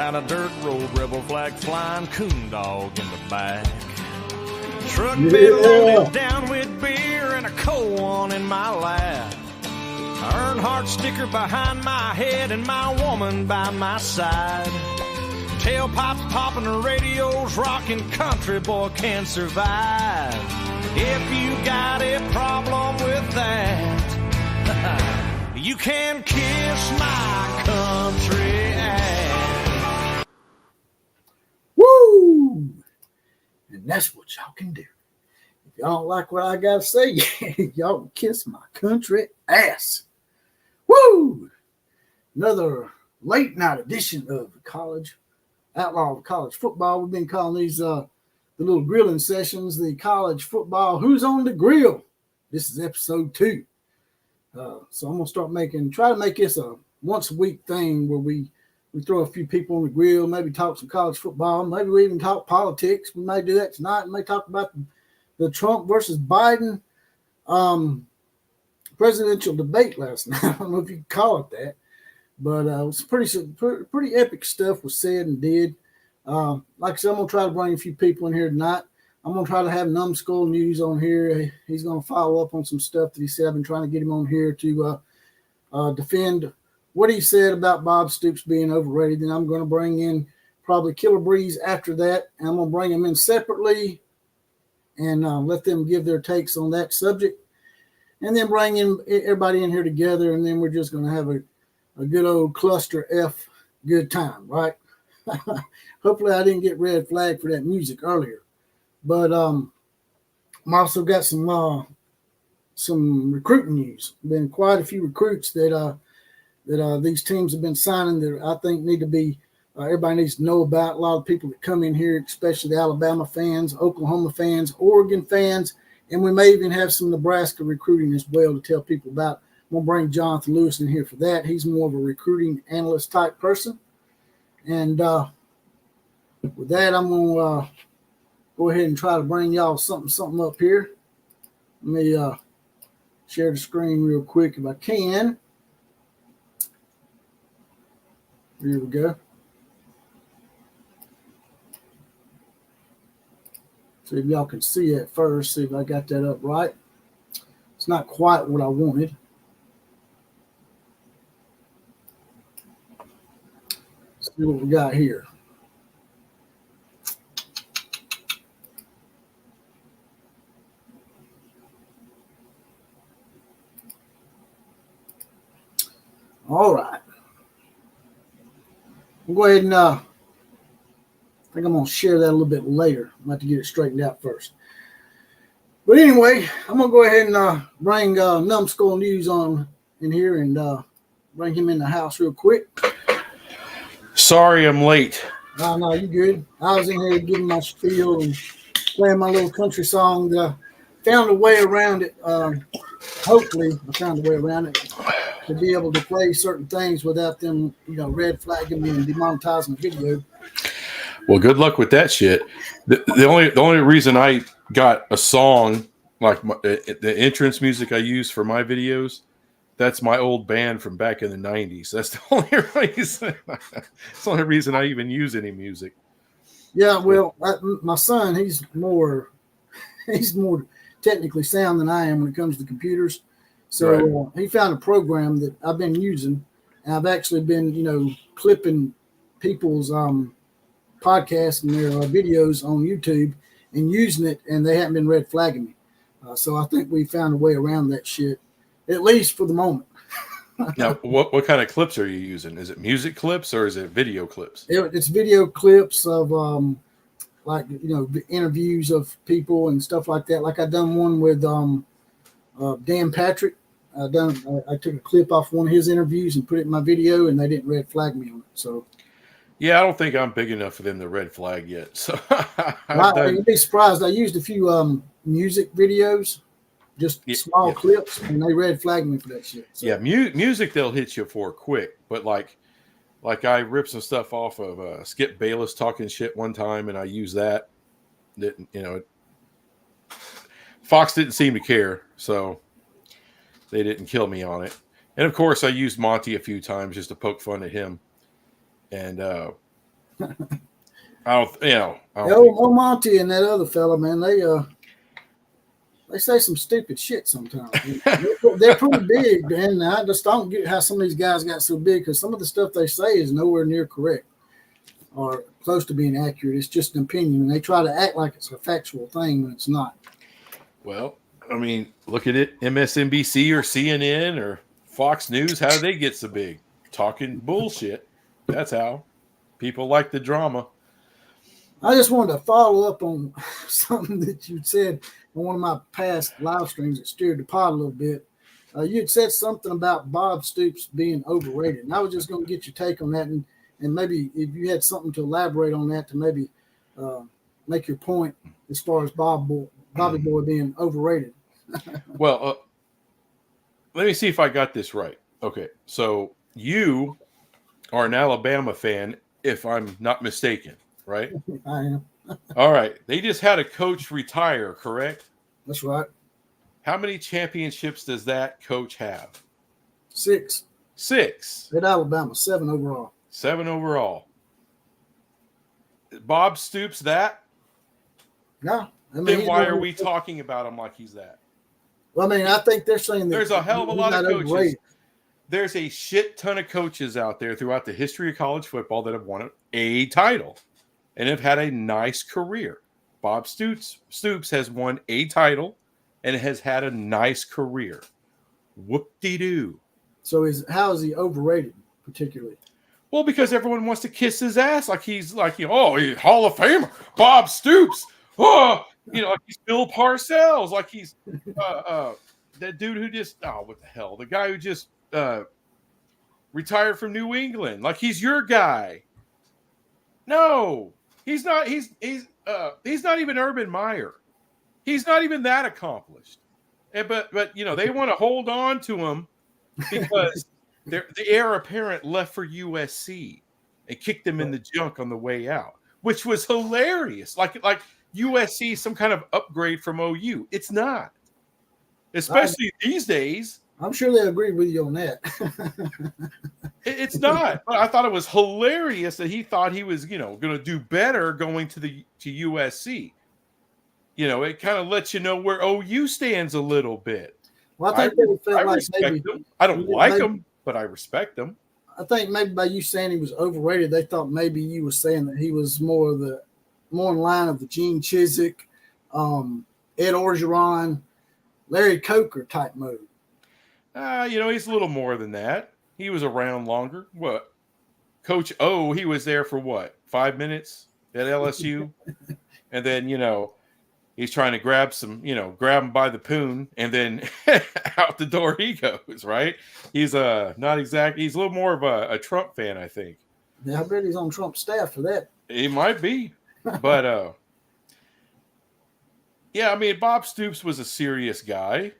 down a dirt road, rebel flag flying, coon dog in the back. Truck bed loaded down with beer and a cold one in my lap. Earnhardt sticker behind my head and my woman by my side. Tailpipes popping, the radio's rocking, country boy can survive. If you got a problem with that, you can kiss my country ass. Woo! And that's what y'all can do. If y'all don't like what I got to say, y'all can kiss my country ass. Woo! Another late night edition of Outlaw of College Football. We've been calling these the little grilling sessions, the college football Who's on the Grill. This is episode 2. So I'm going to try to make this a once a week thing where we throw a few people on the grill, maybe talk some college football, maybe we even talk politics. We may do that tonight. We may talk about the Trump versus Biden presidential debate last night. I don't know if you can call it that, but it was pretty epic stuff was said and did. Like I said, I'm going to try to bring a few people in here tonight. I'm going to try to have Numbskull News on here. He's going to follow up on some stuff that he said. I've been trying to get him on here to defend what he said about Bob Stoops being overrated. Then I'm going to bring in probably Killer Brees after that, and I'm going to bring them in separately and let them give their takes on that subject, and then bring in everybody in here together, and then we're just going to have a good old cluster F good time, right? Hopefully I didn't get red flag for that music earlier. But I'm also got some recruiting news. Been quite a few recruits that these teams have been signing that I think need to be everybody needs to know about. A lot of people that come in here, especially the Alabama fans, Oklahoma fans, Oregon fans, and we may even have some Nebraska recruiting as well to tell people about. I'm going to bring Jonathan Lewis in here for that. He's more of a recruiting analyst type person. And with that, I'm going to go ahead and try to bring y'all something up here. Let me share the screen real quick if I can. Here we go. See if y'all can see that first. See if I got that up right. It's not quite what I wanted. Let's see what we got here. All right. We'll go ahead and I think I'm going to share that a little bit later. I'm going to have to get it straightened out first. But anyway, I'm going to go ahead and bring Numbskull News on in here and bring him in the house real quick. Sorry I'm late. No, you good. I was in here giving my spiel and playing my little country song. Found a way around it. Hopefully, I found a way around it to be able to play certain things without them, red flagging me and demonetizing the video. Well, good luck with that shit. The only reason I got a song like the entrance music I use for my videos, that's my old band from back in the 90s. That's the only reason. It's the only reason I even use any music. Yeah, well, my son, he's more technically sound than I am when it comes to computers. So right. He found a program that I've been using, and I've actually been, clipping people's podcasts and their videos on YouTube and using it, and they haven't been red flagging me. So I think we found a way around that shit, at least for the moment. Now, what kind of clips are you using? Is it music clips or is it video clips? It's video clips of the interviews of people and stuff like that. Like I done one with Dan Patrick. I took a clip off one of his interviews and put it in my video, and they didn't red flag me on it. So, yeah, I don't think I'm big enough for them to red flag yet. So, you'd be surprised. I used a few music videos, just small clips, and they red flagged me for that shit. So. Yeah, music they'll hit you for quick, but like I ripped some stuff off of Skip Bayless talking shit one time, and I used that. Fox didn't seem to care, so they didn't kill me on it. And of course, I used Monty a few times just to poke fun at him. And I don't think Old Monty and that other fella, man, they say some stupid shit sometimes. They're pretty big, and I just don't get how some of these guys got so big because some of the stuff they say is nowhere near correct or close to being accurate. It's just an opinion, and they try to act like it's a factual thing when it's not. Well, I mean, look at it, MSNBC or CNN or Fox News. How do they get so big? Talking bullshit. That's how. People like the drama. I just wanted to follow up on something that you said on one of my past live streams that steered the pot a little bit. You had said something about Bob Stoops being overrated, and I was just going to get your take on that, and maybe if you had something to elaborate on that to maybe make your point as far as Bobby Boy being overrated. Well, let me see if I got this right. Okay, so you are an Alabama fan, if I'm not mistaken, right? I am. All right. They just had a coach retire, correct? That's right. How many championships does that coach have? 6. 6. At Alabama, 7 overall. 7 overall. Bob Stoops that? No. I mean, Then why are we talking about him like he's that? Well, I mean, I think they're saying that there's a hell of a lot of coaches. Overrated. There's a shit ton of coaches out there throughout the history of college football that have won a title and have had a nice career. Bob Stoops has won a title and has had a nice career. Whoop-de-doo. So how is he overrated particularly? Well, because everyone wants to kiss his ass like he's like, he's Hall of Famer, Bob Stoops. Oh, like he's Bill Parcells, like he's that dude who just what the hell? The guy who just retired from New England, like he's your guy. No, he's not. He's not even Urban Meyer. He's not even that accomplished. But they want to hold on to him because the heir apparent left for USC and kicked him in the junk on the way out, which was hilarious. Like USC, some kind of upgrade from OU. It's not, especially these days. I'm sure they agree with you on that. It's not. But I thought it was hilarious that he thought he was, going to do better going to USC. It kind of lets you know where OU stands a little bit. Well, I think they felt like maybe them. I don't like them, but I respect them. I think maybe by you saying he was overrated, they thought maybe you were saying that he was more in line of the Gene Chizik, Ed Orgeron, Larry Coker type mode. He's a little more than that. He was around longer. What? Coach O, he was there for what? 5 minutes at LSU? And then, he's trying to grab him by the poon, and then out the door he goes, right? He's not exactly, he's a little more of a Trump fan, I think. Yeah, I bet he's on Trump's staff for that. He might be. But, Bob Stoops was a serious guy.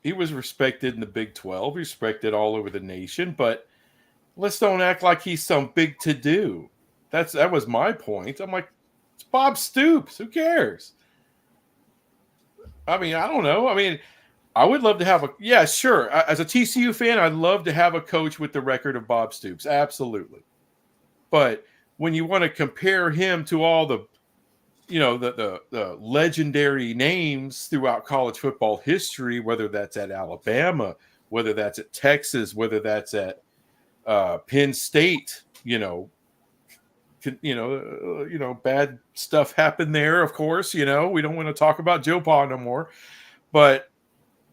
He was respected in the Big 12, respected all over the nation, but let's don't act like he's some big to-do. That was my point. I'm like, it's Bob Stoops. Who cares? I mean, I don't know. I mean, I would love to have sure. As a TCU fan, I'd love to have a coach with the record of Bob Stoops. Absolutely. But when you want to compare him to all the the legendary names throughout college football history, whether that's at Alabama, whether that's at Texas, whether that's at Penn State, bad stuff happened there. Of course, we don't want to talk about Joe Pa no more, but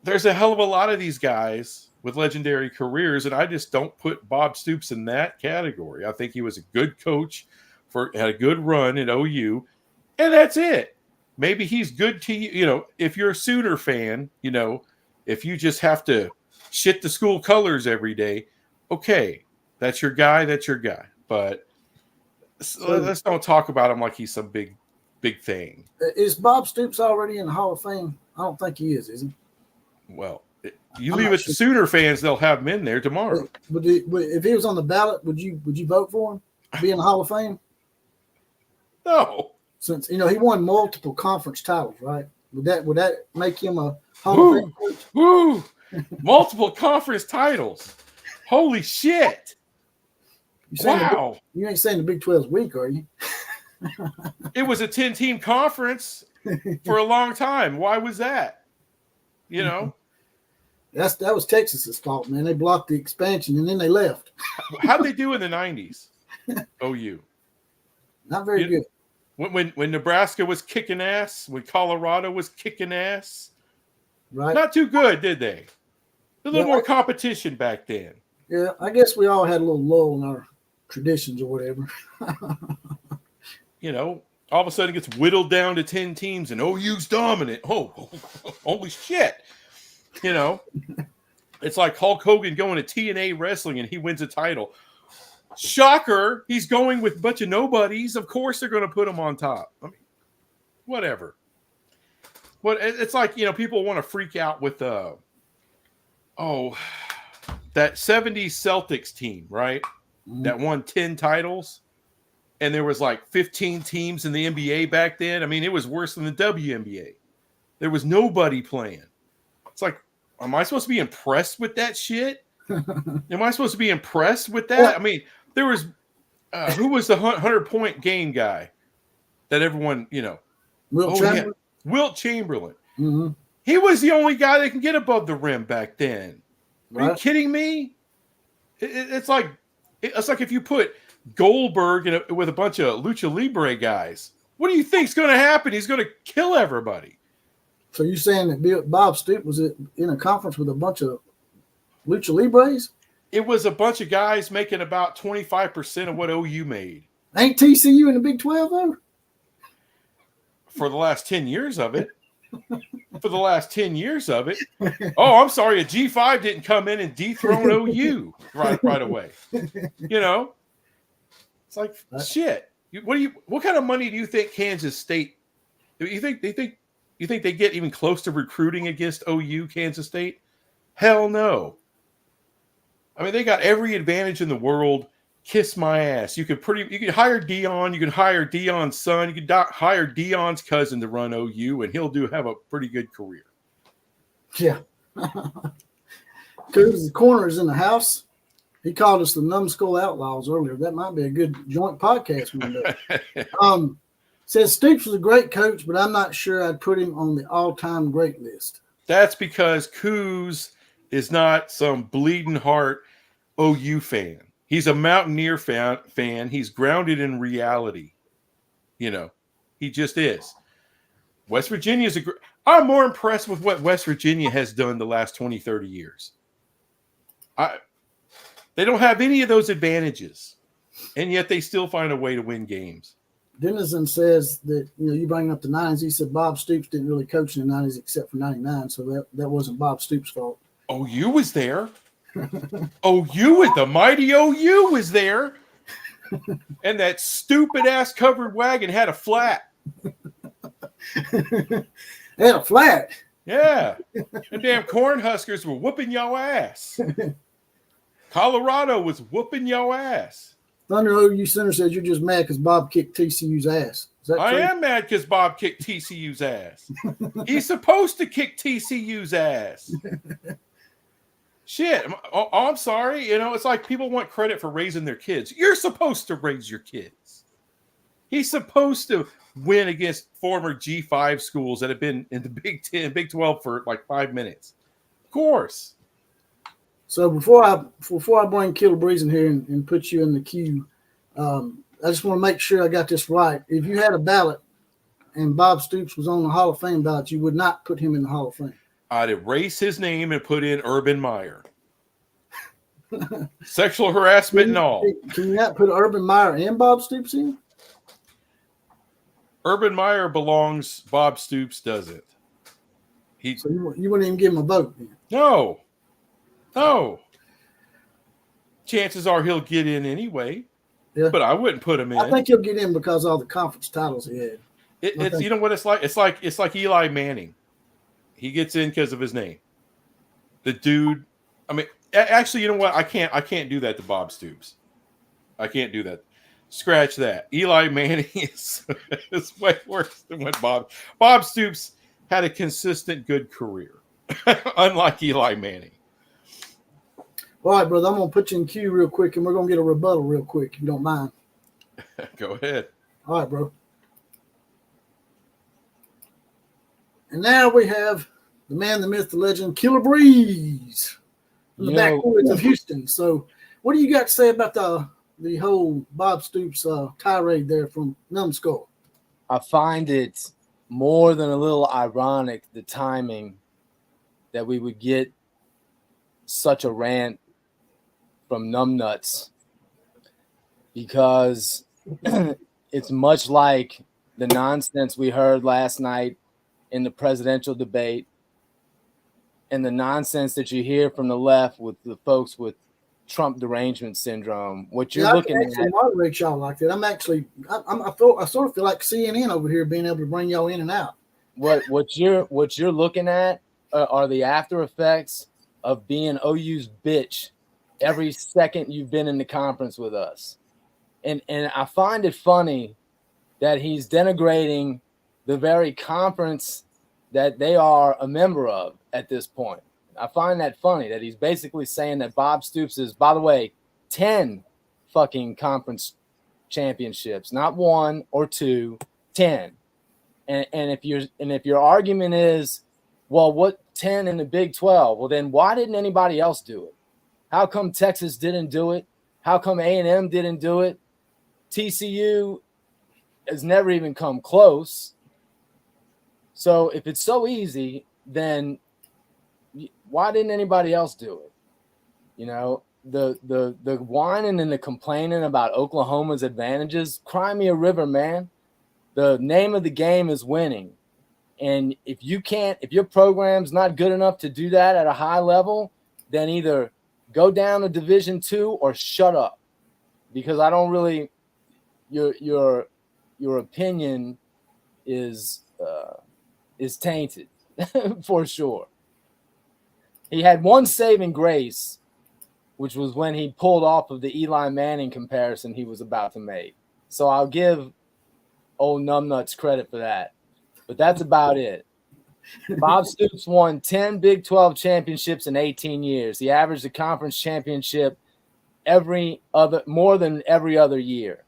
there's a hell of a lot of these guys with legendary careers, and I just don't put Bob Stoops in that category. I think he was a good coach had a good run at OU. And that's it. Maybe he's good to you. If you're a Sooner fan, if you just have to shit the school colors every day, okay, that's your guy. That's your guy. But let's don't talk about him like he's some big thing. Is Bob Stoops already in the Hall of Fame? I don't think he is he? Well, you leave it to Sooner fans; they'll have him in there tomorrow. But if he was on the ballot, would you vote for him? Be in the Hall of Fame? No. Since he won multiple conference titles, right? Would that make him a Hall of Fame coach? Woo! Multiple conference titles. Holy shit! Wow. You ain't saying the Big 12's weak, are you? It was a 10-team conference for a long time. Why was that? You know? That was Texas's fault, man. They blocked the expansion and then they left. How'd they do in the 90s? OU. Not very good. When Nebraska was kicking ass, when Colorado was kicking ass, Right? not too good, did they? A little more competition back then. Yeah, I guess we all had a little lull in our traditions or whatever. You know, all of a sudden it gets whittled down to 10 teams and OU's dominant. Oh, holy shit. You know, it's like Hulk Hogan going to TNA wrestling and he wins a title. Shocker. He's going with a bunch of nobodies. Of course they're going to put him on top. I mean, whatever. But it's like, you know, people want to freak out with that 70s Celtics team, right? Mm-hmm. That won 10 titles. And there was like 15 teams in the NBA back then. I mean, it was worse than the WNBA. There was nobody playing. It's like, am I supposed to be impressed with that shit? Am I supposed to be impressed with that? I mean, there was who was the 100-point game guy that everyone, you know? Wilt Chamberlain. Yeah. Wilt Chamberlain. Mm-hmm. He was the only guy that can get above the rim back then. Are you kidding me? It's like if you put Goldberg with a bunch of Lucha Libre guys. What do you think's going to happen? He's going to kill everybody. So you're saying that Bob Stoops was in a conference with a bunch of Lucha Libres? It was a bunch of guys making about 25% of what OU made. Ain't TCU in the Big 12 though? For the last 10 years of it. Oh, I'm sorry. A G5 didn't come in and dethrone OU right away. You know? It's like shit. What kind of money do you think Kansas State? You think they get even close to recruiting against OU, Kansas State? Hell no. I mean, they got every advantage in the world. Kiss my ass. You could hire Dion. You can hire Dion's son. You could hire Dion's cousin to run OU, and he'll have a pretty good career. Yeah. Because the corner is in the house. He called us the Numbskull Outlaws earlier. That might be a good joint podcast window. Says Stoops was a great coach, but I'm not sure I'd put him on the all-time great list. That's because Coos is not some bleeding heart OU fan. He's a Mountaineer fan. He's grounded in reality. You know, he just is. West Virginia is I'm more impressed with what West Virginia has done the last 20, 30 years. They don't have any of those advantages, and yet they still find a way to win games. Denizen says that, you bring up the 90s. He said Bob Stoops didn't really coach in the 90s except for 99, so that wasn't Bob Stoops' fault. OU was there. The mighty OU was there. And that stupid-ass covered wagon had a flat. They had a flat? Yeah. The damn Cornhuskers were whooping your ass. Colorado was whooping your ass. Thunder OU Center says you're just mad because Bob kicked TCU's ass. Is that true? I am mad because Bob kicked TCU's ass. He's supposed to kick TCU's ass. Shit. I'm sorry. It's like people want credit for raising their kids. You're supposed to raise your kids. He's supposed to win against former G5 schools that have been in the Big 10, Big 12 for like 5 minutes. Of course. So before I bring Killer Brees in here and put you in the queue, I just want to make sure I got this right. If you had a ballot and Bob Stoops was on the Hall of Fame ballot, you would not put him in the Hall of Fame. I'd erase his name and put in Urban Meyer. Sexual harassment and all. Can you not put Urban Meyer and Bob Stoops in? Urban Meyer belongs. Bob Stoops doesn't. So you wouldn't even give him a vote then? No. Chances are he'll get in anyway. Yeah. But I wouldn't put him in. I think he'll get in because of all the conference titles he had. It's you know what it's like? It's like Eli Manning. He gets in because of his name. The dude. I mean, actually, you know what? I can't do that to Bob Stoops. I can't do that. Scratch that. Eli Manning is way worse than what Bob Stoops had a consistent good career, unlike Eli Manning. All right, brother, I'm going to put you in queue real quick, and we're going to get a rebuttal real quick, if you don't mind. Go ahead. All right, bro. And now we have the man, the myth, the legend, Killer Brees from the backwoods of Houston. So what do you got to say about the whole Bob Stoops tirade there from Numbskull? I find it more than a little ironic, the timing that we would get such a rant from numbnuts, because it's much like the nonsense we heard last night in the presidential debate and the nonsense that you hear from the left with the folks with Trump derangement syndrome. What you're looking at. I moderate y'all like that. I sort of feel like CNN over here being able to bring y'all in and out. What you're looking at are the after effects of being OU's bitch every second you've been in the conference with us. And I find it funny that he's denigrating the very conference that they are a member of at this point. I find that funny that he's basically saying that Bob Stoops is, by the way, 10 fucking conference championships, not 1 or 2, 10. And if your argument is, well, what 10 in the Big 12? Well, then why didn't anybody else do it? How come Texas didn't do it? How come A&M didn't do it? TCU has never even come close. So if it's so easy, then why didn't anybody else do it? You know, the whining and the complaining about Oklahoma's advantages, cry me a river, man. The name of the game is winning. And if your program's not good enough to do that at a high level, then either go down to Division II or shut up. Because I don't really, your opinion is tainted for sure. He had one saving grace, which was when he pulled off of the Eli Manning comparison he was about to make. So I'll give old numbnuts credit for that. But that's about it. Bob Stoops won 10 Big 12 championships in 18 years. He averaged a conference championship more than every other year.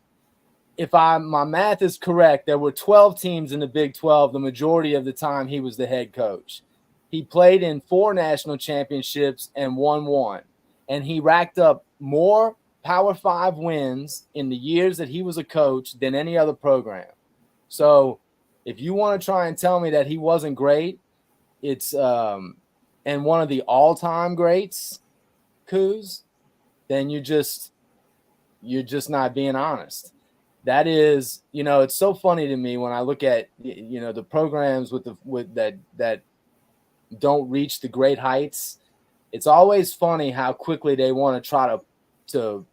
If my math is correct, there were 12 teams in the Big 12 the majority of the time he was the head coach. He played in 4 national championships and won 1. And he racked up more Power 5 wins in the years that he was a coach than any other program. So if you want to try and tell me that he wasn't great, it's and one of the all-time greats, Coos, then you're just not being honest. That is, it's so funny to me when I look at the programs that don't reach the great heights. It's always funny how quickly they want to try to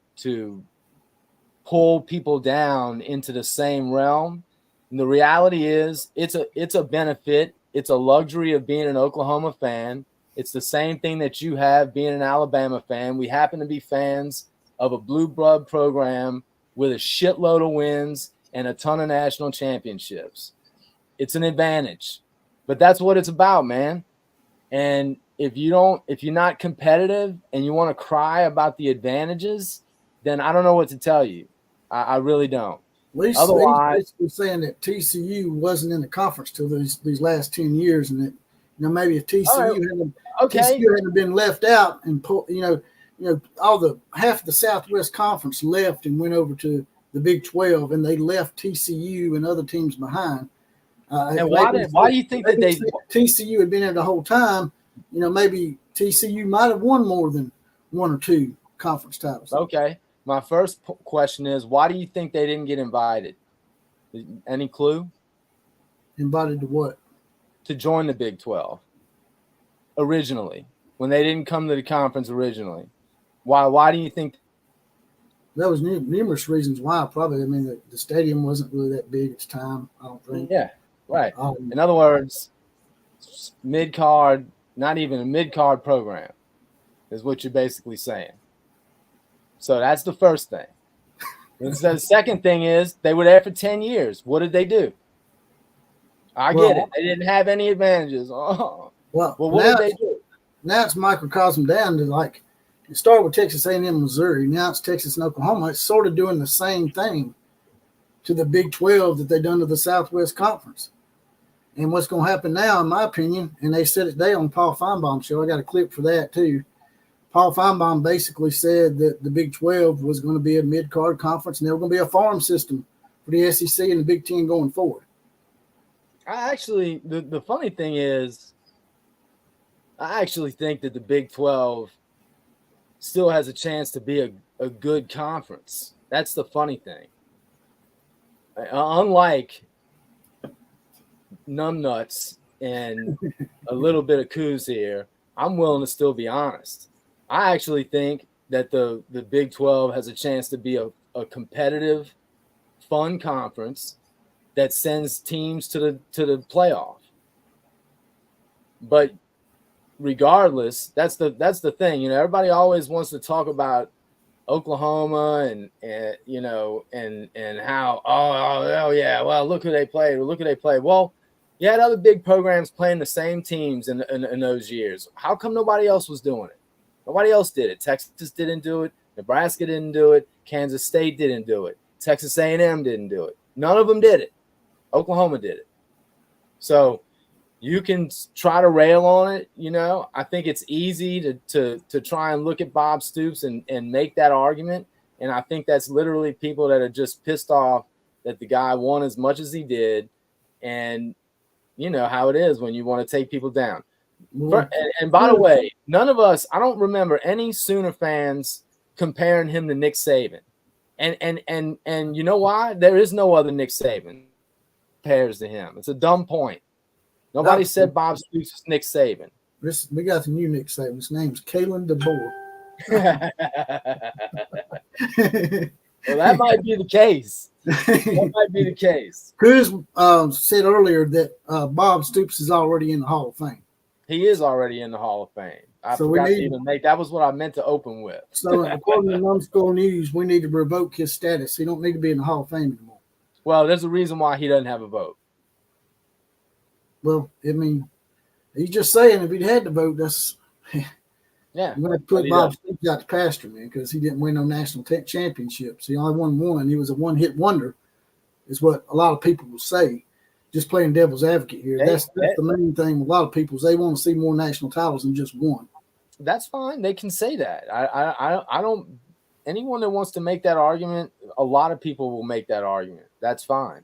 pull people down into the same realm. And the reality is it's a benefit. It's a luxury of being an Oklahoma fan. It's the same thing that you have being an Alabama fan. We happen to be fans of a blue blood program with a shitload of wins and a ton of national championships. It's an advantage, but that's what it's about, man. And if you're not competitive and you want to cry about the advantages, then I don't know what to tell you. I really don't. Otherwise, we're saying that TCU wasn't in the conference till these last 10 years, and that maybe if TCU hadn't been left out and half of the Southwest Conference left and went over to the Big 12, and they left TCU and other teams behind. And why do you think that TCU had been there the whole time? Maybe TCU might have won more than 1 or 2 conference titles. Okay. My first question is, why do you think they didn't get invited? Any clue? Invited to what? To join the Big 12 originally, when they didn't come to the conference originally. Why do you think? There was numerous reasons why. Probably, the stadium wasn't really that big at the time, I don't think. Yeah, right. In other words, mid-card, not even a mid-card program is what you're basically saying. So that's the first thing. The second thing is they were there for 10 years. What did they do? I get it. They didn't have any advantages. Oh. Well, what did they do? Now it's microcosm down to It started with Texas A&M, Missouri. Now it's Texas and Oklahoma. It's sort of doing the same thing to the Big 12 that they done to the Southwest Conference. And what's going to happen now, in my opinion, and they said it today on Paul Finebaum show. I got a clip for that too. Paul Finebaum basically said that the Big 12 was going to be a mid-card conference, and there was going to be a farm system for the SEC and the Big 10 going forward. I actually, the funny thing is, I actually think that the Big 12 still has a chance to be a good conference. That's the funny thing. Unlike numbnuts and a little bit of coos here, I'm willing to still be honest. I actually think that the Big 12 has a chance to be a competitive, fun conference that sends teams to the playoff. But regardless, that's the thing. You know, everybody always wants to talk about Oklahoma and you know and how oh yeah, well, look who they played. Well, you had other big programs playing the same teams in those years. How come nobody else was doing it? Nobody else did it. Texas didn't do it. Nebraska didn't do it. Kansas State didn't do it. Texas A&M didn't do it. None of them did it. Oklahoma did it. So you can try to rail on it. You know, I think it's easy to try and look at Bob Stoops and make that argument. And I think that's literally people that are just pissed off that the guy won as much as he did. And you know how it is when you want to take people down. And by the way, none of us, I don't remember any Sooner fans comparing him to Nick Saban. And you know why? There is no other Nick Saban compares to him. It's a dumb point. Nobody said Bob Stoops was Nick Saban. We got the new Nick Saban. His name's Kalen DeBoer. Well, that might be the case. That might be the case. Cruz said earlier that Bob Stoops is already in the Hall of Fame. He is already in the Hall of Fame. I forgot to even make that was what I meant to open with. So according to Numbskull News, we need to revoke his status. He don't need to be in the Hall of Fame anymore. Well, there's a reason why he doesn't have a vote. Well, I mean, he's just saying if he'd had to vote, that's yeah. I'm going to put Bob Stoops out to pasture, man, because he didn't win no national championships. He only won one. He was a one-hit wonder, is what a lot of people will say. Just playing devil's advocate here. That's the main thing. A lot of people, they want to see more national titles than just one. That's fine. They can say that. I don't. Anyone that wants to make that argument, a lot of people will make that argument. That's fine.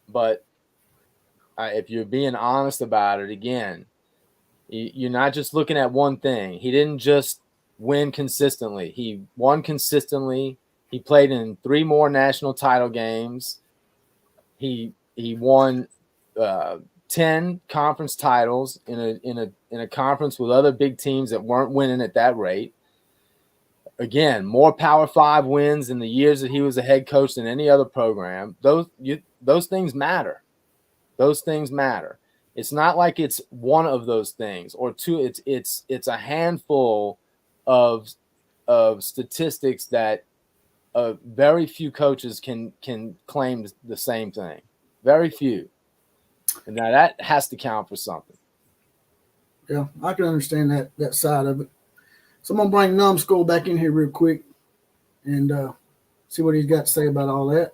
But if you're being honest about it, again, you're not just looking at one thing. He didn't just win consistently. He won consistently. He played in 3 more national title games. He won 10 conference titles in a conference with other big teams that weren't winning at that rate. Again, more Power 5 wins in the years that he was a head coach than any other program. Those things matter. Those things matter. It's not like it's one of those things or two. It's a handful of statistics that very few coaches can claim the same thing. Very few. And now that has to count for something. Yeah, I can understand that side of it. So I'm going to bring Numbskull back in here real quick and see what he's got to say about all that.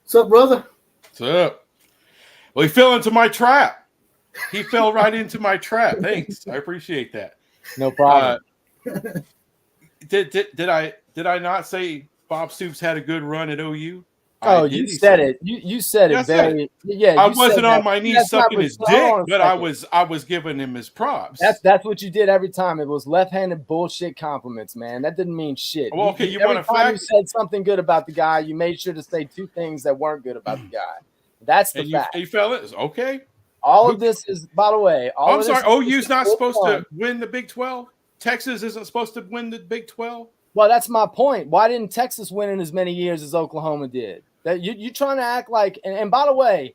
What's up, brother? What's up? Well, he fell into my trap. He fell right into my trap. Thanks. I appreciate that. No problem. Did I not say Bob Stoops had a good run at OU? Oh, you said it. You said it very. Yeah, I wasn't on my knees sucking his dick, but I was giving him his props. That's what you did every time. It was left-handed bullshit compliments, man. That didn't mean shit. Well, okay, you every want a time fact? You said something good about the guy, you made sure to say 2 things that weren't good about the guy. That's the fact. You fellas, okay. All of this is, by the way. I'm sorry. OU's not supposed to win the Big 12. Texas isn't supposed to win the Big 12. Well, that's my point. Why didn't Texas win in as many years as Oklahoma did? That you're trying to act like, and by the way,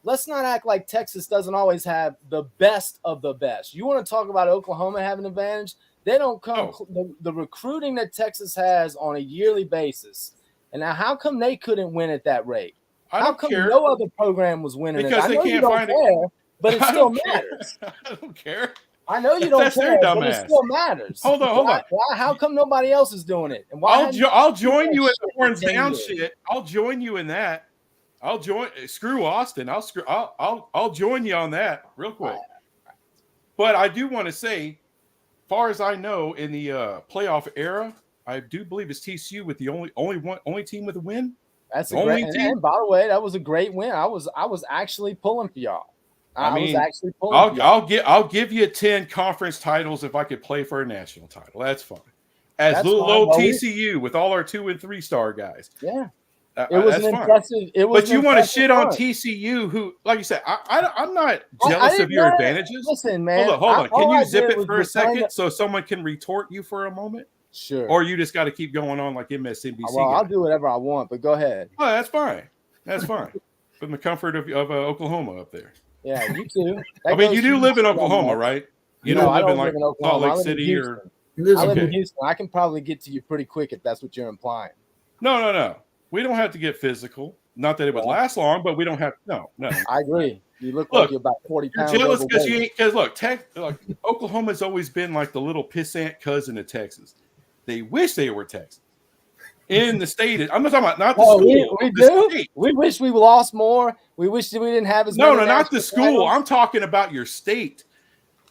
let's not act like Texas doesn't always have the best of the best. You want to talk about Oklahoma having an advantage? They don't come the recruiting that Texas has on a yearly basis. And now, how come they couldn't win at that rate? How come no other program was winning? Because they can't find it, but it still matters. I don't care. I know you don't That's care, their but dumb it ass. still matters. Hold on. Why? How come nobody else is doing it? And why? I'll join you in the horns for 10 down years? shit. I'll join you in that. I'll join. Screw Austin. I'll join you on that real quick. But I do want to say, far as I know, in the playoff era, I do believe it's TCU with the only team with a win. That's a great. And by the way, that was a great win. I was actually pulling for y'all. I'll give you 10 conference titles if I could play for a national title. That's fine. That's little old TCU with all our 2 and 3 star guys. Yeah, it was an impressive. But you want to shit on TCU, who, like you said, I'm not jealous of your advantages. Listen, man. Hold on. Can you zip it for a second so someone can retort you for a moment? Sure. Or you just got to keep going on like MSNBC. Well, I'll do whatever I want, but go ahead. Oh, that's fine. That's fine. From the comfort of Oklahoma up there. Yeah, you too. I mean, you do live in Oklahoma, right? You don't live in like Salt Lake City or. I live in Houston. I can probably get to you pretty quick if that's what you're implying. No. We don't have to get physical. Not that it would last long, but we don't have. No. I agree. You look like you're about 40 pounds. You're jealous because look, Oklahoma's always been like the little pissant cousin of Texas. They wish they were Texas. In the state, I'm not talking about not the school. We do. State. We wish we lost more. We wish that we didn't have as many. No, not the school. Titles. I'm talking about your state.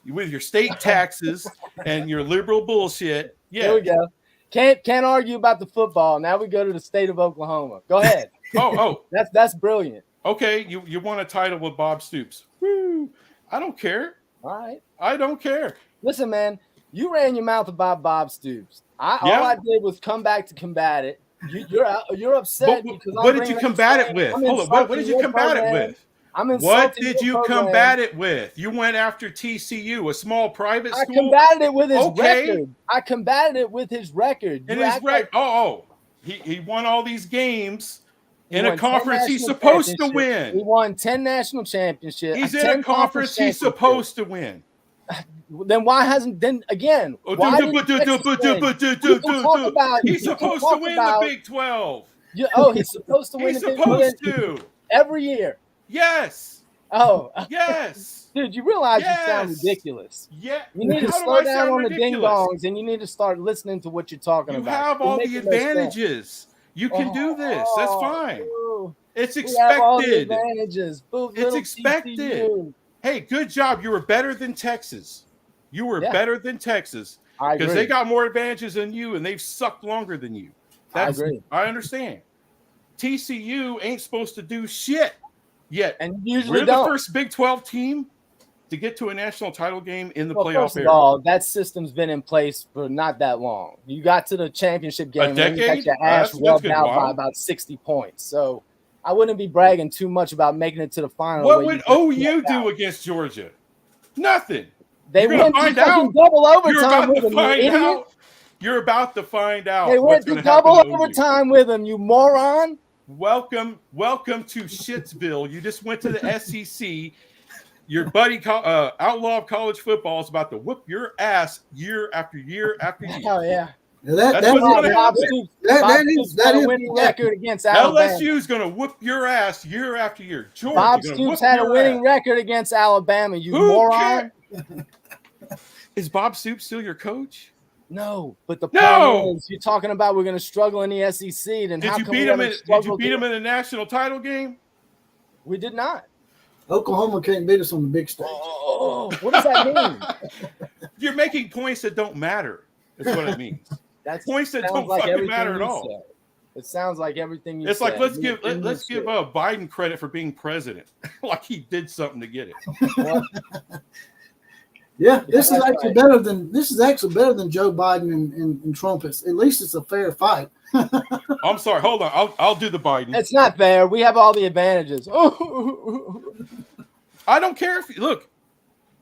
With your state taxes and your liberal bullshit. Yeah. There we go. Can't argue about the football. Now we go to the state of Oklahoma. Go ahead. That's brilliant. Okay, you won a title with Bob Stoops. Woo. I don't care. All right. I don't care. Listen, man, you ran your mouth about Bob Stoops. All I did was come back to combat it. You're upset because what did you combat it with? Hold on. What did you combat it with? What did you combat it with? You went after TCU, a small private school. I combated it with his record. I combated it with his record. And his record. He won all these games in a conference he's supposed to win. He won 10 national championships. He's in a conference he's supposed to win. Then why hasn't? Then again, he's supposed to win the Big 12. He's supposed to win the Big 12. He's supposed to every year. Yes. Yes. Dude, you realize you sound ridiculous. Yeah. You need to slow down on the ding-dongs, and you need to start listening to what you're talking about. You have all the advantages. You can do this. That's fine. It's expected. All the advantages. It's expected. TCU. Hey, good job. You were better than Texas. You were better than Texas because they got more advantages than you, and they've sucked longer than you. I agree. I understand. TCU ain't supposed to do shit yet. And usually we're the first Big 12 team to get to a national title game in the playoff first of all, that system's been in place for not that long. You got to the championship game and you got your ass rubbed out by about 60 points. So I wouldn't be bragging too much about making it to the final. What would OU do against Georgia? Nothing. They went to double overtime with them. You're about to find out. They went to double overtime with them, you moron. Welcome to Shitsville. You just went to the SEC. Your buddy, outlaw of college football, is about to whoop your ass year after year after year. Oh yeah. That is a winning record against Alabama. LSU is going to whoop your ass year after year. Georgia, Bob Stoops had a winning record against Alabama. You moron. Is Bob Stoops still your coach? No, but the problem is you're talking about we're going to struggle in the SEC. Then did you beat him in a national title game? We did not. Oklahoma can't beat us on the big stage. Oh, what does that mean? You're making points that don't matter. That's what it means. That's points that don't fucking matter at all. It sounds like everything you said. It's like let's give Biden credit for being president, like he did something to get it. Yeah, this is actually better than Joe Biden and Trump. At least it's a fair fight. I'm sorry. Hold on. I'll do the Biden. It's not fair. We have all the advantages. I don't care if you look.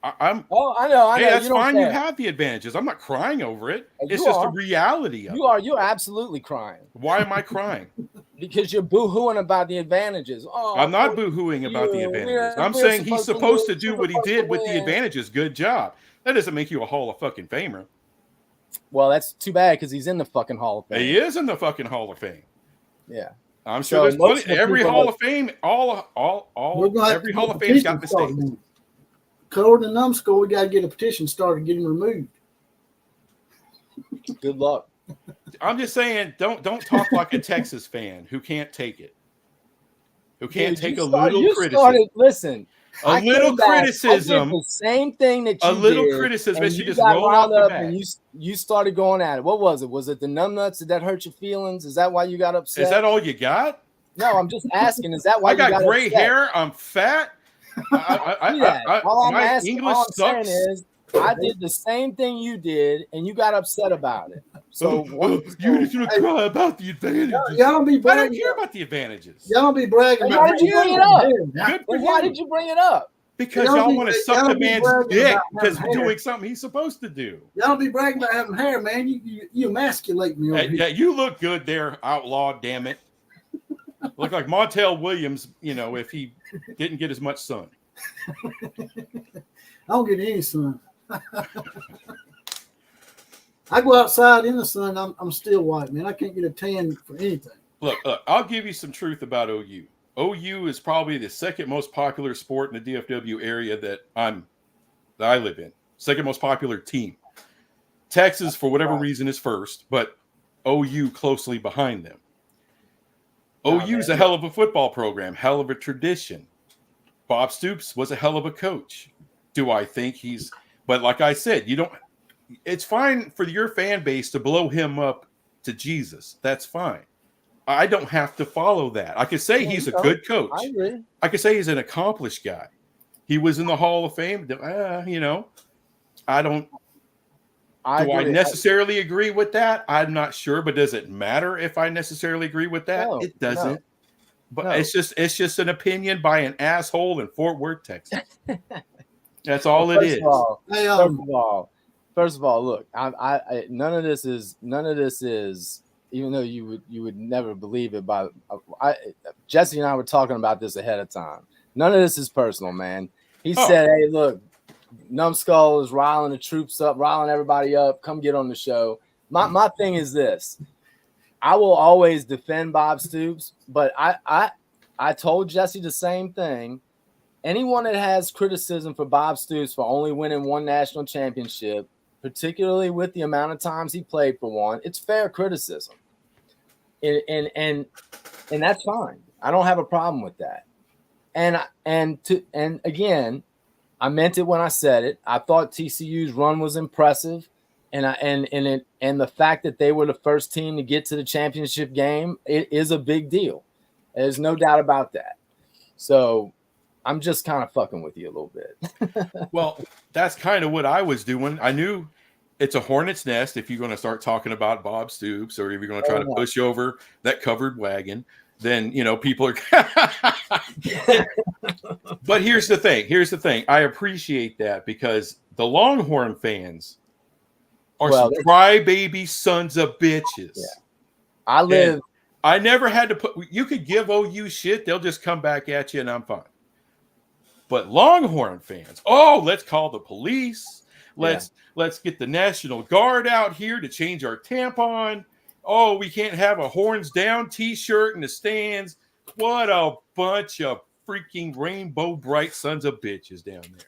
I know. Hey, that's fine. You have the advantages. I'm not crying over it. It's just a reality of it. You're absolutely crying. Why am I crying? Because you're boo-hooing about the advantages. I'm not boo-hooing about the advantages. I'm saying he's supposed to do what he did with the advantages. Good job. That doesn't make you a Hall of fucking Famer. Well, that's too bad because he's in the fucking Hall of Fame. He is in the fucking Hall of Fame. Yeah. I'm sure there's every Hall of Fame, every Hall of Fame's got mistakes. according to Numbskull, we got to get a petition started, get him removed. Good luck. I'm just saying, don't talk like a Texas fan who can't take it, who can't take a little criticism. Listen, a little criticism. I did the same thing that you a little did, criticism. and You just got roll off the up bat. and you started going at it. What was it? Was it the numbnuts? Did that hurt your feelings? Is that why you got upset? Is that all you got? No, I'm just asking. Is that why I got gray upset? hair? I'm fat. All I'm English saying sucks. is, I did the same thing you did, and you got upset about it. So you're just gonna cry about the advantages. Y'all don't be bragging. I don't care about the advantages. Y'all don't be bragging. Why did you bring it up? Good for Why you. did you bring it up? Because y'all want to suck the man's dick because doing something he's supposed to do. Y'all don't be bragging about having hair, man. You emasculate me over here. Yeah, you look good there, outlaw. Damn it. Look like Montel Williams, if he didn't get as much sun. I don't get any sun. I go outside in the sun, I'm still white, man. I can't get a tan for anything. Look, I'll give you some truth about OU. OU is probably the second most popular sport in the DFW area that I live in. Second most popular team. Texas, for whatever reason, is first, but OU closely behind them. OU is a hell of a football program, hell of a tradition. Bob Stoops was a hell of a coach. Do I think but like I said, it's fine for your fan base to blow him up to Jesus. That's fine. I don't have to follow that. I could say he's a good coach. I agree. I could say he's an accomplished guy. He was in the Hall of Fame. I don't. Do I necessarily agree with that? I'm not sure, but does it matter if I necessarily agree with that? No, it doesn't. No. But it's just an opinion by an asshole in Fort Worth, Texas. That's all it is. First of all, look, I none of this is. Even though you would never believe it, Jesse and I were talking about this ahead of time. None of this is personal, man. He said, "Hey, look, Numbskull is riling the troops up, riling everybody up. Come get on the show." My thing is this: I will always defend Bob Stoops, but I told Jesse the same thing. Anyone that has criticism for Bob Stoops for only winning one national championship, particularly with the amount of times he played for one, it's fair criticism. And that's fine. I don't have a problem with that. And again, I meant it when I said it. I thought TCU's run was impressive, and the fact that they were the first team to get to the championship game, it is a big deal. There's no doubt about that. So I'm just kind of fucking with you a little bit. Well, that's kind of what I was doing. I knew it's a hornet's nest if you're going to start talking about Bob Stoops, or if you're going to try to push over that covered wagon, then, people are. But here's the thing. I appreciate that because the Longhorn fans are some crybaby sons of bitches. Yeah. I never had to you could give OU shit. They'll just come back at you and I'm fine. But Longhorn fans, let's call the police. Let's get the National Guard out here to change our tampon. Oh, we can't have a horns down T-shirt in the stands. What a bunch of freaking rainbow bright sons of bitches down there.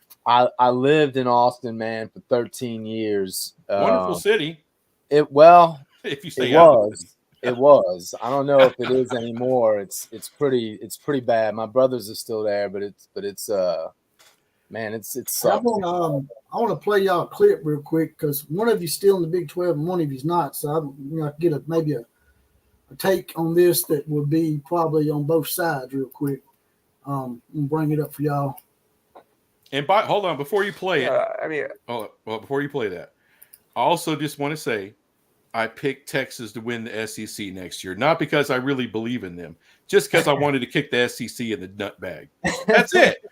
I lived in Austin, man, for 13 years. Wonderful city. If you say it was. I don't know if it is anymore. It's pretty bad. My brothers are still there, but it's man, it sucks. I want to play y'all a clip real quick because one of you's still in the Big 12 and one of you's not. So I get maybe a take on this that would be probably on both sides real quick. And bring it up for y'all. And hold on, before you play it, before you play that, I also just want to say I picked Texas to win the SEC next year, not because I really believe in them, just because I wanted to kick the SEC in the nut bag. That's it.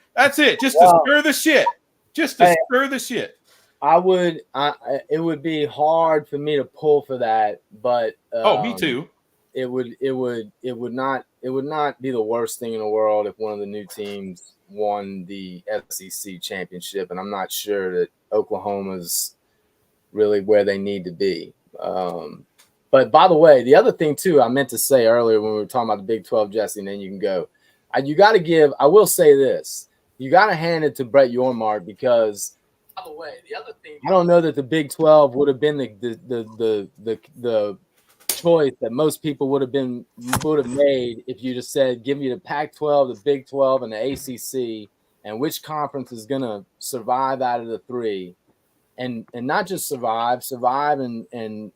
Just to stir the shit. Stir the shit. It would be hard for me to pull for that, but me too. It would not be the worst thing in the world if one of the new teams won the SEC championship, and I'm not sure that Oklahoma's really where they need to be. But by the way, the other thing too, I meant to say earlier when we were talking about the Big 12, Jesse, and then you can go. I will say this. you got to hand it to Brett Yormark because, by the way, the other thing, I don't know that the Big 12 would have been the choice that most people would have made if you just said, give me the Pac-12, the Big 12, and the ACC, and which conference is going to survive out of the three, and not just survive and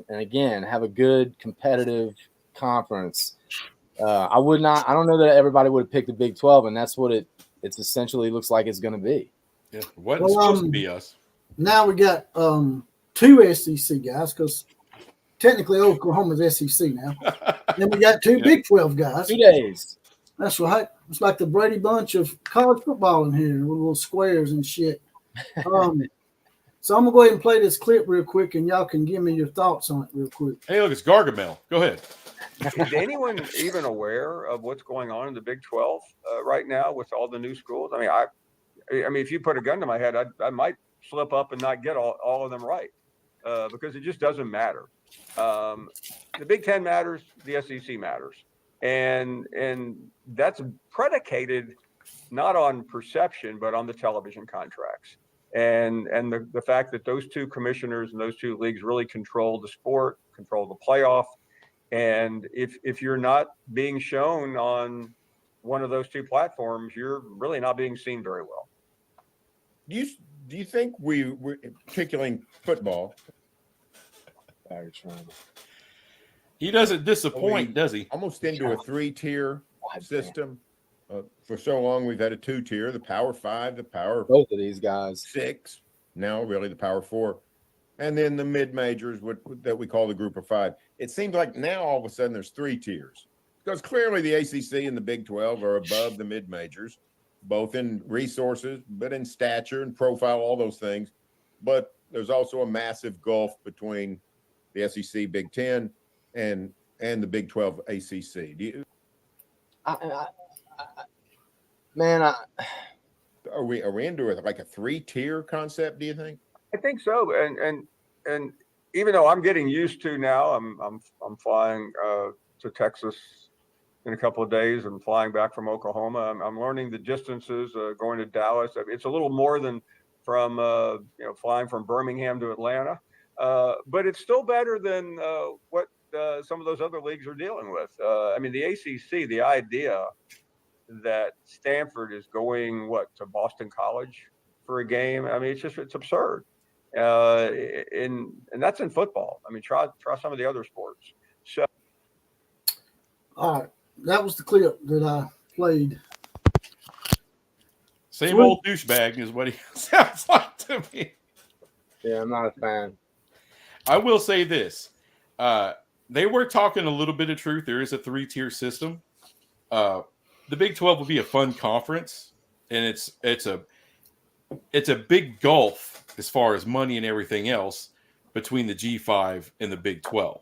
again have a good competitive conference. I don't know that everybody would have picked the Big 12, and that's what it's essentially looks like it's going to be. Yeah, it's supposed to be us. Now we got 2 SEC guys because technically Oklahoma's SEC now. Then we got 2 Big 12 guys. 2 days. That's right. It's like the Brady Bunch of college football in here with little squares and shit. So I'm going to go ahead and play this clip real quick, and y'all can give me your thoughts on it real quick. Hey, look, it's Gargamel. Go ahead. Is anyone even aware of what's going on in the Big 12 right now with all the new schools? I mean, if you put a gun to my head, I might slip up and not get all of them right because it just doesn't matter. The Big 10 matters, the SEC matters, and that's predicated not on perception but on the television contracts and the fact that those 2 commissioners and those 2 leagues really control the sport, control the playoff. And if you're not being shown on one of those 2 platforms, you're really not being seen very well. Do you think we're particularly football? He doesn't disappoint, does he? Almost into a 3-tier system. For so long, we've had a 2-tier: the Power 5, the Power both of these guys 6. Now, really, the Power 4. And then the mid-majors that we call the Group of 5. It seems like now all of a sudden there's 3 tiers because clearly the ACC and the Big 12 are above the mid-majors, both in resources, but in stature and profile, all those things. But there's also a massive gulf between the SEC, Big 10, and the Big 12 ACC. Are we into it like a 3-tier concept? Do you think? I think so, and even though I'm getting used to now, I'm flying to Texas in a couple of days and flying back from Oklahoma. I'm learning the distances going to Dallas. It's a little more than from flying from Birmingham to Atlanta, but it's still better than what some of those other leagues are dealing with. I mean, the ACC, the idea that Stanford is going to Boston College for a game. I mean, it's absurd. And that's in football. I mean, try some of the other sports. So, all right, that was the clip that I played. Same old douchebag is what he sounds like to me. Yeah, I'm not a fan. I will say this: they were talking a little bit of truth. There is a 3-tier system. The Big 12 will be a fun conference, and it's a big gulf as far as money and everything else between the G5 and the Big 12.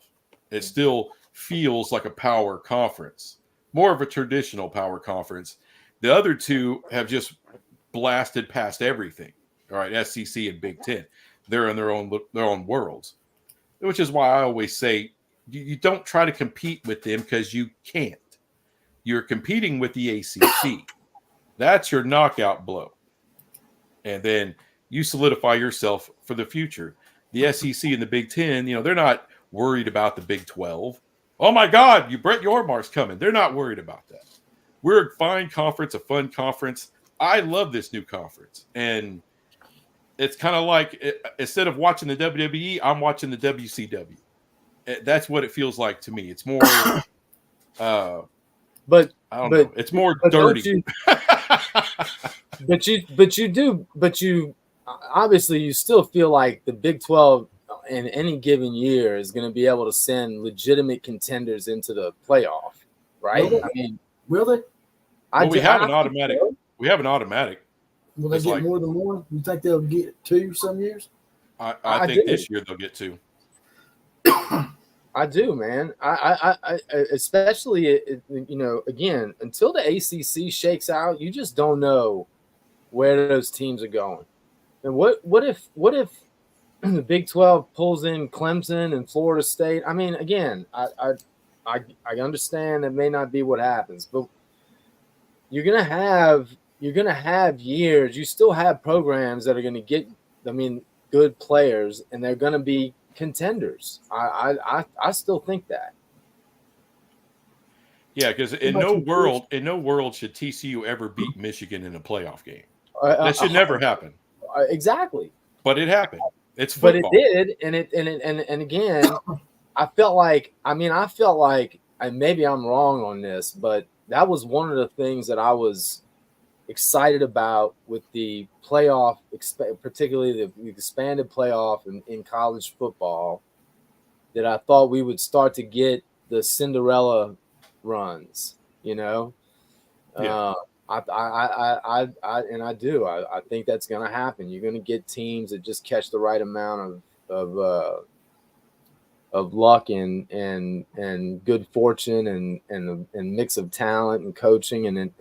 It still feels like a power conference, more of a traditional power conference. The other 2 have just blasted past everything. All right, SEC and Big 10. They're in their own worlds, which is why I always say you don't try to compete with them because you can't. You're competing with the ACC. That's your knockout blow. And then you solidify yourself for the future. The SEC and the Big 10, they're not worried about the Big 12. Oh, my God, Brett Yormark's coming. They're not worried about that. We're a fine conference, a fun conference. I love this new conference. And it's kind of like instead of watching the WWE, I'm watching the WCW. That's what it feels like to me. It's more But I don't know. It's more dirty. But you obviously you still feel like the Big 12 in any given year is going to be able to send legitimate contenders into the playoff, right? Will they? I mean, Will they? We have an automatic. We have an automatic. Will they get more than one? You think they'll get 2 some years? I think this year they'll get 2. I do, man. I especially, again, until the ACC shakes out, you just don't know where those teams are going. And what if the Big 12 pulls in Clemson and Florida State? I mean, again, I understand it may not be what happens, but you're gonna have you're going to have years. You still have programs that are going to get, good players, and they're going to be contenders. I still think that. Yeah, because in no world should TCU ever beat Michigan in a playoff game. That should never happen. Exactly. But it happened. It's football. But it did, and again, I felt like, and maybe I'm wrong on this, but that was one of the things that I was excited about with the playoff, particularly the expanded playoff in college football, that I thought we would start to get the Cinderella runs, Yeah. I do. I think that's going to happen. You're going to get teams that just catch the right amount of luck and good fortune and mix of talent and coaching, and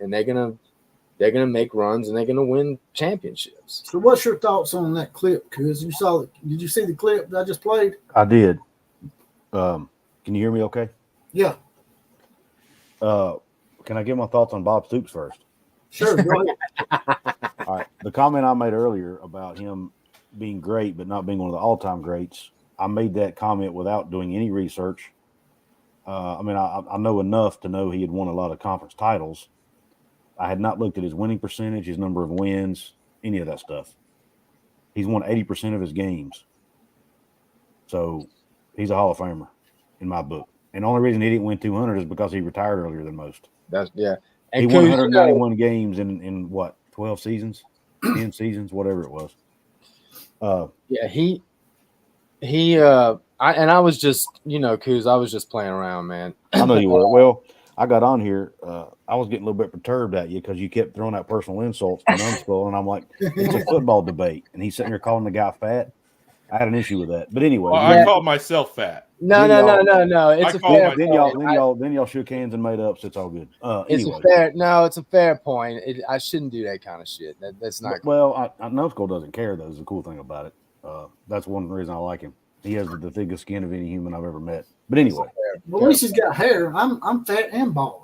they're gonna make runs and they're gonna win championships. So, what's your thoughts on that clip? Because did you see the clip that I just played? I did. Can you hear me? Okay. Yeah. Can I give my thoughts on Bob Stoops first? Sure. Go ahead. All right. The comment I made earlier about him being great but not being one of the all-time greats, I made that comment without doing any research. I know enough to know he had won a lot of conference titles. I had not looked at his winning percentage, his number of wins, any of that stuff. He's won 80% of his games. So he's a Hall of Famer in my book. And the only reason he didn't win 200 is because he retired earlier than most. And he won 191 games in what, 12 seasons, 10 seasons, whatever it was. I was just, Coos, I was just playing around, man. I know you were. Well, I got on here. I was getting a little bit perturbed at you because you kept throwing out personal insults to Numbskull, and I'm like, it's a football debate. And he's sitting here calling the guy fat. I had an issue with that. But anyway. Well, I called myself fat. No. It's a fair point. Then y'all shook hands and made up, so it's all good. It's a fair point. I shouldn't do that kind of shit. That's not cool. Well, I Numbskull doesn't care, though, is the cool thing about it. That's one reason I like him. He has the thickest skin of any human I've ever met. But anyway. Well, at least he's got hair. I'm fat and bald.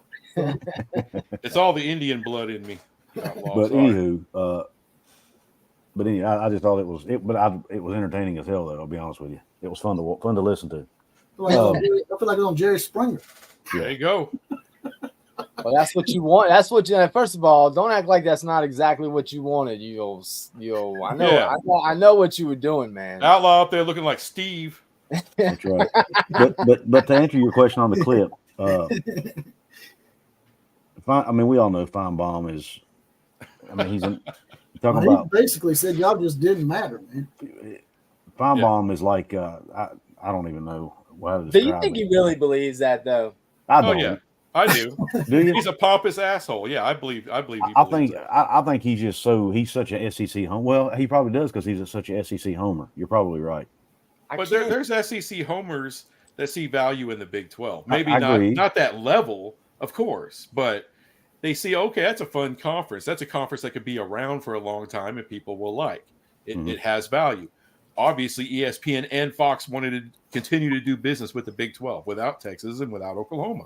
It's all the Indian blood in me. Anywho, I just thought it was entertaining as hell, though. I'll be honest with you. It was fun to listen to. I feel like it's on Jerry Springer. Yeah. There you go. Well, that's what you want. That's what you. First of all, don't act like that's not exactly what you wanted. I know what you were doing, man. Outlaw up there looking like Steve. That's right. But to answer your question on the clip, we all know Finebaum is. He's talking about. He basically said y'all just didn't matter, man. Finebaum is like I don't even know how to describe. Do you think he really believes that though? I don't. Oh yeah, I do. Do you? He's a pompous asshole. Yeah, I believe. He I think he's just he's such an SEC homer. Well, he probably does because he's such an SEC homer. You're probably right. But there's SEC homers that see value in the Big 12. Maybe not that level, of course, but they see, okay, that's a fun conference. That's a conference that could be around for a long time and people will like. It has value. Obviously, ESPN and Fox wanted to continue to do business with the Big 12 without Texas and without Oklahoma.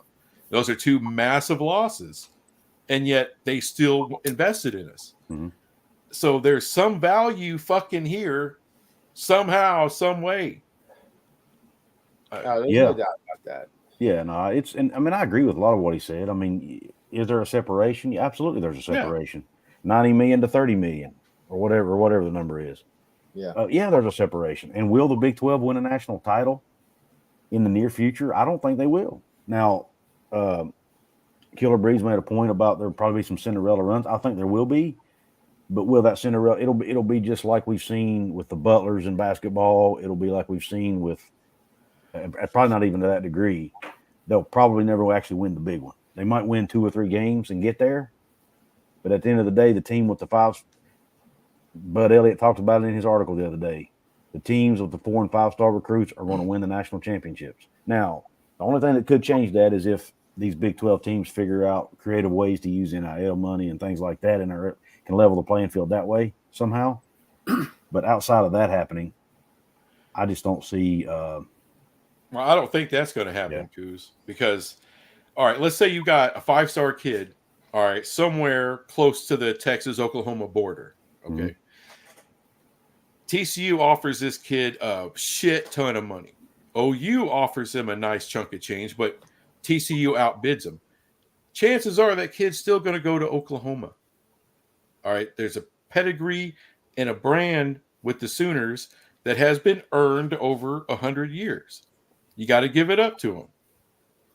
Those are two massive losses, and yet they still invested in us. Mm-hmm. So there's some value fucking here somehow, some way. There's no doubt about that. Yeah, no, I agree with a lot of what he said. Is there a separation? Yeah, absolutely, there's a separation. Yeah. 90 million to 30 million, or whatever the number is. Yeah, there's a separation. And will the Big 12 win a national title in the near future? I don't think they will. Now, Killer Brees made a point about there'll probably be some Cinderella runs. I think there will be, but will that Cinderella? It'll be just like we've seen with the Butlers in basketball. It'll be like we've seen with, probably not even to that degree. They'll probably never actually win the big one. They might win 2 or 3 games and get there, but at the end of the day, the team with the 5. Bud Elliott talked about it in his article the other day. The teams with the 4- and 5-star recruits are going to win the national championships. Now, the only thing that could change that is if these Big 12 teams figure out creative ways to use NIL money and things like that and can level the playing field that way somehow. But outside of that happening, I just don't see. Well, I don't think that's going to happen, Coos, because, all right, let's say you got a 5-star kid all right, somewhere close to the Texas-Oklahoma border. Okay. TCU offers this kid a shit ton of money. OU offers him a nice chunk of change, but TCU outbids him. Chances are that kid's still going to go to Oklahoma. All right, there's a pedigree and a brand with the Sooners that has been earned over 100 years. You got to give it up to them.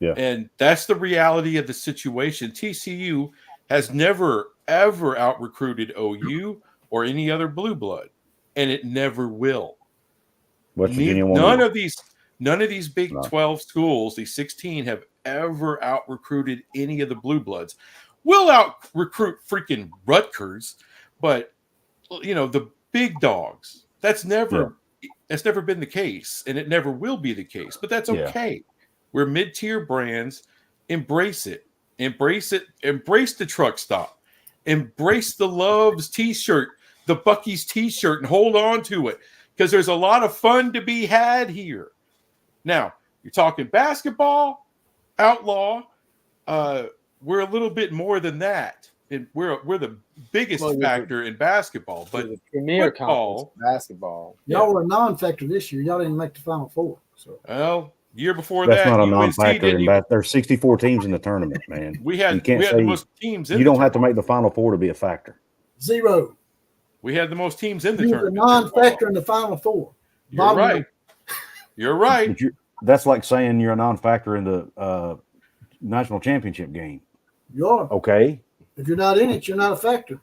Yeah. And that's the reality of the situation. TCU has never, ever out-recruited OU or any other blue blood, and it never will. West Virginia None of these Big No. 12 schools, these 16, have ever out-recruited any of the blue bloods. We'll out-recruit freaking Rutgers, but the big dogs. That's never been the case, and it never will be the case. But that's okay. Yeah. We're mid-tier brands. Embrace it. Embrace it. Embrace the truck stop. Embrace the Loves T-shirt, the Buc-ee's T-shirt, and hold on to it because there's a lot of fun to be had here. Now, you're talking basketball, outlaw. We're a little bit more than that. And we're the biggest factor in basketball, but the premier football, basketball. Y'all were a non-factor this year. Y'all didn't make the Final Four. So. Well, year before that's that, not a UNC non-factor. There's 64 teams in the tournament, man. We had the most teams. You don't have to make the Final Four to be a factor. 0. We had the most teams in the You tournament. were a non-factor in the Final Four. You're right. You're right. That's like saying you're a non-factor in the national championship game. You are. Okay. If you're not in it, you're not a factor.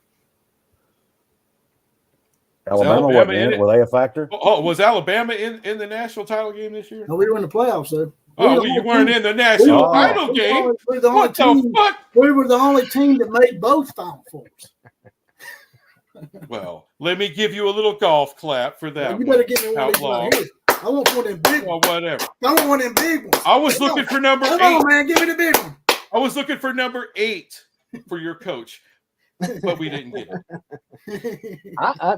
Alabama wasn't in it. Were they a factor? Oh, was Alabama in the national title game this year? No, we were in the playoffs, though. You weren't in the national title game. What the fuck? We were the only team that made both Final Fours. Well, let me give you a little golf clap for that. Well, you better get me one of these right here. I want one of them big ones. Well, whatever. I want one of them big ones. I was looking for number 8. Come on, man. Give me the big one. I was looking for number 8 for your coach, but we didn't get it. I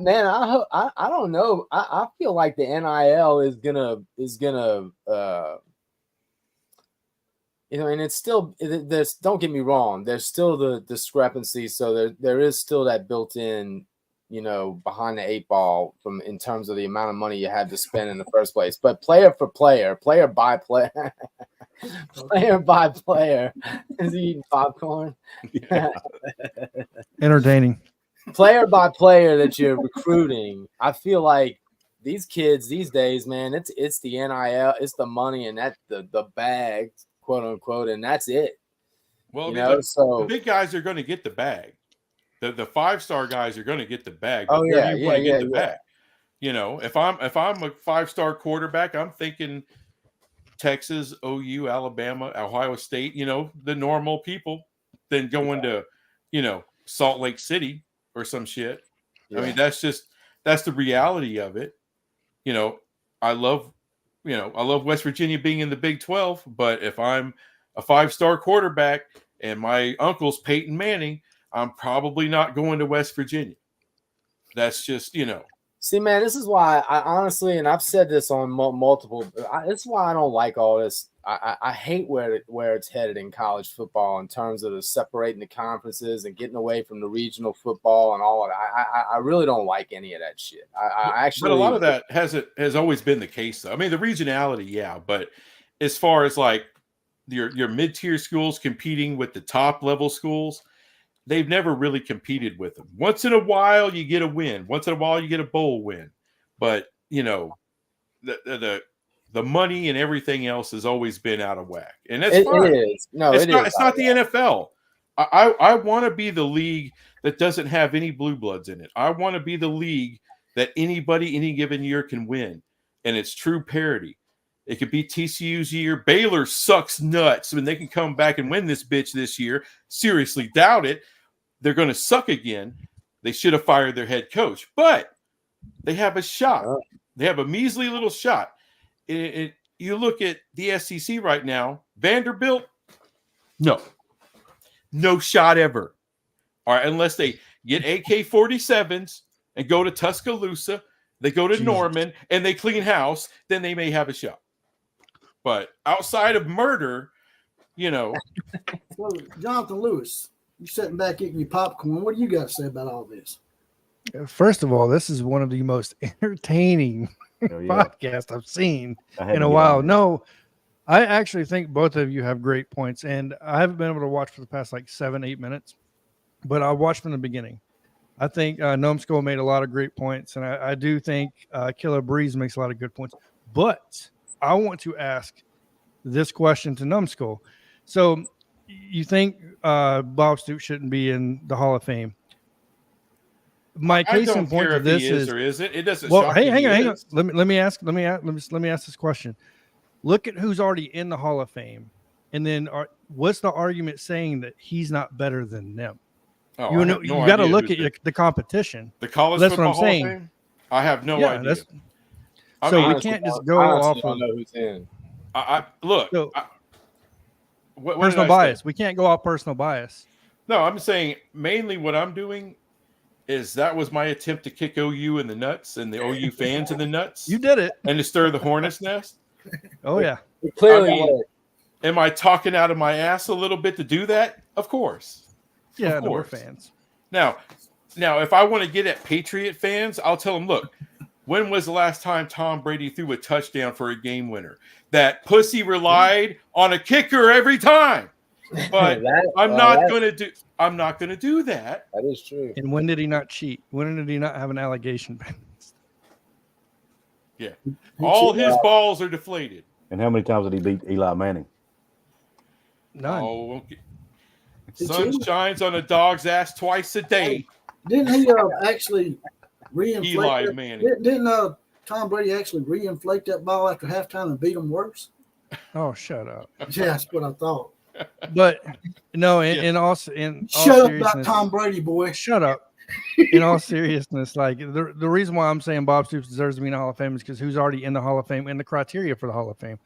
don't know. I feel like the NIL is gonna and it's still there's, don't get me wrong, there's still the discrepancy, so there is still that built-in, behind the 8 ball in terms of the amount of money you had to spend in the first place. But player for player, player by player, player by player. Is he eating popcorn? Entertaining. Player by player that you're recruiting, I feel like these kids these days, man, it's the NIL, it's the money, and that's the bag, quote unquote, and that's it. Well, the big guys are going to get the bag. The 5-star guys are going to get the bag. Oh yeah, get the bag. If I'm a 5-star quarterback, I'm thinking Texas, OU, Alabama, Ohio State. The normal people. Then going to, Salt Lake City or some shit. Yeah. I mean, that's the reality of it. I love West Virginia being in the Big 12, but if I'm a 5-star quarterback and my uncle's Peyton Manning, I'm probably not going to West Virginia. That's just, See, man, this is why I honestly, and I've said this on multiple, this is why I don't like all this. I hate where it's headed in college football in terms of the separating the conferences and getting away from the regional football and all of that. I really don't like any of that shit. But a lot of that has always been the case, though. I mean, the regionality, yeah, but as far as like your mid-tier schools competing with the top level schools, they've never really competed with them. Once in a while, you get a win. Once in a while, you get a bowl win. But, the money and everything else has always been out of whack. And that's fine. It is. No, it's not the NFL. I want to be the league that doesn't have any blue bloods in it. I want to be the league that anybody any given year can win. And it's true parity. It could be TCU's year. Baylor sucks nuts when they can come back and win this bitch this year. Seriously, doubt it. They're going to suck again. They should have fired their head coach, but they have a shot. They have a measly little shot. You look at the SEC right now, Vanderbilt, no shot ever. All right, unless they get AK-47s and go to Tuscaloosa, they go to Norman, and they clean house, then they may have a shot. But outside of murder, Well, Jonathan Lewis, You sitting back eating your popcorn. What do you got to say about all this? First of all, this is one of the most entertaining podcasts I've seen in a while. No, I actually think both of you have great points, and I haven't been able to watch for the past like 7-8 minutes, but I watched from the beginning. I think Numbskull made a lot of great points, and I do think Killer Brees makes a lot of good points. But I want to ask this question to Numbskull. So you think Bob Stoops shouldn't be in the Hall of Fame? My case in point to this is, or is it? It doesn't. Well, hey, hang on. Let me ask this question. Look at who's already in the Hall of Fame, and then what's the argument saying that he's not better than them? Oh, you got to look at the competition. The college that's football what I'm saying. Hall of Fame? I have no idea. So we can't just go off of know who's in. Look. So, what personal bias. We can't go off personal bias. No, I'm saying mainly what I'm doing is that was my attempt to kick OU in the nuts and the OU fans in the nuts. You did it. And to stir the hornet's nest. Oh, yeah. It clearly worked. Am I talking out of my ass a little bit to do that? Of course. Yeah, of course. We're fans. Now, if I want to get at Patriot fans, I'll tell them, look, when was the last time Tom Brady threw a touchdown for a game winner? That pussy relied on a kicker every time. But I'm not going to do that. That is true. And when did he not cheat? When did he not have an allegation? Yeah. All his balls are deflated. And how many times did he beat Eli Manning? None. Oh, okay. Sun shines on a dog's ass twice a day. Didn't he actually reinflate Eli that? Manning. Didn't Tom Brady actually reinflate that ball after halftime and beat him worse? Oh, shut up. Yeah, that's what I thought. But no, in all Shut up about Tom Brady, boy. Shut up. In all seriousness, like the reason why I'm saying Bob Stoops deserves to be in the Hall of Fame is because who's already in the Hall of Fame and the criteria for the Hall of Fame.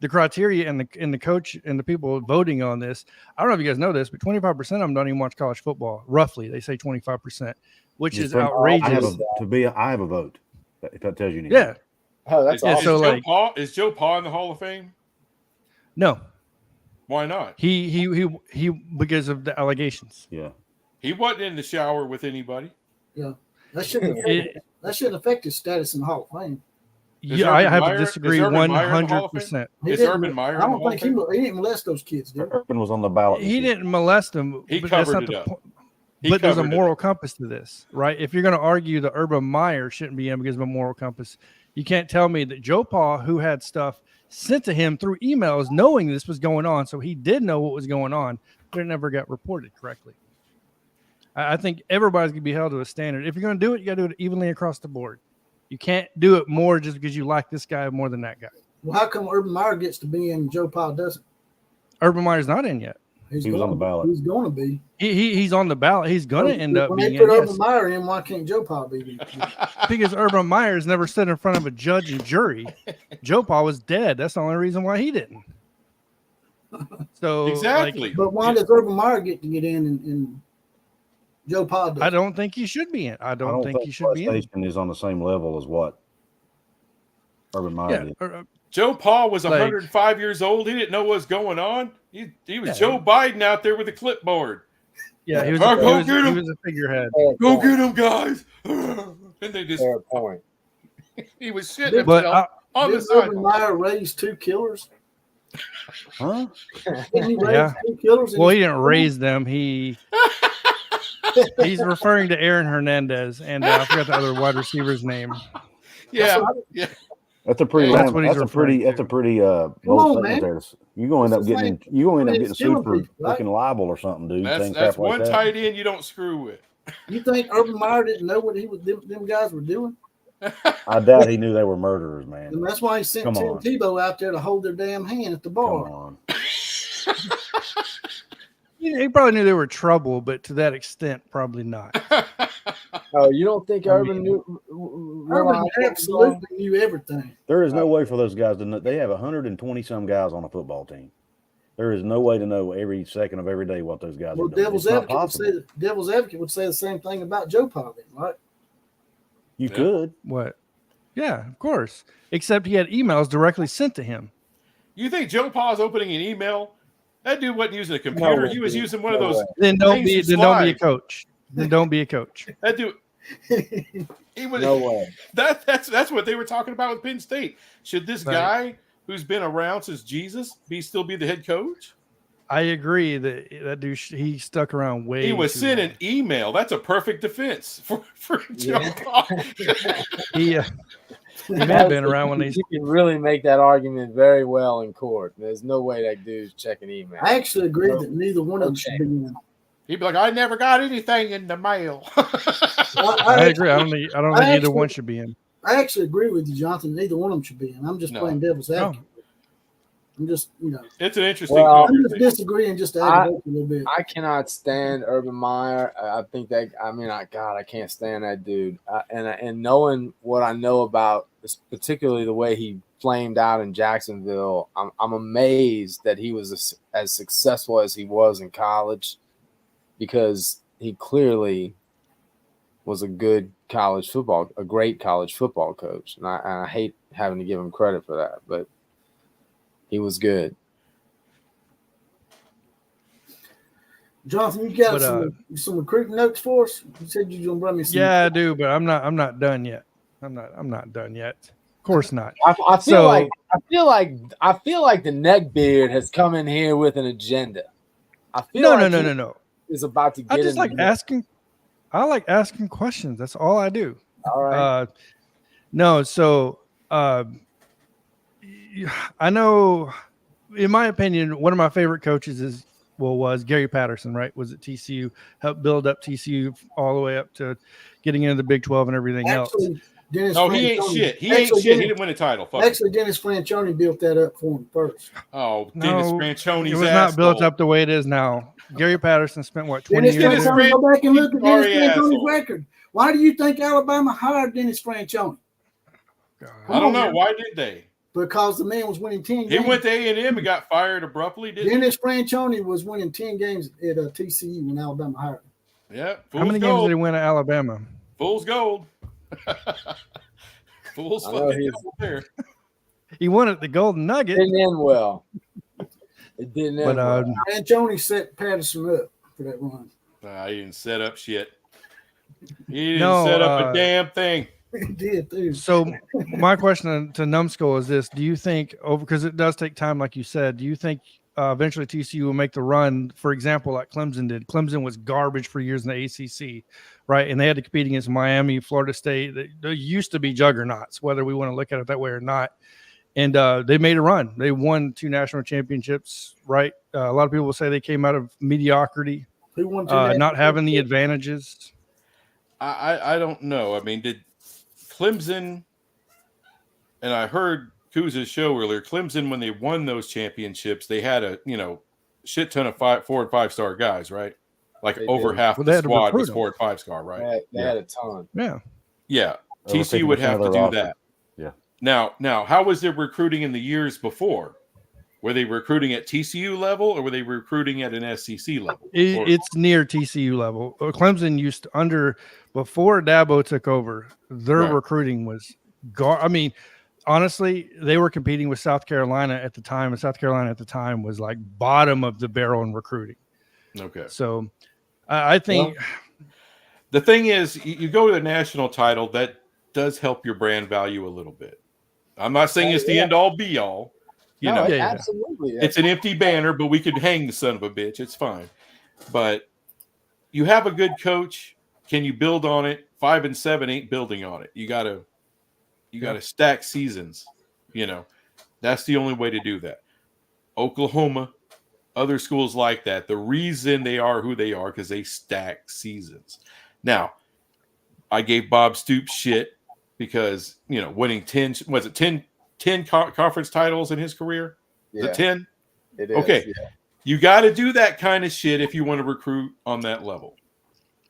The criteria and the coach and the people voting on this, I don't know if you guys know this, but 25% of them don't even watch college football. Roughly, they say 25%, which is outrageous. I have a vote. If that tells you anything. Yeah. Oh, that's awesome. Is Joe Pa in the Hall of Fame? No. Why not? He because of the allegations. Yeah. He wasn't in the shower with anybody. Yeah. That shouldn't affect his status in the Hall of Fame. I have to disagree 100%. Is Urban Meyer? I don't think he didn't molest those kids, did he? Urban was on the ballot. He didn't molest them. He covered it up. But there's a moral compass to this, right? If you're going to argue that Urban Meyer shouldn't be in because of a moral compass, you can't tell me that Joe Pa, who had stuff sent to him through emails knowing this was going on, so he did know what was going on, but it never got reported correctly. I think everybody's going to be held to a standard. If you're going to do it, you got to do it evenly across the board. You can't do it more just because you like this guy more than that guy. Well, how come Urban Meyer gets to be in and Joe Pa doesn't? Urban Meyer's not in yet. He was on the ballot. He's going to be. He's on the ballot. He's going to end up being in. When they put Urban Meyer in, why can't Joe Pa be? Because Urban Meyer's never stood in front of a judge and jury. Joe Pa was dead. That's the only reason why he didn't. So exactly. But why does Urban Meyer get to get in and Joe Pa does? I don't think he should be in. I don't think he should be in. PlayStation is on the same level as what Urban Meyer did. Joe Pa was 105 years old. He didn't know what was going on. He was Joe Biden out there with a clipboard. Yeah, he was a figurehead. Go get him, guys. And they just fair point. He was shitting himself on the side. Urban Meyer raised 2 killers. Huh? Didn't he raise 2 killers? Well, he didn't raise them. He's referring to Aaron Hernandez, and I forgot the other wide receiver's name. Yeah. That's a pretty. That's a pretty bold statement there. You're going to end up getting sued for fucking libel or something, dude. That's one like tight end you don't screw with. You think Urban Meyer didn't know what them guys were doing? I doubt he knew they were murderers, man. And that's why he sent Tim Tebow out there to hold their damn hand at the bar. Come on. He probably knew they were trouble, but to that extent, probably not. Oh, you don't think Urban knew? Urban absolutely knew everything. There is no way for those guys to know. They have 120-some guys on a football team. There is no way to know every second of every day what those guys are doing. Devil's Advocate would say the same thing about Joe Pa, right? You could. What? Yeah, of course. Except he had emails directly sent to him. You think Joe Pa's opening an email That dude wasn't using a computer. He was using one of those. Then don't be a coach. Then don't be a coach. That dude. He was. No way. That's what they were talking about with Penn State. Should this guy who's been around since Jesus still be the head coach? I agree that dude he stuck around way. He was sending email. That's a perfect defense for Joe. He may have been around when you can really make that argument very well in court. There's no way that dude's checking email. I actually agree that neither one of them should be in. He'd be like, I never got anything in the mail. I agree. I don't think either one should be in. I actually agree with you, Jonathan. Neither one of them should be in. I'm just playing devil's advocate. I'm just, it's an interesting. I'm just disagreeing just to aggravate a little bit. I cannot stand Urban Meyer. I think that I can't stand that dude. And knowing what I know about, particularly the way he flamed out in Jacksonville, I'm amazed that he was as successful as he was in college, because he clearly was a great college football coach, and I hate having to give him credit for that, but he was good. Jonathan, you got some recruiting notes for us? You said you were going to bring me some. Yeah, I do, but I'm not done yet. I'm not done yet. Of course not. I feel like the neckbeard has come in here with an agenda. I feel no. Is about to get. I just like asking. I like asking questions. That's all I do. All right. I know, in my opinion, one of my favorite coaches was Gary Patterson, right? Was at TCU, helped build up TCU all the way up to getting into the Big 12 and everything else. He ain't shit. He ain't shit. He didn't win a title. Dennis Franchione built that up for him first. Oh, Dennis Franchione's it was not built up the way it is now. Gary Patterson spent 20 years. Go back and look at Dennis Franchione's record. Why do you think Alabama hired Dennis Franchione? I don't know. Why did they? Because the man was winning 10 games. He went to A&M and got fired abruptly, didn't he? Dennis Franchione was winning 10 games at TCU when Alabama hired him. Yeah. How many games did he win at Alabama? Fool's gold. Fool's fucking gold there. He won at the Golden Nugget. It didn't end well. It didn't end well. Franchione set Patterson up for that run. He didn't set up shit. He didn't set up a damn thing. He did too. So my question to Numbskull is this: do you think, because it does take time, like you said, do you think eventually TCU will make the run, for example, like Clemson did? Clemson was garbage for years in the ACC, right? And they had to compete against Miami, Florida State. They used to be juggernauts, whether we want to look at it that way or not. And they made a run. They won 2 national championships, right? A lot of people will say they came out of mediocrity, not having the advantages. I don't know. I mean, did Clemson, and I heard Kuz's show earlier, Clemson, when they won those championships, they had a shit ton of 4 and 5 star guys, right? Like they over did. Half the squad was 4 and 5 star, right? They had a ton. Yeah. TCU would have to do roster. that. Yeah. Now, how was their recruiting in the years before? Were they recruiting at TCU level, or were they recruiting at an SEC level? It's near TCU level. Clemson used to, before Dabo took over, their recruiting was honestly, they were competing with South Carolina at the time, and South Carolina at the time was like bottom of the barrel in recruiting. Okay. So I think the thing is, you go to the national title, that does help your brand value a little bit. I'm not saying it's the end all be all. Absolutely. It's an empty banner, but we could hang the son of a bitch. It's fine. But you have a good coach. Can you build on it? 5 and 7 ain't building on it. You gotta stack seasons. That's the only way to do that. Oklahoma, other schools like that. The reason they are who they are because they stack seasons. Now, I gave Bob Stoops shit because winning 10 conference titles in his career. Yeah. Is it 10? It is. Okay. Yeah. You got to do that kind of shit if you want to recruit on that level.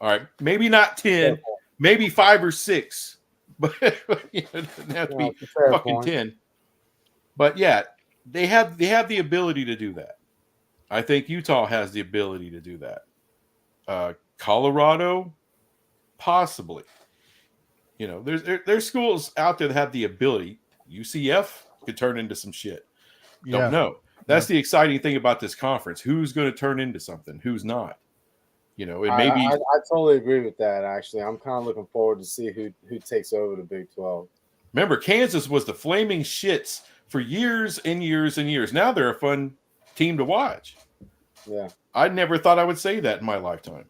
All right. Maybe not 10, maybe 5 or 6, but it doesn't have to be fucking 10. But yeah, they have the ability to do that. I think Utah has the ability to do that. Colorado, possibly. There's schools out there that have the ability. UCF could turn into some shit. Don't know. That's the exciting thing about this conference. Who's going to turn into something? Who's not? You know, it may be. I totally agree with that. Actually, I'm kind of looking forward to see who takes over the Big 12. Remember, Kansas was the flaming shits for years and years and years. Now they're a fun team to watch. Yeah, I never thought I would say that in my lifetime.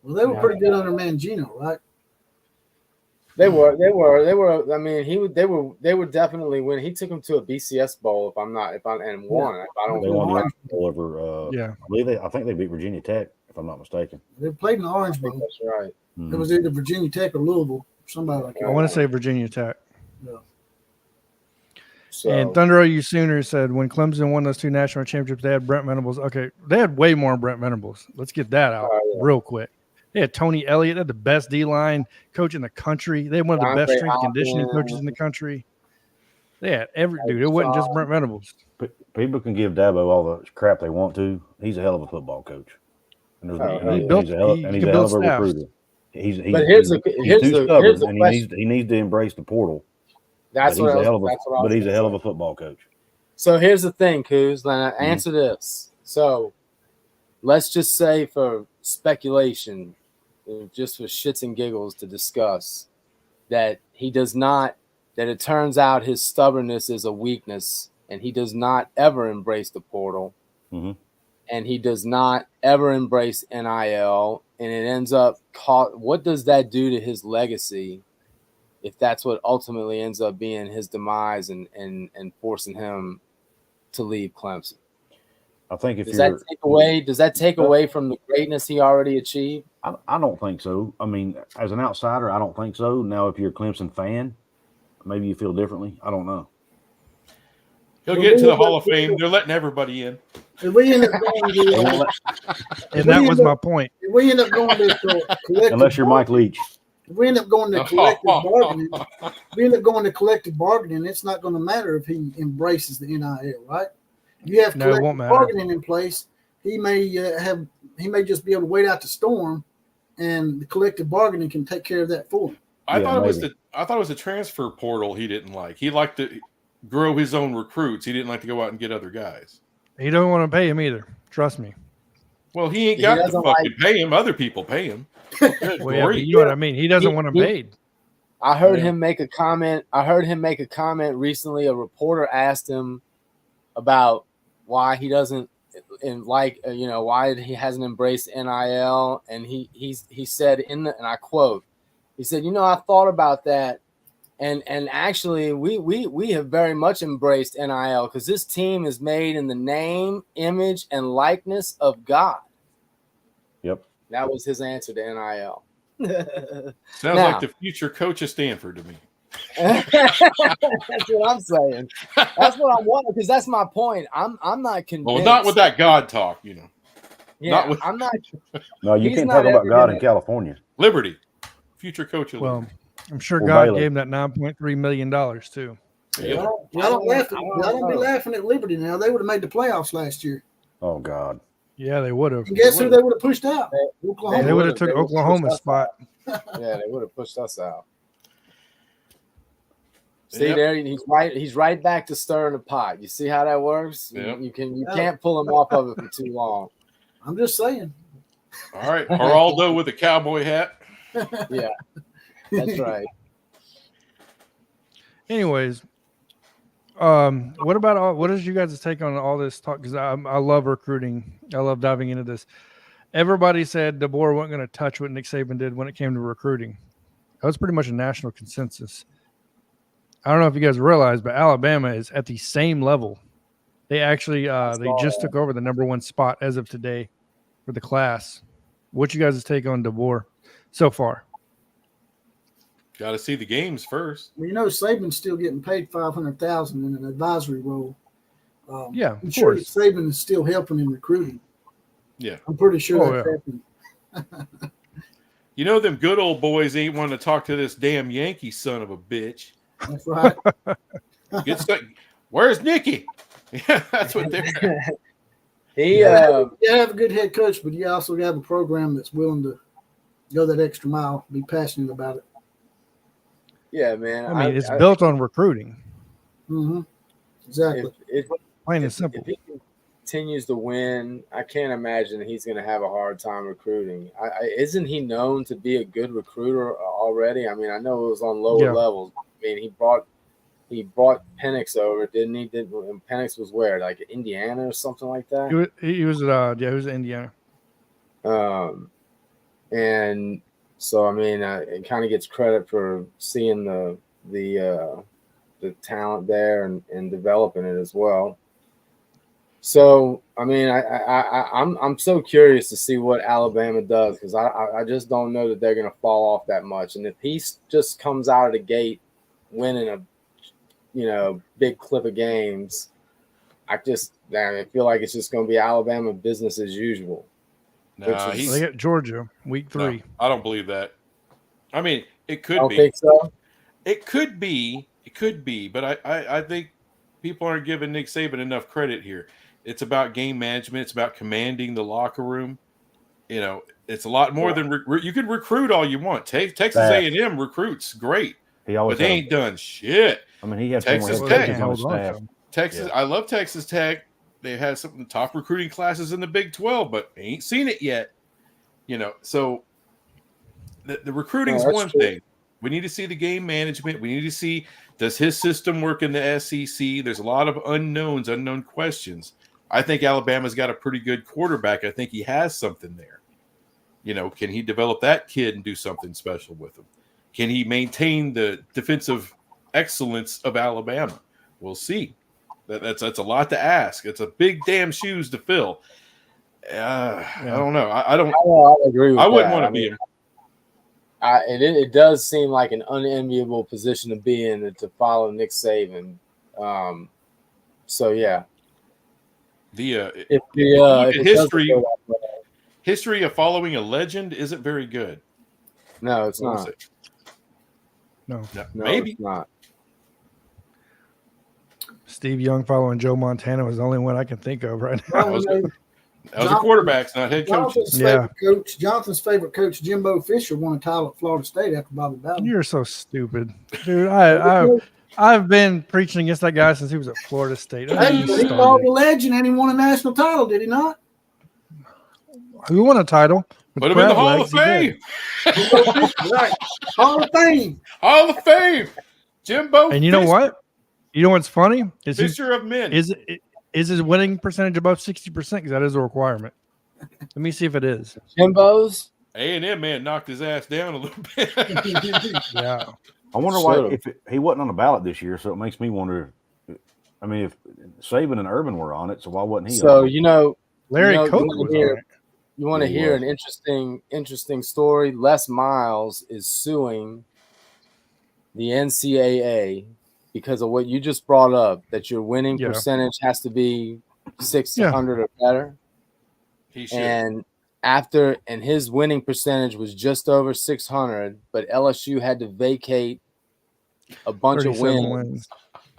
Well, they were pretty good under Mangino, right? They were. I mean, they were definitely when he took them to a BCS bowl. If I don't. They won the bowl over. I think they beat Virginia Tech, if I'm not mistaken. They played in the Orange Bowl. That's right. It was either Virginia Tech or Louisville, somebody like that. I want to say Virginia Tech. Yeah. So, And Thunder OU Sooners said when Clemson won those 2 national championships, they had Brent Venables. Okay, they had way more than Brent Venables. Let's get that out real quick. They had Tony Elliott, they had the best D-line coach in the country. They had one of the best strength and conditioning coaches in the country. They had every dude. It wasn't just Brent Venables. People can give Dabo all the crap they want to. He's a hell of a football coach. And he's a hell of a recruiter. He's too stubborn, and he needs to embrace the portal. But he's a hell of a football coach. So here's the thing, Kuz. Answer this. So let's just say for speculation, just for shits and giggles to discuss, that it turns out his stubbornness is a weakness, and he does not ever embrace the portal, and he does not ever embrace NIL, and it ends up what does that do to his legacy if that's what ultimately ends up being his demise and forcing him to leave Clemson? I think does that take away from the greatness he already achieved? I don't think so. I mean, as an outsider, I don't think so. Now, if you're a Clemson fan, maybe you feel differently. I don't know. He'll get to the Hall of Fame. They're letting everybody in. If we end up going to, and that was my point. If we end up going to collective, unless you're Mike Leach. If we end up going to collective bargaining, it's not going to matter if he embraces the NIL, right? You have collective bargaining in place. He may just be able to wait out the storm, and the collective bargaining can take care of that for him. I thought it was the transfer portal he didn't like. He liked to grow his own recruits. He didn't like to go out and get other guys. He don't want to pay him either. Trust me. Well, he ain't got to fucking pay him. Other people pay him. Well, yeah, you know what I mean. He doesn't want him paid. I heard him make a comment. Recently. A reporter asked him about why he doesn't why he hasn't embraced NIL, and he said and I quote, he said, I thought about that, and actually we have very much embraced NIL because this team is made in the name, image, and likeness of God. Yep. That was his answer to NIL. Sounds like the future coach of Stanford to me. That's what I'm saying. That's what I want, because that's my point. I'm not convinced. Well, not with that God talk, Yeah, I'm not. No, you can't talk about God in California. Liberty, future coach of Liberty. I'm sure God gave him that $9.3 million too. Y'all don't be laughing at Liberty now. They would have made the playoffs last year. Oh God. Yeah, they would have. And guess who they would have pushed out? Oklahoma. They would have took Oklahoma's spot. Yeah, they would have pushed us out. See there, he's right back to stirring the pot. You see how that works? Yep. You can't pull him off of it for too long. I'm just saying. All right, Geraldo with a cowboy hat. Yeah, that's right. Anyways, what is you guys' take on all this talk? Because I love recruiting. I love diving into this. Everybody said DeBoer wasn't going to touch what Nick Saban did when it came to recruiting. That was pretty much a national consensus. I don't know if you guys realize, but Alabama is at the same level. They actually they just took over the #1 spot as of today for the class. What's you guys' take on DeBoer so far? Got to see the games first. Well, Saban's still getting paid $500,000 in an advisory role. Yeah, I'm sure Saban is still helping in recruiting. Yeah, I'm pretty sure that's happening. Them good old boys ain't want to talk to this damn Yankee son of a bitch. That's right. Where's Nicky? Yeah, that's what they're. You have a good head coach, but you also have a program that's willing to go that extra mile, be passionate about it. Yeah, man. I mean, it's built on recruiting. Mm-hmm. Exactly. Plain and simple. continues to win, I can't imagine he's going to have a hard time recruiting. Isn't he known to be a good recruiter already? I mean, I know it was on lower levels. I mean, he brought Penix over, didn't he? And Penix was where, like Indiana or something like that? He was at Indiana. And so I mean, it kind of gets credit for seeing the talent there and developing it as well. So I mean, I'm so curious to see what Alabama does, because I just don't know that they're going to fall off that much. And if he just comes out of the gate winning a big clip of games, I feel like it's just going to be Alabama business as usual. No, they got Georgia week 3. No, I don't believe that. I mean, it could be. I don't think so. It could be. But I think people aren't giving Nick Saban enough credit here. It's about game management. It's about commanding the locker room. It's a lot more than you can recruit all you want. Texas A&M recruits great, but they ain't done shit. I mean, he had Texas Tech. On staff. Texas, I love Texas Tech. They've had some of the top recruiting classes in the Big 12, but they ain't seen it yet. So the recruiting is one thing. We need to see the game management. We need to see, does his system work in the SEC? There's a lot of unknown questions. I think Alabama's got a pretty good quarterback. I think he has something there. Can he develop that kid and do something special with him? Can he maintain the defensive excellence of Alabama? We'll see. That's a lot to ask. It's a big damn shoes to fill. I don't know. I agree with I wouldn't that. want to be him. It does seem like an unenviable position to be in, to follow Nick Saban. So yeah, history of following a legend isn't very good. No, it's not. No, maybe it's not. Steve Young following Joe Montana was the only one I can think of right now. That was the quarterbacks, not head coaches. Jonathan's favorite coach, Jimbo Fisher, won a title at Florida State after Bobby Bowden. You're so stupid, dude. I've been preaching against that guy since he was at Florida State. Hey, he called the legend and he won a national title, did he not? Who won a title? Put him in the Hall of Fame. Right. Hall of Fame. Hall of Fame. Jimbo. And you know what? You know what's funny? Fisher of men. Is his winning percentage above 60%? Because that is a requirement. Let me see if it is. Jimbo's? A&M man knocked his ass down a little bit. Yeah. I wonder why he wasn't on the ballot this year, so it makes me wonder. I mean, if Saban and Urban were on it, so why wasn't he? So Larry Coke was on it. You want to hear an interesting story? Les Miles is suing the NCAA because of what you just brought up, that your winning percentage has to be 600 or better. He should. And his winning percentage was just over 600, but LSU had to vacate a bunch of wins.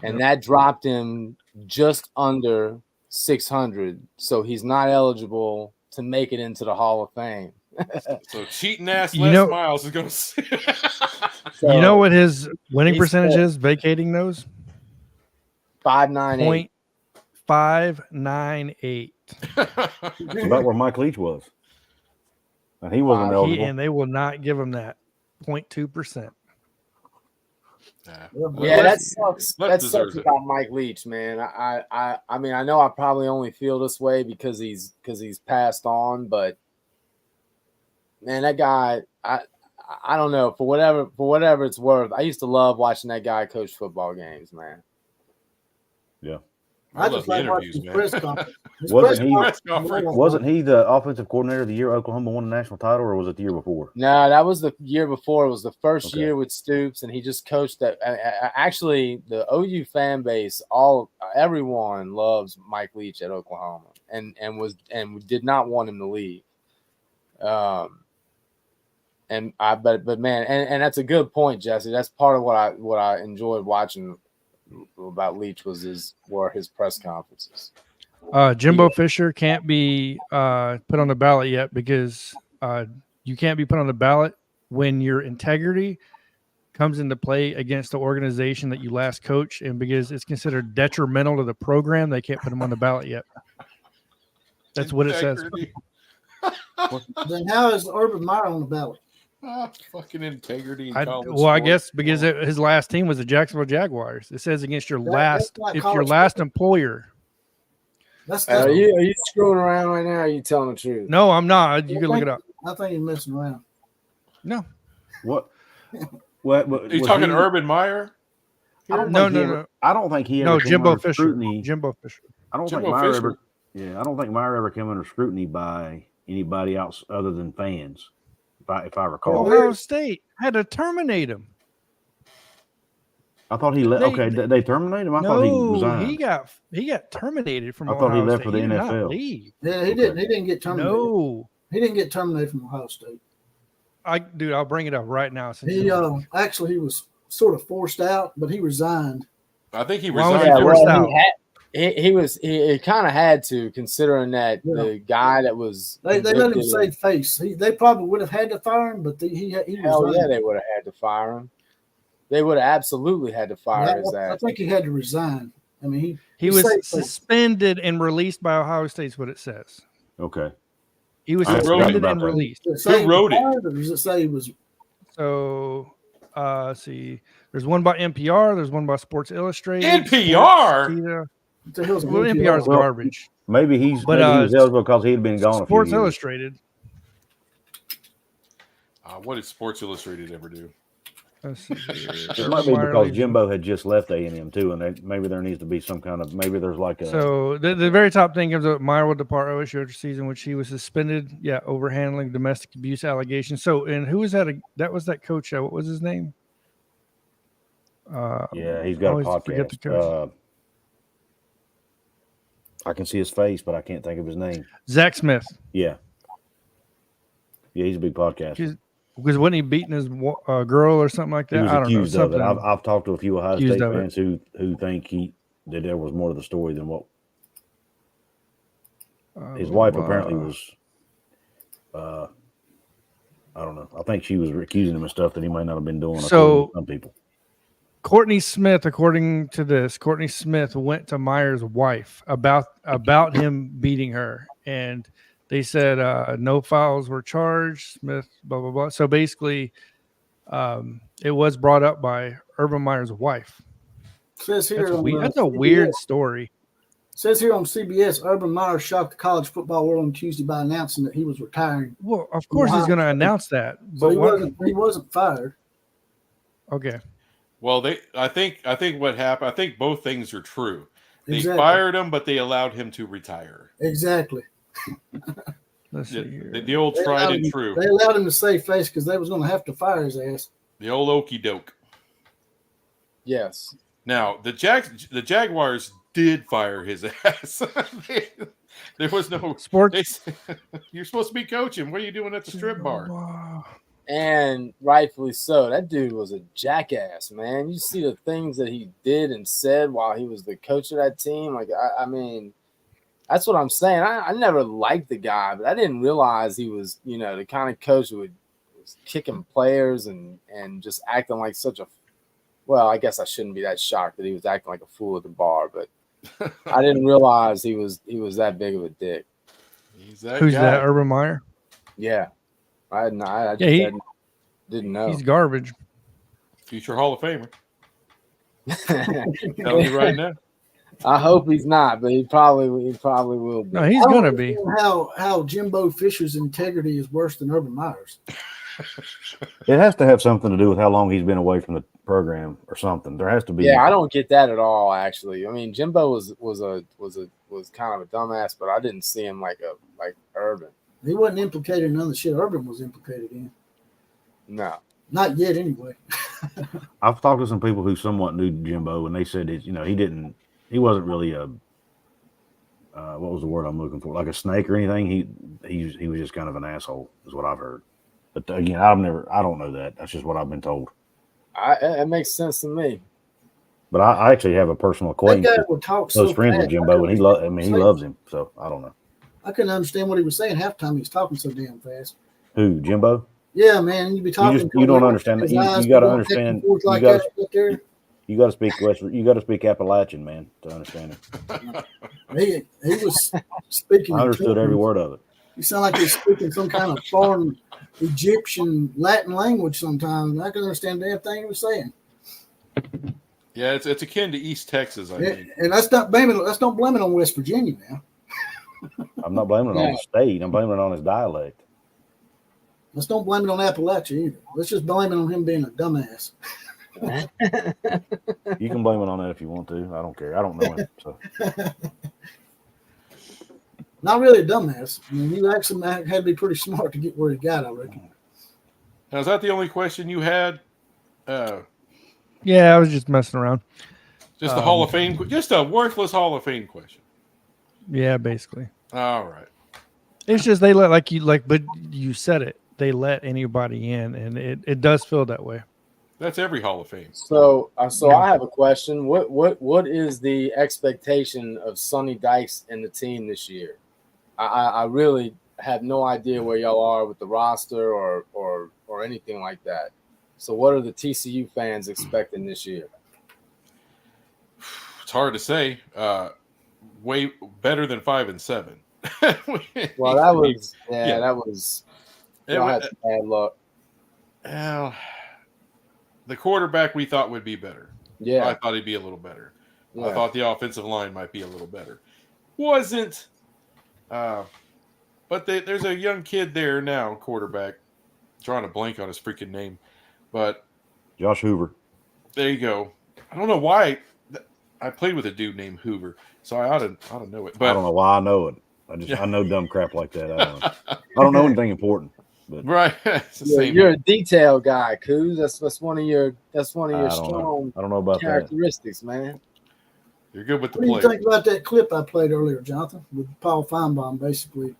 And that dropped him just under 600. So he's not eligible to make it into the Hall of Fame. So cheating ass Les Miles is going to see. You know what his winning percentage is vacating those? 598. 598. It's about where Mike Leach was. And he wasn't eligible. And they will not give him that 0.2%. Yeah, that sucks. That sucks about Mike Leach, man. I mean, I know I probably only feel this way because he's passed on, but man, that guy, I don't know, for whatever it's worth. I used to love watching that guy coach football games, man. Yeah. I just like watching his press conference. Wasn't he the offensive coordinator of the year Oklahoma won the national title, or was it the year before? No, that was the year before. It was the first year with Stoops, and he just coached that. Actually, the OU fan base, everyone loves Mike Leach at Oklahoma, and did not want him to leave. But man, and that's a good point, Jesse. That's part of what I enjoyed watching about Leach were his press conferences. Jimbo Fisher can't be put on the ballot yet because you can't be put on the ballot when your integrity comes into play against the organization that you last coached, and because it's considered detrimental to the program, they can't put him on the ballot yet. That's what it says. Then how is Urban Meyer on the ballot? Fucking integrity. In college I sports. guess because his last team was the Jacksonville Jaguars. It says against your That's last employer. Are you screwing around right now? Or are you telling the truth? No, I'm not. You can look it up. I think you're messing around. No. What? Are you talking Urban Meyer? No. I don't think he ever. No, came Jimbo under Fisher. scrutiny. Jimbo Fisher. I don't Jimbo think Meyer Fisher. ever. Yeah, I don't think Meyer ever came under scrutiny by anybody else other than fans. If I recall, Ohio State had to terminate him. I thought he left. Okay, they terminated him. I thought he resigned. he got terminated from. I Ohio thought he left State. for the He did NFL. not leave. Yeah, he didn't. He didn't get terminated. No, he didn't get terminated from Ohio State. I'll bring it up right now. He was sort of forced out, but he resigned. I think he Why was resigned. he forced out? He kind of had to, considering that the guy that was they let him save face. They probably would have had to fire him, but he hell resigned. yeah, they would have had to fire him. They would have absolutely had to fire his ass. I think he had to resign. I mean, he was suspended and released by Ohio State. Is what it says. Okay. He was suspended and released. Who wrote it? Or does it say he was? So, see, there's one by NPR. There's one by Sports Illustrated. NPR. Well, NPR is garbage. Maybe he was eligible because he had been gone. Sports Illustrated. What did Sports Illustrated ever do? Let's see here. It might be because Jimbo had just left A&M too, and maybe there needs to be some kind of there's like a. So the very top thing comes up. Meyer will depart OSU after season, which he was suspended. Yeah, over handling domestic abuse allegations. So, and who was that? That was that coach. What was his name? Yeah, he's got a podcast. I can see his face, but I can't think of his name. Zach Smith. Yeah, he's a big podcaster. Because wasn't he beating his girl or something like that? He was accused of it. I've talked to a few Ohio State fans who think that there was more to the story than what his wife apparently was. I don't know. I think she was accusing him of stuff that he might not have been doing. So some people. Courtney Smith, according to this, Courtney Smith went to Meyer's wife about him beating her, and they said no fouls were charged. Smith, blah blah blah. So basically, it was brought up by Urban Meyer's wife. Says here that's a weird story. Says here on CBS, Urban Meyer shocked the college football world on Tuesday by announcing that he was retiring. Well, of course he's going to announce that, but so he wasn't fired. Okay. Well, I think what happened. I think both things are true. They fired him, but they allowed him to retire. Exactly. Let's see here. The old tried and true. They allowed him to save face because they was going to have to fire his ass. The old okey doke. Yes. Now the Jaguars did fire his ass. There was no sports. You're supposed to be coaching. What are you doing at the strip bar? And rightfully so. That dude was a jackass, man. You see the things that he did and said while he was the coach of that team. Like, I mean, that's what I'm saying. I never liked the guy, but I didn't realize he was, the kind of coach who was kicking players and just acting like such a. Well, I guess I shouldn't be that shocked that he was acting like a fool at the bar, but I didn't realize he was that big of a dick. Who's that? Urban Meyer? Yeah. I didn't know. He's garbage. Future Hall of Famer. Telling you right now. I hope he's not, but he probably will be. No, he's gonna be. How Jimbo Fisher's integrity is worse than Urban Meyer's. It has to have something to do with how long he's been away from the program or something. There has to be. Yeah, I don't get that at all. Actually, I mean, Jimbo was kind of a dumbass, but I didn't see him like Urban. He wasn't implicated in none of the shit Urban was implicated in. No. Not yet, anyway. I've talked to some people who somewhat knew Jimbo, and they said he wasn't really a what was the word I'm looking for? Like a snake or anything. He was just kind of an asshole, is what I've heard. But again, I don't know that. That's just what I've been told. It makes sense to me. But I actually have a personal acquaintance. That guy would talk close friends with Jimbo, and he loves him. So I don't know. I couldn't understand what he was saying half the time. He was talking so damn fast. Who, You Yeah, man. You'd be talking. You don't understand that. You got to understand. You You got to speak You got to speak Appalachian, man, to understand it. He was speaking. I understood every word of it. You sound like he's speaking some kind of foreign Egyptian Latin language sometimes. I can understand the damn thing he was saying. Yeah, it's akin to East Texas, I think. And let's not blame it on West Virginia now. I'm not blaming it on the state. I'm blaming it on his dialect. Let's don't blame it on Appalachia either. Let's just blame it on him being a dumbass. You can blame it on that if you want to. I don't care. I don't know him. So. Not really a dumbass. I mean, you actually had to be pretty smart to get where he got, I reckon. Now, is that the only question you had? Yeah, I was just messing around. Just a Hall of Fame, just a worthless Hall of Fame question. Yeah, basically. All right. It's just they let but you said it. They let anybody in, and it does feel that way. That's every Hall of Fame. So I have a question. What is the expectation of Sonny Dykes and the team this year? I really have no idea where y'all are with the roster or anything like that. So what are the TCU fans expecting this year? It's hard to say. Way better than 5-7. Well, that was had some bad luck. Well, the quarterback we thought would be better. Yeah, I thought he'd be a little better. Yeah. I thought the offensive line might be a little better. Wasn't. But there's a young kid there now, quarterback. I'm drawing a blank on his freaking name, but Josh Hoover. There you go. I don't know why. I played with a dude named Hoover, so I ought to know it. But I don't know why I know it. I know dumb crap like that. I don't know anything important. But. Right. You're a detail guy, Coos. That's one of your strong I don't know about characteristics, man. You're good with the play. What do you think about that clip I played earlier, Jonathan, with Paul Finebaum, basically?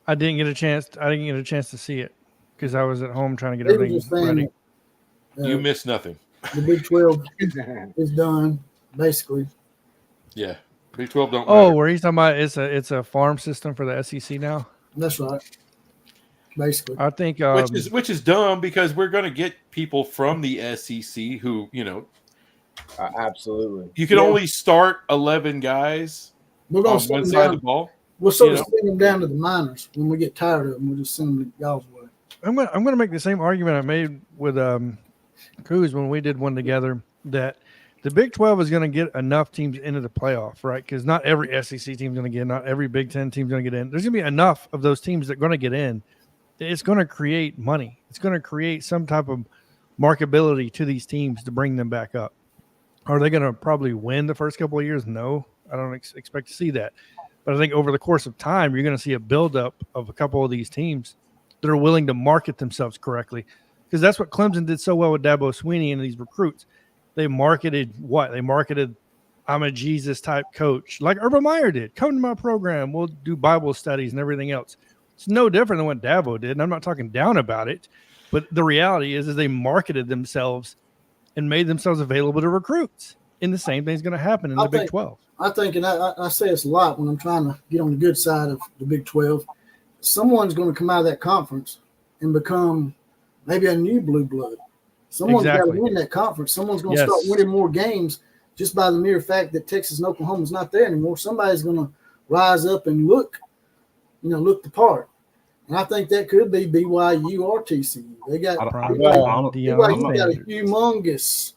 I didn't get a chance to see it because I was at home trying to get everything ready. You missed nothing. The Big 12 is done, basically. Yeah. Big 12 don't matter. Oh, where he's talking about it's a farm system for the SEC now? That's right. Basically. I think which is dumb because we're going to get people from the SEC who, absolutely. You can only start 11 guys on one side of the ball. We'll sort of send them down to the minors when we get tired of them. We'll just send them to y'all's way. I'm gonna make the same argument I made with Coos when we did one together, that the Big 12 is going to get enough teams into the playoff, right? Because not every SEC team is going to get in, not every Big 10 team is going to get in. There's going to be enough of those teams that are going to get in. It's going to create money. It's going to create some type of marketability to these teams to bring them back up. Are they going to probably win the first couple of years? No, I don't expect to see that. But I think over the course of time, you're going to see a buildup of a couple of these teams that are willing to market themselves correctly. Because that's what Clemson did so well with Dabo Swinney and these recruits. They marketed what? They marketed, I'm a Jesus type coach, like Urban Meyer did. Come to my program. We'll do Bible studies and everything else. It's no different than what Dabo did. And I'm not talking down about it. But the reality is they marketed themselves and made themselves available to recruits. And the same thing's going to happen in the Big 12. I think, and I say this a lot when I'm trying to get on the good side of the Big 12, someone's going to come out of that conference and become maybe a new blue blood. Someone's got to win that conference. Someone's going to start winning more games just by the mere fact that Texas and Oklahoma's not there anymore. Somebody's going to rise up and look the part. And I think that could be BYU or TCU. They got BYU got a humongous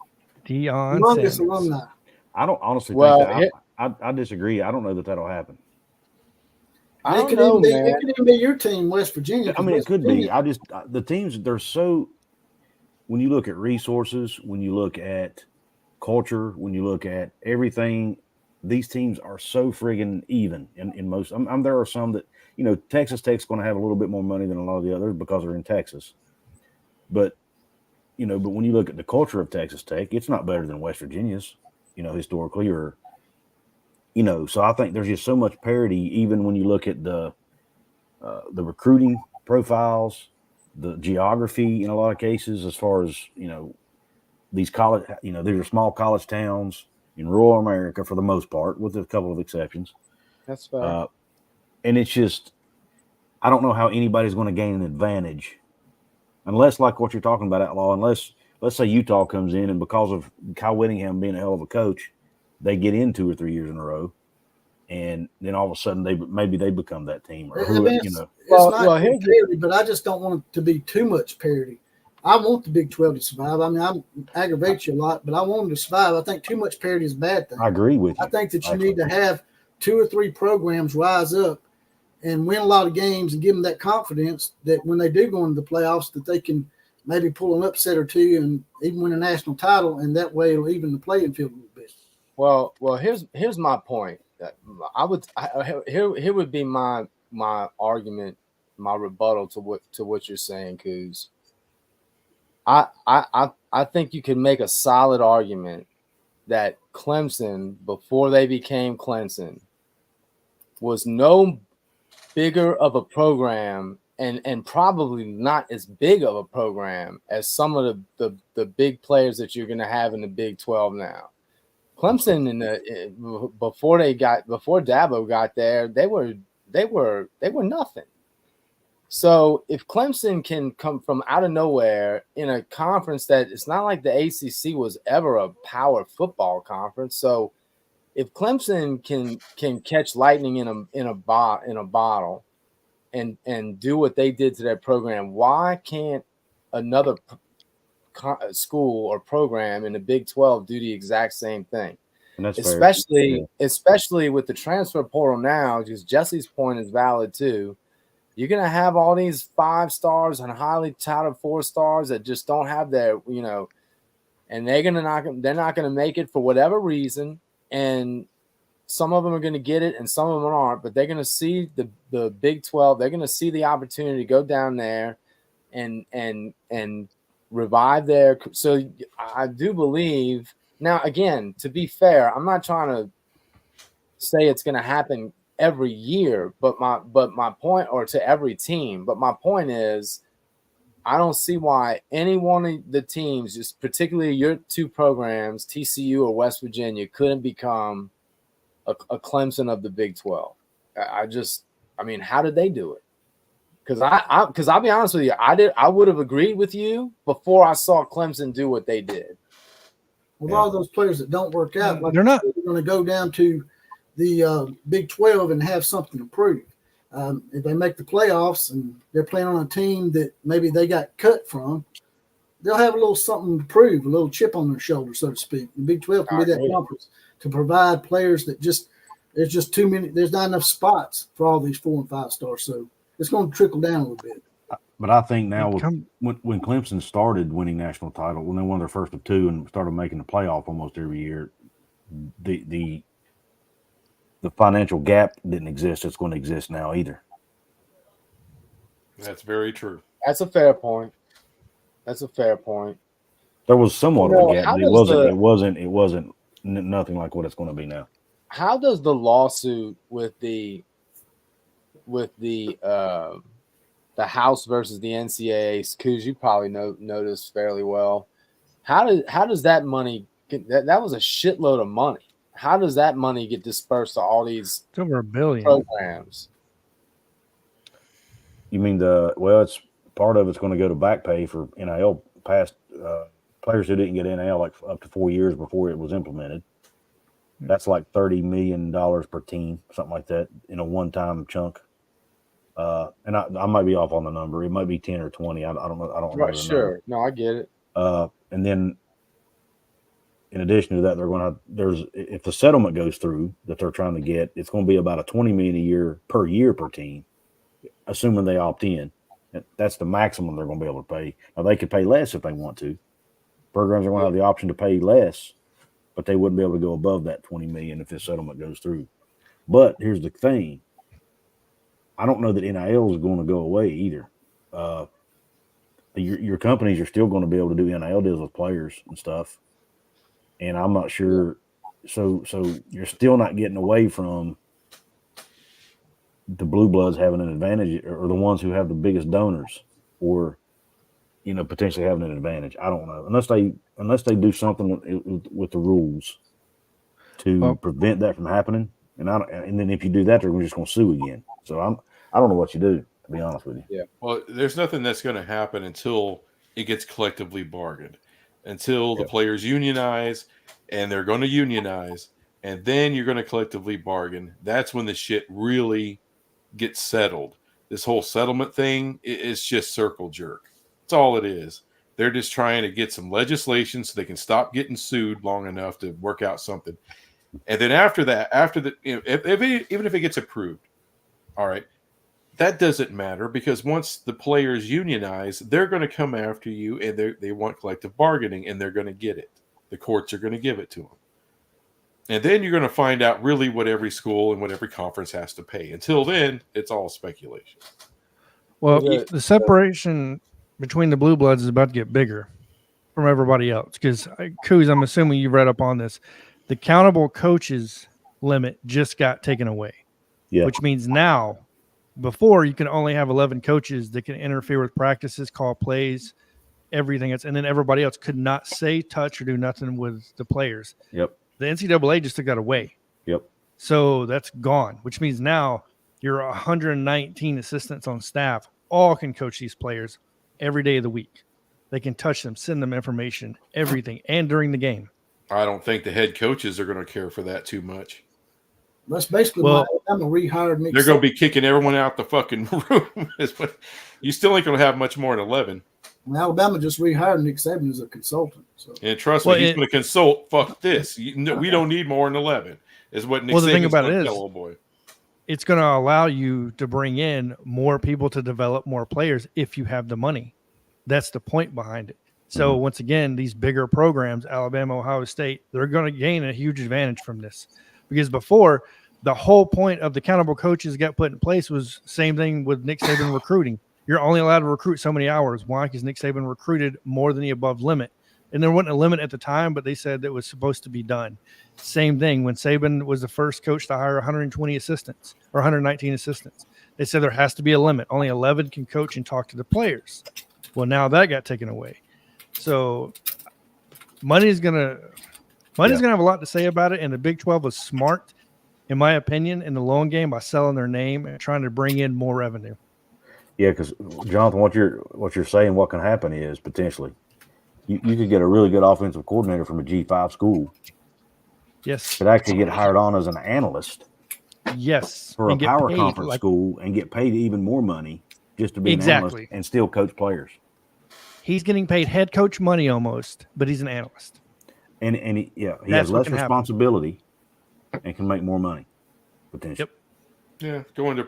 alumni. I don't honestly think that. I disagree. I don't know that that'll happen. It could even be your team, West Virginia. I mean, it could be. The teams, they're so, when you look at resources, when you look at culture, when you look at everything, these teams are so friggin' even in most. There are some that, Texas Tech's going to have a little bit more money than a lot of the others because they're in Texas. But when you look at the culture of Texas Tech, it's not better than West Virginia's, historically, or, so I think there's just so much parity, even when you look at the recruiting profiles, the geography in a lot of cases, as far as, these college, these are small college towns in rural America for the most part, with a couple of exceptions. That's fair. And it's just, I don't know how anybody's going to gain an advantage unless, like what you're talking about, Outlaw, unless let's say Utah comes in and because of Kyle Whittingham being a hell of a coach, they get in 2 or 3 years in a row, and then all of a sudden maybe they become that team or who It's not parity, but I just don't want it to be too much parity. I want the Big 12 to survive. I mean, I aggravate you a lot, but I want them to survive. I think too much parity is a bad thing. I agree with you. I think that you need to have 2 or 3 programs rise up and win a lot of games and give them that confidence that when they do go into the playoffs that they can maybe pull an upset or two and even win a national title, and that way it'll even the playing field a little bit. Well, here's my point. Here would be my argument, my rebuttal to what you're saying, Coos. I think you can make a solid argument that Clemson, before they became Clemson, was no bigger of a program and probably not as big of a program as some of the big players that you're going to have in the Big 12 now. Clemson before Dabo got there, they were nothing. So if Clemson can come from out of nowhere in a conference that it's not like the ACC was ever a power football conference. So if Clemson can catch lightning in a bottle and do what they did to their program, why can't another school or program in the Big 12 do the exact same thing? And that's especially with the transfer portal now, because Jesse's point is valid too. You're going to have all these 5 stars and highly touted 4 stars that just don't have their, and they're not going to make it for whatever reason. And some of them are going to get it and some of them aren't, but they're going to see the Big 12. They're going to see the opportunity to go down there and revive their. So I do believe now, again, to be fair, I'm not trying to say it's going to happen every year, but my point, or to every team, but my point is, I don't see why any one of the teams, just particularly your 2 programs, TCU or West Virginia, couldn't become a Clemson of the Big 12. I mean, how did they do it? Because I'll be honest with you, I would have agreed with you before I saw Clemson do what they did. With all those players that don't work out, they're not going to go down to the Big 12 and have something to prove. If they make the playoffs and they're playing on a team that maybe they got cut from, they'll have a little something to prove, a little chip on their shoulder, so to speak. The Big 12 can be that conference to provide players that there's just too many. There's not enough spots for all these 4 and 5 stars, so it's going to trickle down a little bit. But I think now when Clemson started winning national title, when they won their first of 2 and started making the playoff almost every year, the financial gap didn't exist. It's going to exist now either. That's very true. That's a fair point. There was somewhat of a gap, but it wasn't nothing like what it's going to be now. How does the lawsuit with the House versus the NCAA, because you probably noticed fairly well, how does that money that was a shitload of money? How does that money get dispersed to all these over $1 billion programs? You mean it's part of it's going to go to back pay for NIL past players who didn't get NIL like up to 4 years before it was implemented. That's like $30 million per team, something like that, in a one-time chunk. And I might be off on the number. It might be 10 or 20. I don't know. I don't know. Sure. No, I get it. And then in addition to that, if the settlement goes through that they're trying to get, it's going to be about a $20 million per year per team, assuming they opt in. That's the maximum they're going to be able to pay. Now they could pay less if they want to. Programs are going to have the option to pay less, but they wouldn't be able to go above that $20 million if this settlement goes through. But here's the thing. I don't know that NIL is going to go away either. Your companies are still going to be able to do NIL deals with players and stuff. And I'm not sure. So you're still not getting away from the blue bloods having an advantage, or the ones who have the biggest donors, or potentially having an advantage. I don't know, unless they do something with the rules to prevent that from happening. And then if you do that, they're just going to sue again. So I don't know what you do, to be honest with you. Yeah. Well, there's nothing that's going to happen until it gets collectively bargained. until the players unionize, and they're going to unionize, and then you're going to collectively bargain. That's when the shit really gets settled. This whole settlement thing is just circle jerk. That's all it is. They're just trying to get some legislation so they can stop getting sued long enough to work out something. And then after that, even if it gets approved, all right, that doesn't matter, because once the players unionize, they're going to come after you, and they want collective bargaining, and they're going to get it. The courts are going to give it to them. And then you're going to find out really what every school and what every conference has to pay. Until then, it's all speculation. Well, the separation between the Blue Bloods is about to get bigger from everybody else, because, Coos, I'm assuming you've read up on this. The countable coaches limit just got taken away, which means now, before, you can only have 11 coaches that can interfere with practices, call plays, everything else, and then everybody else could not say, touch, or do nothing with the players. Yep. The NCAA just took that away. Yep. So that's gone, which means now your 119 assistants on staff all can coach these players every day of the week. They can touch them, send them information, everything, and during the game. I don't think the head coaches are going to care for that too much. That's basically why Alabama rehired Nick. They're going to be kicking everyone out the fucking room. You still ain't going to have much more than 11. Well, Alabama just rehired Nick Saban as a consultant. So. And trust me, he's going to consult. Fuck this. We don't need more than 11. Is what Nick the thing about it tell is, old boy. It's going to allow you to bring in more people to develop more players if you have the money. That's the point behind it. So once again, these bigger programs, Alabama, Ohio State, they're going to gain a huge advantage from this, because before, the whole point of the countable coaches got put in place was same thing with Nick Saban recruiting. You're only allowed to recruit so many hours. Why? Because Nick Saban recruited more than the above limit. And there wasn't a limit at the time, but they said that was supposed to be done. Same thing when Saban was the first coach to hire 120 assistants or 119 assistants. They said there has to be a limit. Only 11 can coach and talk to the players. Well, now that got taken away. So money's gonna have a lot to say about it. And the Big 12 was smart, in my opinion, in the loan game by selling their name and trying to bring in more revenue. Yeah, because Jonathan, what you're saying, what can happen is potentially you could get a really good offensive coordinator from a G5 school. Yes. Could actually get hired on as an analyst. Yes. For a power conference school and get paid even more money just to be an analyst and still coach players. He's getting paid head coach money almost, but he's an analyst. And he has less responsibility and can make more money potentially. Yep. Yeah, going to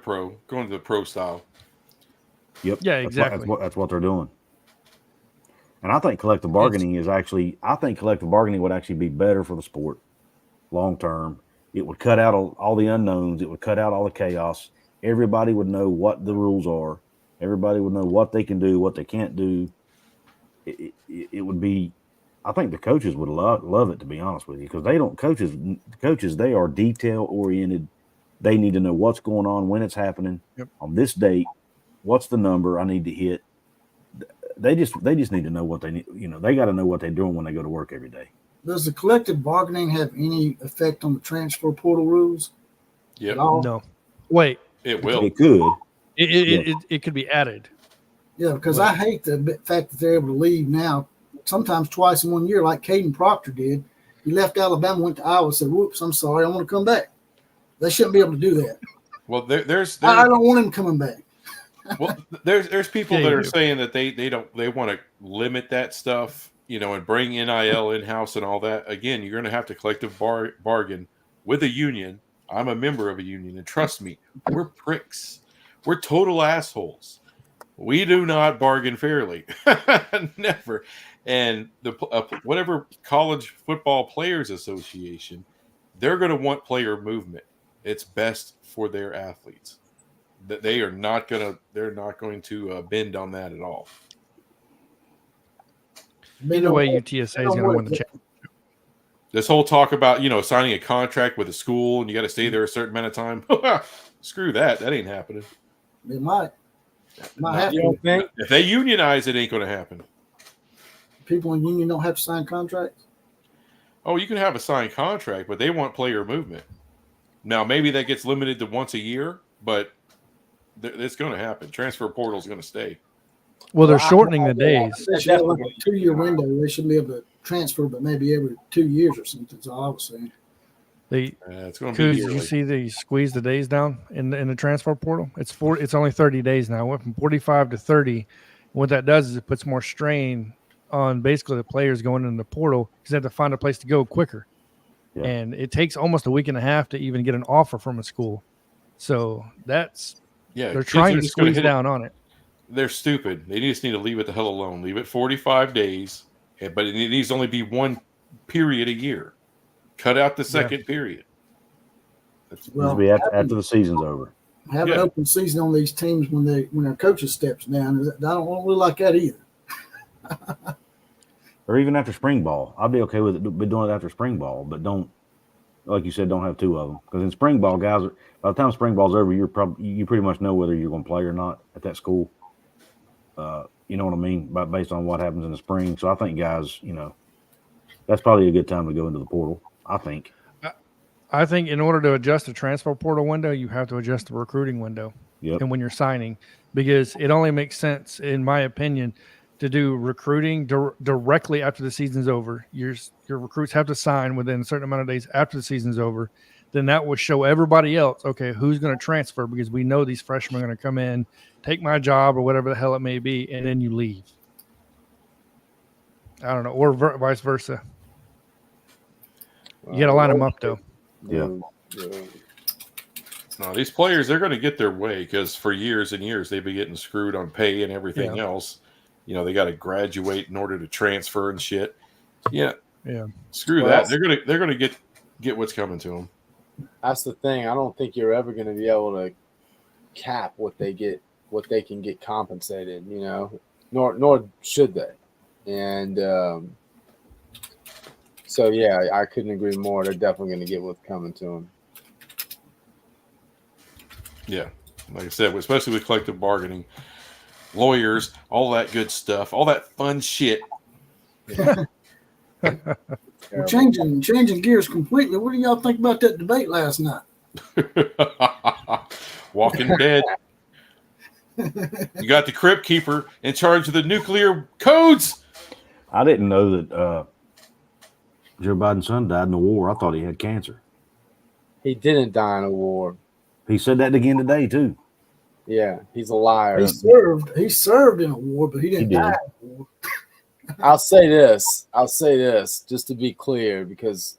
the pro style. Yep. Yeah, exactly. That's what they're doing. And I think collective bargaining would actually be better for the sport long term. It would cut out all the unknowns. It would cut out all the chaos. Everybody would know what the rules are. Everybody would know what they can do, what they can't do. It would be, I think the coaches would love it, to be honest with you, because coaches, they are detail oriented. They need to know what's going on, when it's happening, on this date, what's the number I need to hit. They just need to know what they need. They got to know what they're doing when they go to work every day. Does the collective bargaining have any effect on the transfer portal rules? Yep. No. Wait. It will. It could. It could be added. Yeah, because I hate the fact that they're able to leave now, sometimes twice in 1 year, like Caden Proctor did. He left Alabama, went to Iowa, said, "Whoops, I'm sorry, I want to come back." They shouldn't be able to do that. Well, there's I don't want him coming back. Well, there's people that are saying that they want to limit that stuff, and bring NIL in-house and all that. Again, you're going to have to collective bargain with a union. I'm a member of a union, and trust me, we're pricks. We're total assholes. We do not bargain fairly. Never. And the whatever College Football Players Association, they're going to want player movement. It's best for their athletes. That they're not going to bend on that at all. Either way, UTSA is going to win the championship. This whole talk about signing a contract with a school and you got to stay there a certain amount of time. Screw that. That ain't happening. It might happen. You don't think? If they unionize, it ain't going to happen. People in union don't have to sign contracts? Oh, you can have a signed contract, but they want player movement. Now, maybe that gets limited to once a year, but it's going to happen. Transfer portal is going to stay. Well, they're shortening the days. They should have like a 2-year window. They should be able to transfer, but maybe every 2 years or something. That's all I was saying. It's going to be yearly. Did you see they squeeze the days down in the transfer portal? It's only 30 days now. It went from 45 to 30. What that does is it puts more strain on basically the players going in the portal because they have to find a place to go quicker. Yeah. And it takes almost a week and a half to even get an offer from a school. So they're trying to squeeze down on it. They're stupid. They just need to leave it the hell alone. Leave it 45 days, but it needs to only be one period a year. Cut out the second period. It'll be after the season's over. Have an open season on these teams when their coaches steps down. I don't really like that either. Or even after spring ball, I'd be okay with it. Be doing it after spring ball, but don't, like you said, don't have two of them because in spring ball, guys, by the time spring ball's over, you pretty much know whether you're going to play or not at that school. You know what I mean? Based on what happens in the spring. So I think guys, that's probably a good time to go into the portal. I think in order to adjust the transfer portal window, you have to adjust the recruiting window. Yep. And when you're signing, because it only makes sense, in my opinion, to do recruiting directly after the season's over. Your recruits have to sign within a certain amount of days after the season's over. Then that will show everybody else, okay, who's going to transfer because we know these freshmen are going to come in, take my job or whatever the hell it may be, and then you leave. I don't know, or vice versa. You got to line them up, though. Yeah. No, these players, they're going to get their way because for years and years they've been getting screwed on pay and everything else. They got to graduate in order to transfer and shit. Yeah. Screw that. They're going to get what's coming to them. That's the thing. I don't think you're ever going to be able to cap what they can get compensated. Nor should they. And so I couldn't agree more. They're definitely going to get what's coming to them. Yeah, like I said, especially with collective bargaining, lawyers, all that good stuff, all that fun shit. We're changing gears completely. What do y'all think about that debate last night? Walking Dead. You got the Crypt Keeper in charge of the nuclear codes. I didn't know that Joe Biden's son died in a war. I thought he had cancer. He didn't die in a war. He said that again today too. Yeah, he's a liar. He served in a war, but he didn't die in a war. I'll say this just to be clear, because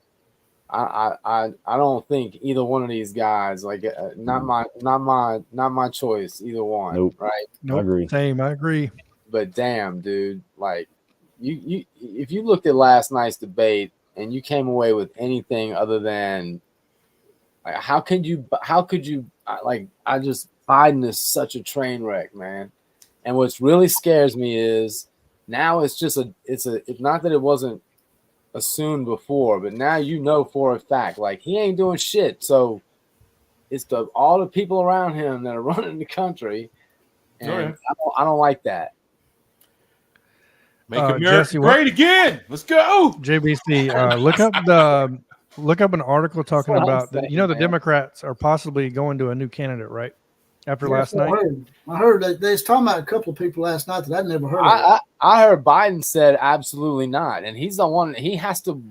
I don't think either one of these guys, like not my choice, either one. Nope. Right? Nope. I agree. Same, I agree. But damn, dude, like you if you looked at last night's debate and you came away with anything other than like how could you like Biden is such a train wreck, man. And what's really scares me is now it's not that it wasn't assumed before, but now for a fact, like he ain't doing shit. So it's all the people around him that are running the country, and I don't like that. Make America great again. Let's go, JBC. Look up an article talking about that. The Democrats are possibly going to a new candidate, right? After last night, I heard that they was talking about a couple of people last night that I'd never heard of. I heard Biden said absolutely not, and he's the one. He has to.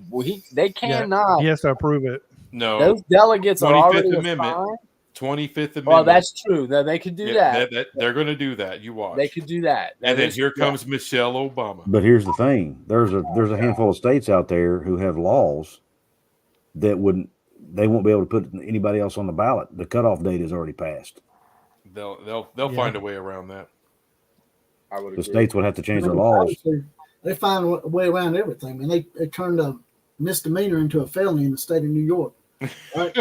They cannot. He has to approve it. No, those delegates are already 25th Amendment. 25th Amendment. Well, that's true. They could do that. They're going to do that. You watch. They could do that. And then here comes Michelle Obama. But here's the thing: there's a handful of states out there who have laws that they won't be able to put anybody else on the ballot. The cutoff date is already passed. They'll find a way around that. I would agree. The states would have to change their laws. They find a way around everything, and they turned a misdemeanor into a felony in the state of New York. Right?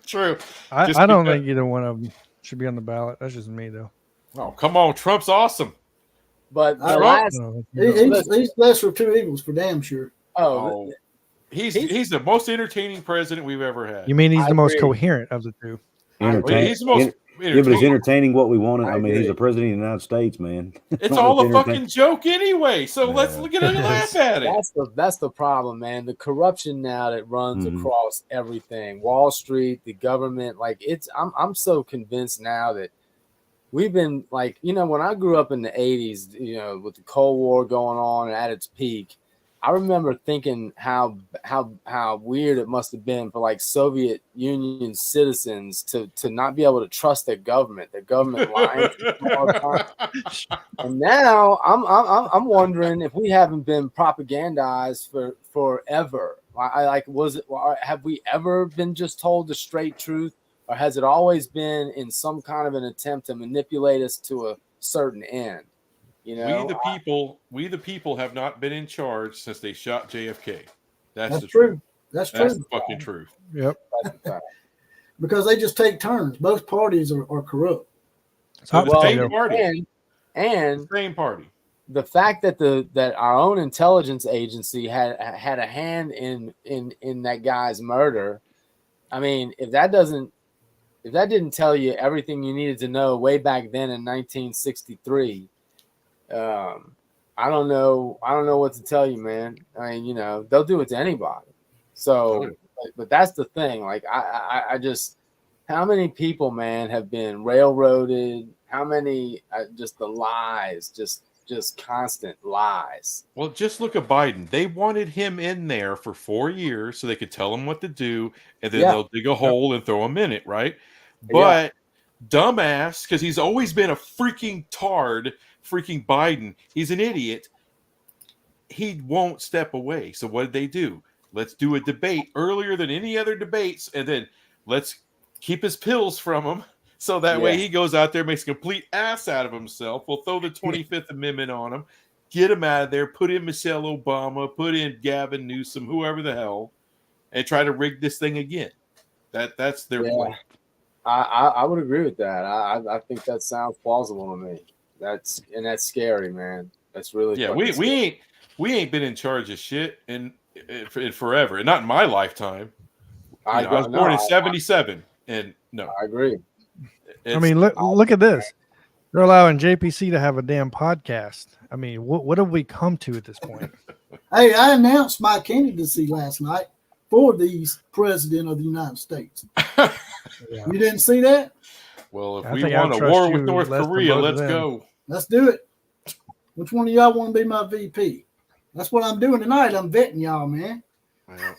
True. I don't think either one of them should be on the ballot. That's just me, though. Oh, come on. Trump's awesome. But he's lesser of two evils for damn sure. Oh, he's the most entertaining president we've ever had. You mean he's the most coherent of the two? He's the most but he's entertaining what we wanted. I mean, he's the president of the United States, man. It's all a fucking joke anyway. So let's get in and laugh at it. That's the problem, man. The corruption now that runs across everything, Wall Street, the government. Like I'm so convinced now that we've been like, when I grew up in the 80s, with the Cold War going on and at its peak, I remember thinking how weird it must have been for like Soviet Union citizens to not be able to trust their government lying all the time. And now I'm wondering if we haven't been propagandized for forever. Have we ever been just told the straight truth, or has it always been in some kind of an attempt to manipulate us to a certain end? We the people have not been in charge since they shot JFK. That's the true. Truth. That's the fucking truth. Yep. Because they just take turns. Both parties are corrupt. So the same party. And the same party. The fact that our own intelligence agency had a hand in that guy's murder. I mean, if that didn't tell you everything you needed to know way back then in 1963. I don't know what to tell you, man. I mean, they'll do it to anybody. So, but that's the thing. Like, I just, how many people, man, have been railroaded? How many, just the lies, just constant lies. Well, just look at Biden. They wanted him in there for 4 years so they could tell him what to do, and then they'll dig a hole and throw him in it, right? But dumbass, because he's always been a freaking tard. Freaking Biden, he's an idiot. He won't step away. So what did they do? Let's do a debate earlier than any other debates, and then let's keep his pills from him, so that way he goes out there, makes a complete ass out of himself. We'll throw the 25th Amendment on him, get him out of there, put in Michelle Obama, put in Gavin Newsom, whoever the hell, and try to rig this thing again. That's their plan. I would agree with that. I think that sounds plausible to me. That's scary, man. That's really we ain't been in charge of shit in forever, and not in my lifetime. I was born in '77, and no, I agree. I mean, look at this. They're allowing JPC to have a damn podcast. I mean, what have we come to at this point? Hey, I announced my candidacy last night for the president of the United States. You didn't see that? Well, if we want a war with North Korea, let's go. Let's do it. Which one of y'all want to be my VP? That's what I'm doing tonight. I'm vetting y'all, man. You're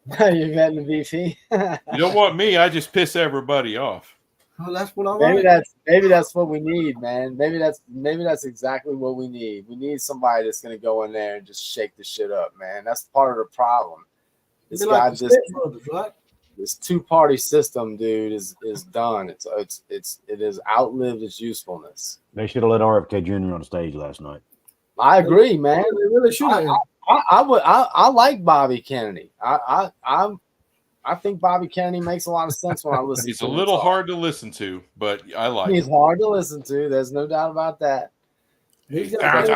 vetting the VP. You don't want me. I just piss everybody off. Well, that's what I like. Maybe that's what we need, man. Maybe that's exactly what we need. We need somebody that's going to go in there and just shake the shit up, man. That's part of the problem. This guy this two-party system, dude, is done. It has outlived its usefulness. They should have let RFK Jr. on stage last night. I agree, man. They really should have. I like Bobby Kennedy. I think Bobby Kennedy makes a lot of sense when I listen to him. He's a little hard to listen to, but I like him. He's hard to listen to. There's no doubt about that. He sounds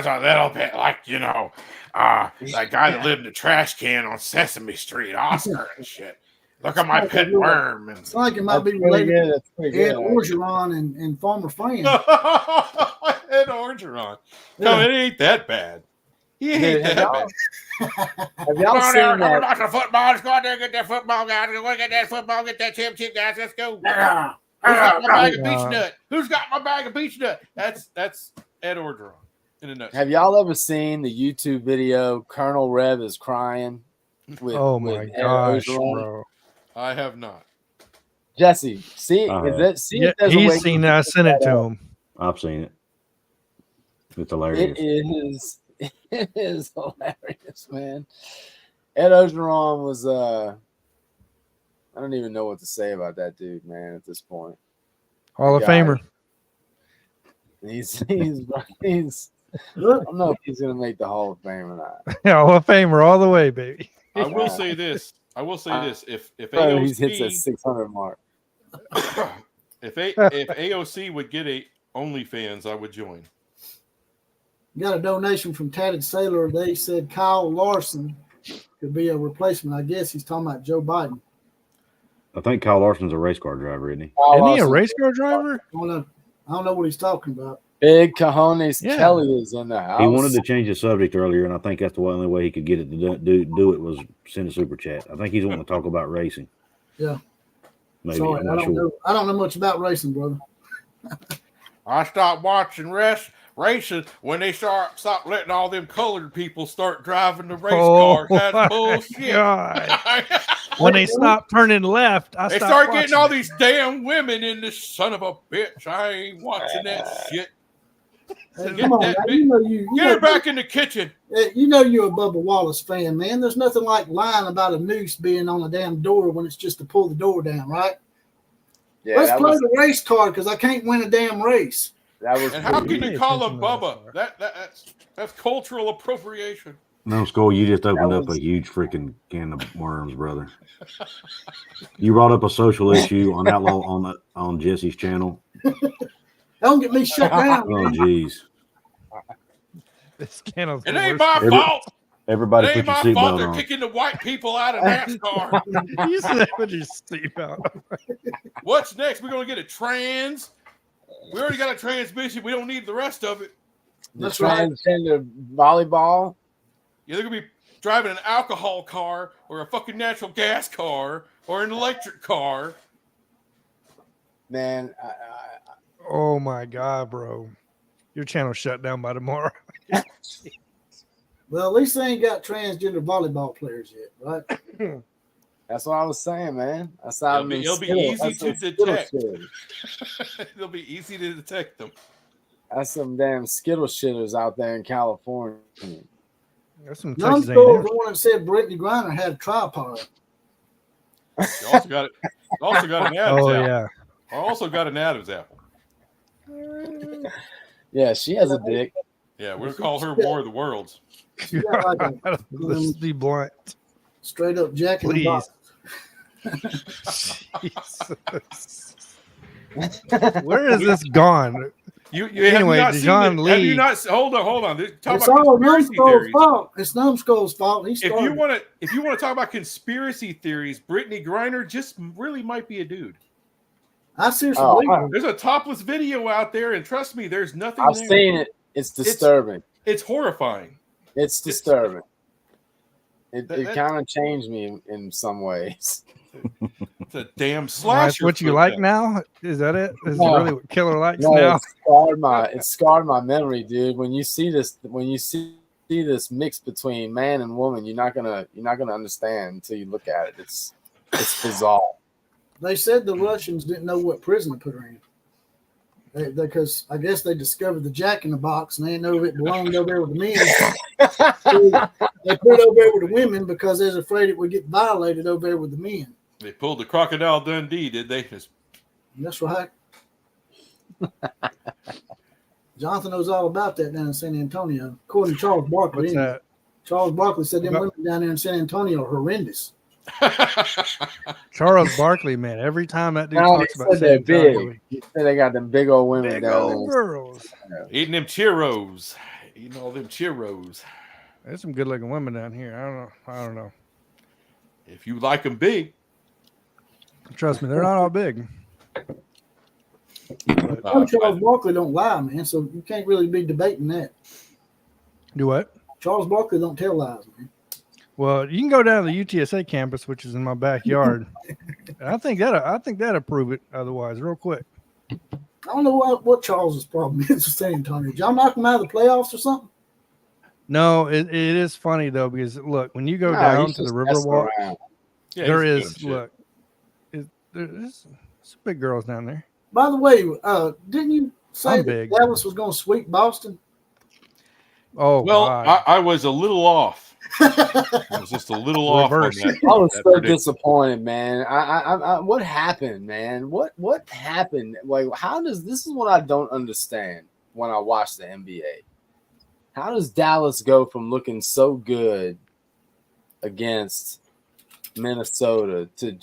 a little bit like, that guy that lived in the trash can on Sesame Street, Oscar and shit. Look at my pet worm. It's like it might be related to Ed Orgeron and Farmer Fran. Ed Orgeron. No, it ain't that bad. He ain't that bad. Have y'all seen that? Come on, the football. Let's go out there and get that football, guys. Go get that football, get that championship, guys. Let's go. Who's got my bag of beach nut? Who's got my bag of beach nut? That's Ed Orgeron in a nutshell. Have y'all ever seen the YouTube video Colonel Rev is crying? Oh my gosh, bro. I have not. Jesse, see if he's seen that. I sent it to him. I've seen it. It's hilarious. It is hilarious, man. Ed Orgeron was I don't even know what to say about that dude, man, at this point. Hall of Famer. He's I don't know if he's gonna make the Hall of Fame or not. Hall of Famer all the way, baby. I will say this. If AOC he hits that 600 mark. if AOC would get a OnlyFans, I would join. Got a donation from Tatted Sailor. They said Kyle Larson could be a replacement. I guess he's talking about Joe Biden. I think Kyle Larson's a race car driver, isn't he? Isn't he a race car driver? I don't know what he's talking about. Big cojones Kelly is in the house. He wanted to change the subject earlier, and I think that's the only way he could get it to do it was send a super chat. I think he's wanting to talk about racing. Yeah. Maybe. Sorry, I don't know much about racing, brother. I stopped watching races when they stop letting all them colored people start driving the race cars. That's bullshit. God. When they stop turning left, they start getting all these damn women in this son of a bitch. I ain't watching that shit. Come on, man. Get her back in the kitchen. You know you're a Bubba Wallace fan, man. There's nothing like lying about a noose being on a damn door when it's just to pull the door down, right? Yeah, let's play the race card because I can't win a damn race. That was. And how can you call him Bubba? That's cultural appropriation. No, Skull, you just opened up a huge freaking can of worms, brother. You brought up a social issue on Outlaw on Jesse's channel. Don't get me shut down. Oh, jeez. This channel's it ain't my fault. Everybody put your seatbelt on. They're kicking the white people out of NASCAR. You said put your seatbelt on. What's next? We're going to get a trans. We already got a transmission. We don't need the rest of it. That's transgender volleyball. Yeah, they're going to be driving an alcohol car or a fucking natural gas car or an electric car. Man. Oh, my God, bro. Your channel's shut down by tomorrow. Well, at least they ain't got transgender volleyball players yet, right? That's what I was saying, man. That's how it'll be easy to detect. It'll be easy to detect them. That's some damn Skittle shitters out there in California. There's some Texas A&M. The one that said Brittany Griner had a tripod. You also got it. Also got an Adam's apple. Yeah. I also got an Adam's apple. Yeah, she has a dick. Yeah, we're gonna call her War of the Worlds. Let's be blunt. Straight up Jack in the Box. Where is this gone? Anyway, Dijon Lee. Have you not? Hold on. It's all Numbskull's fault. It's Numbskull's fault. If you want to talk about conspiracy theories, Brittany Griner just really might be a dude. I seriously believe there's a topless video out there, and trust me, there's nothing. I've seen it. It's disturbing. It's horrifying. It's disturbing. It kind of changed me in some ways. It's a damn slasher. That's what you like now? Is that it? Is it really what Killer likes now? It scarred my memory, dude. When you see this mix between man and woman, you're not gonna understand until you look at it. It's bizarre. They said the Russians didn't know what prison to put her in. Because I guess they discovered the Jack in the Box and they didn't know if it belonged over there with the men. So they put it over there with the women because they're afraid it would get violated over there with the men. They pulled the Crocodile Dundee, did they? That's right. Jonathan knows all about that down in San Antonio. According to Charles Barkley. What's that? Charles Barkley said them women down there in San Antonio are horrendous. Charles Barkley, man. Every time that dude talks about San Antonio, he said they got them big old women down there. Girls. Eating them churros. Eating all them churros. There's some good looking women down here. I don't know. If you like them big. Trust me, they're not all big. Charles Barkley don't lie, man, so you can't really be debating that. Do what? Charles Barkley don't tell lies, man. Well, you can go down to the UTSA campus, which is in my backyard. I think that'll prove it otherwise, real quick. I don't know what Charles's problem is with San Antonio. Did y'all knock them out of the playoffs or something? No, it is funny though, because look, when you go down to the Riverwalk, there's some big girls down there. By the way, didn't you say that Dallas was going to sweep Boston? Oh, well, I was a little off. I was just a little off on that. I was so disappointed, man. I what happened, man? What happened? Like, this is what I don't understand when I watch the NBA. How does Dallas go from looking so good against Minnesota to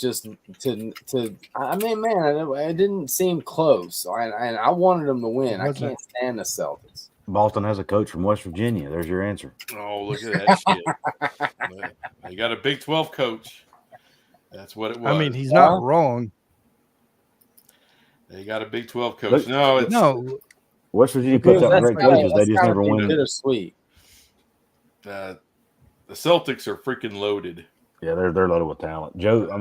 I mean, man, it didn't seem close. And I wanted them to win. I can't stand the Celtics. Boston has a coach from West Virginia. There's your answer. Oh, look at that shit. They got a Big 12 coach. That's what it was. I mean, he's not wrong. They got a Big 12 coach. No. West Virginia puts out great coaches. They just never win. Bittersweet. The Celtics are freaking loaded. Yeah, they're loaded with talent. Joe's a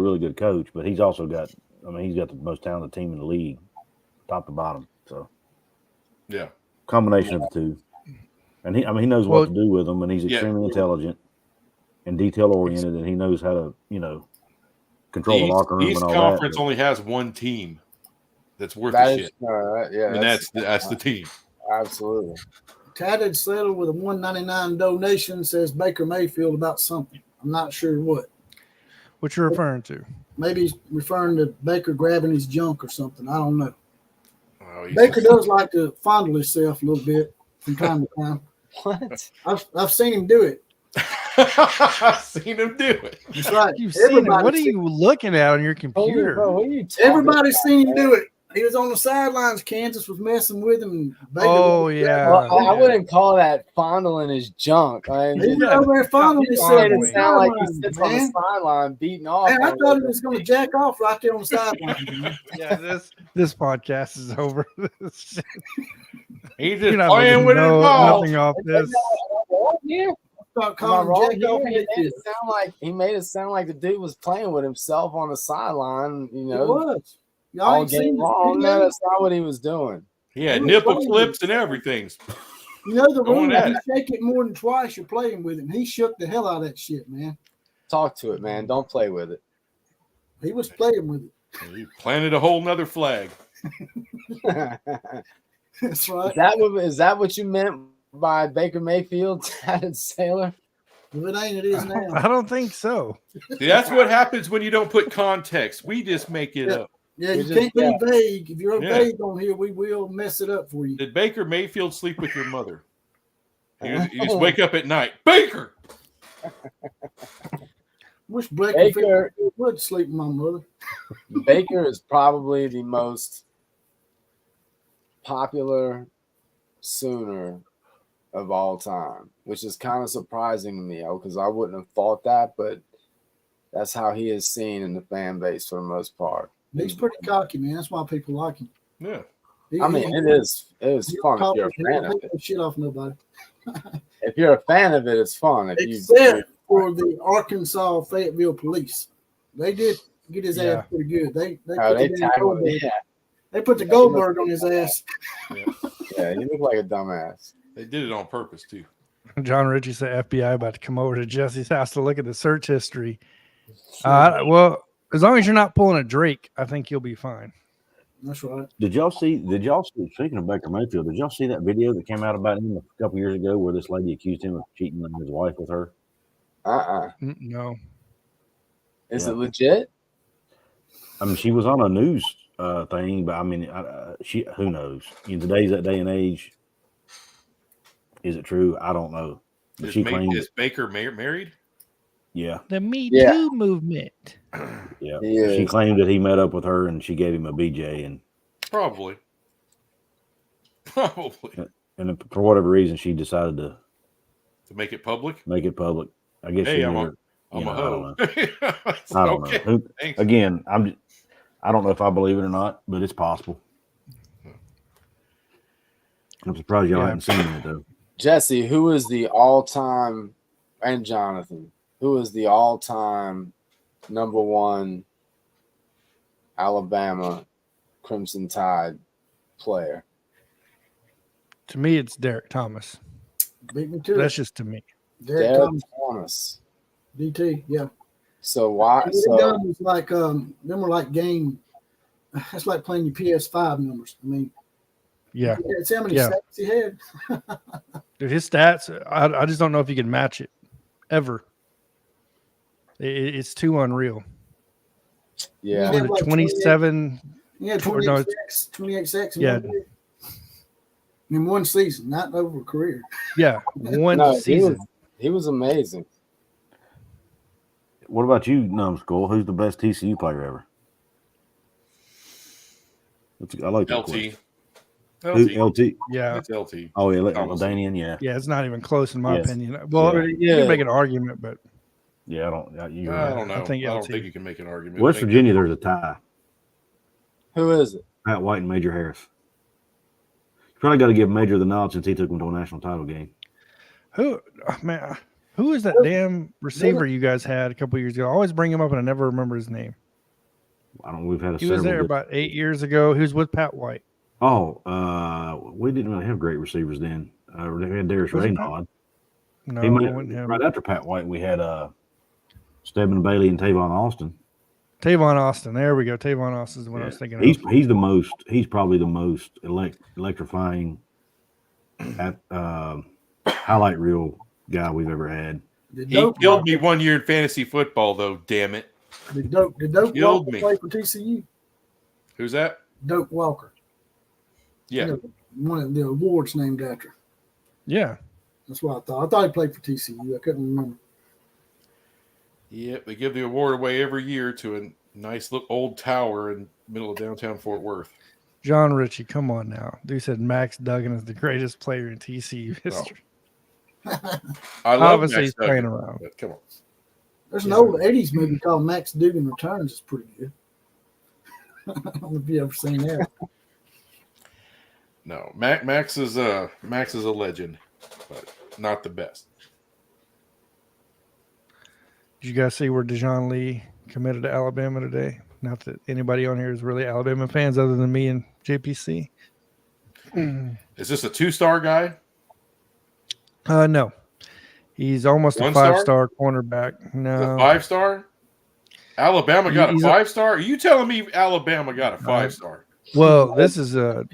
really good coach, but he's also got I mean, he's got the most talented team in the league, top to bottom. So, yeah, combination of the two. And he knows what to do with them, and he's extremely intelligent and detail oriented, and he knows how to, control the locker room East and all Conference that. only has one team that's worth a shit. Yeah, and that's the team. Absolutely. Tatted Sailor with a $1.99 donation says Baker Mayfield about something. I'm not sure what. What you're referring to? Maybe he's referring to Baker grabbing his junk or something. I don't know. Oh, Baker does like to fondle himself a little bit from time to time. What? I've seen him do it. I've seen him do it. That's right. You've seen it. What are you looking at on your computer? Bro, what are you Everybody's seen him do it. He was on the sidelines. Kansas was messing with him. And Baker yeah. Well, I wouldn't call that fondling his junk. I mean, he was over there fondling he himself. made it sound like he sits on the Man. sideline beating off. Man, I thought he was going to jack off right there on the sideline. Yeah, this podcast is over. He's You're just not playing making with his ball. nothing off this. Start Am I calling wrong jack here? off. He made it sound like the dude was playing with himself on the sideline. It was. Y'all all ain't seen game this long. video? No, that's not what he was doing. He had He was nipple playing clips with and everything. You know the Going rule, at you it. shake it more than twice, you're playing with him. He shook the hell out of that shit, man. Talk to it, man. Don't play with it. He was playing with it. He planted a whole nother flag. That's right. Is that what you meant by Baker Mayfield, tatted sailor? If it ain't, it is now. I don't think so. See, that's what happens when you don't put context. We just make it up. Yeah, you can't be vague. If you're vague on here, we will mess it up for you. Did Baker Mayfield sleep with your mother? You just wake up at night. Baker! Wish Baker would sleep with my mother. Baker is probably the most popular Sooner of all time, which is kind of surprising to me, because I wouldn't have thought that, but that's how he is seen in the fan base for the most part. He's pretty cocky, man. That's why people like him. Yeah. I mean, it is fun if you're a fan of it. Shit off nobody. If you're a fan of it, it's fun. Except for the Arkansas Fayetteville police. They did get his ass pretty good. They put the Goldberg on his ass. Yeah, he looked like a dumbass. They did it on purpose, too. John Ritchie said FBI about to come over to Jesse's house to look at the search history. Well, as long as you're not pulling a Drake, I think you'll be fine. That's right. Did y'all see, speaking of Baker Mayfield, did y'all see that video that came out about him a couple years ago where this lady accused him of cheating on his wife with her? No. Is it legit? I mean, she was on a news thing, but I mean, who knows? In today's that day and age, is it true? I don't know. But Is Baker married? Yeah. The Me Too movement. Yeah. She claimed that he met up with her and she gave him a BJ, and Probably. And for whatever reason, she decided to make it public. I guess. Hey, I'm a I hoe. don't know. Again, I don't know if I believe it or not, but it's possible. I'm surprised y'all haven't seen it though. Jesse, who is the all-time, and Jonathan, who is the all-time number one Alabama Crimson Tide player? To me, it's Derek Thomas. Beat me to That's just to me. Derek Thomas. DT, yeah. So why? It's like them were like game. That's like playing your PS5 numbers. I mean, yeah. That's how many sacks he had. Dude, his stats, I just don't know if you can match it ever. It's too unreal. Yeah. 27. Yeah, 28 sacks. Yeah. In one season, not over a career. Yeah, one season. He was amazing. What about you, Numbskull? Who's the best TCU player ever? I like that LT. LT. Yeah. It's LT. Oh, yeah. Danian, yeah. Yeah, it's not even close in my opinion. Well, you can make an argument, but. Yeah, I don't know. I don't think you can make an argument. West Virginia, there's a tie. Who is it? Pat White and Major Harris. You probably got to give Major the nod since he took him to a national title game. Who is that damn receiver you guys had a couple years ago? I always bring him up and I never remember his name. I don't. We've had He was there about 8 years ago. He was with Pat White. Oh, we didn't really have great receivers then. We had Darius Raynaud. No, He it might, wasn't him. right after Pat White, we had Stedman Bailey and Tavon Austin. Tavon Austin. There we go. Tavon Austin is the one I was thinking of. He's the most. He's probably the most electrifying at highlight reel guy we've ever had. He killed me 1 year in fantasy football, though. Damn it! Did Doak Walker play for TCU? Who's that? Doak Walker. Yeah, one of the awards named after. Yeah, that's what I thought. I thought he played for TCU. I couldn't remember. Yep, they give the award away every year to a nice little old tower in the middle of downtown Fort Worth. John Ritchie, come on now. Dude said Max Duggan is the greatest player in TCU history. Oh. I love Obviously Max he's Duggan, playing around. but come on. There's an old 80s movie called Max Duggan Returns. It's pretty good. I don't know if you ever seen that. No, Max is a legend, but not the best. Did you guys see where Dejoun Lee committed to Alabama today? Not that anybody on here is really Alabama fans other than me and JPC. Is this a 2-star guy? No. He's almost a 5-star cornerback. No. 5-star? Alabama got a 5-star? Are you telling me Alabama got a 5-star? Well, this is a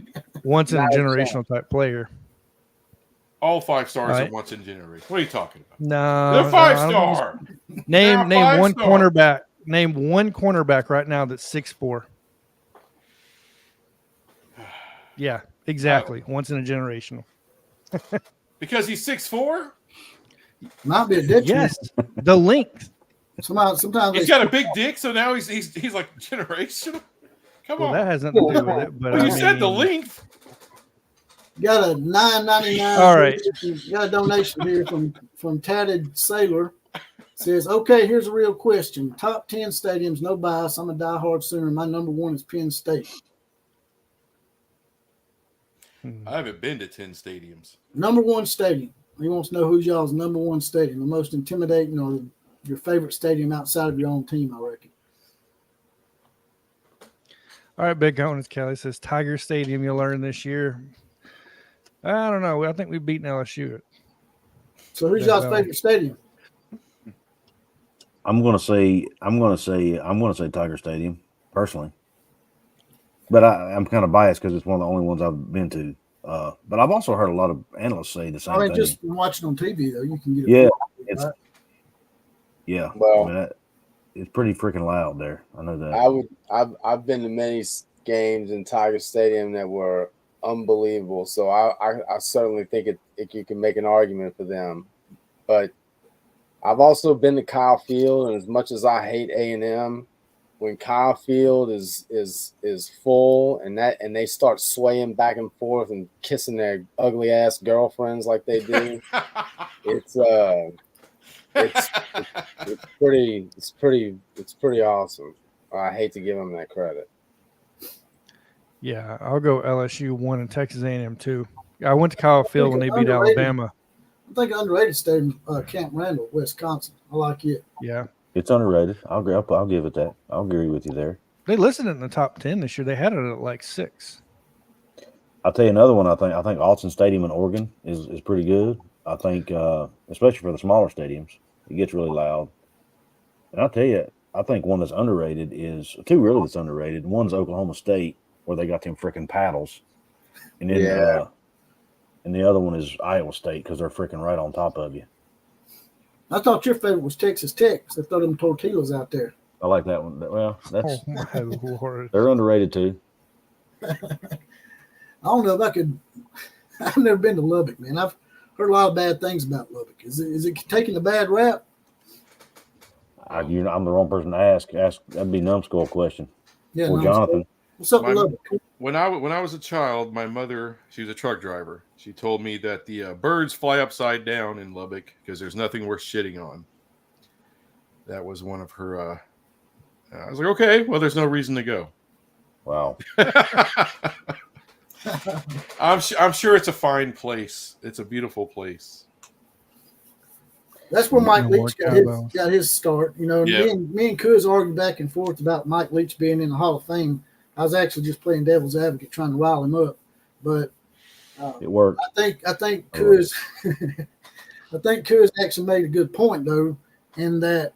once-in-a-generational type player. All 5 stars are once in a generation. What are you talking about? No. They're 5-star. Name one cornerback. Name one cornerback right now that's 6'4". Yeah, exactly. Once in a generational. Because he's 6'4"? Might be a detriment. Yes, the length. Sometimes he's got a big dick, so now he's like generational. Come on, that has nothing to do with it. But well, you said the length. Got a $9.99. All right. Got a donation here from Tatted Sailor. Says, okay, here's a real question. Top 10 stadiums, no bias. I'm a diehard Sooner. My number one is Penn State. I haven't been to 10 stadiums. Number one stadium. He wants to know who's y'all's number one stadium, the most intimidating or your favorite stadium outside of your own team, I reckon. All right, Big Honus Kelly says Tiger Stadium you'll learn this year. I don't know. I think we've beaten LSU. So who's y'all's favorite stadium? I'm gonna say Tiger Stadium personally, but I'm kind of biased because it's one of the only ones I've been to. But I've also heard a lot of analysts say the same thing. Just watching on TV though, you can get Well, it's pretty freaking loud there. I know that. I've been to many games in Tiger Stadium that were unbelievable. So I certainly think you can make an argument for them, but I've also been to Kyle Field, and as much as I hate A&M, when Kyle Field is full and they start swaying back and forth and kissing their ugly ass girlfriends like they do, it's pretty awesome. I hate to give them that credit. Yeah, I'll go LSU 1 and Texas A&M 2. I went to Kyle Field when they beat Alabama. I think underrated stadium, Camp Randall, Wisconsin. I like it. Yeah, it's underrated. I'll give it that. I'll agree with you there. They listed it in the top 10 this year. They had it at like 6. I'll tell you another one. I think Autzen Stadium in Oregon is pretty good. I think, especially for the smaller stadiums, it gets really loud. And I'll tell you, I think one that's underrated is two really that's underrated. One's Oklahoma State, where they got them freaking paddles, and then and the other one is Iowa State because they're freaking right on top of you. I thought your favorite was Texas Tech. They throw them tortillas out there. I like that one. Well, that's my Lord. They're underrated too. I don't know if I could. I've never been to Lubbock, man. I've heard a lot of bad things about Lubbock. Is it taking a bad rap? I'm the wrong person to ask. That'd be numbskull question. Yeah, or Jonathan. What's up with Lubbock? When I was a child, my mother, she was a truck driver. She told me that the birds fly upside down in Lubbock because there's nothing worth shitting on. That was one of her. I was like, okay, well, there's no reason to go. Wow. I'm sure it's a fine place. It's a beautiful place. That's where Mike No Leach more got his start. You know, Yeah. me and Kuz argued back and forth about Mike Leach being in the Hall of Fame. I was actually just playing devil's advocate, trying to rile him up, but It worked. I think Kuz, I think Kuz actually made a good point though, in that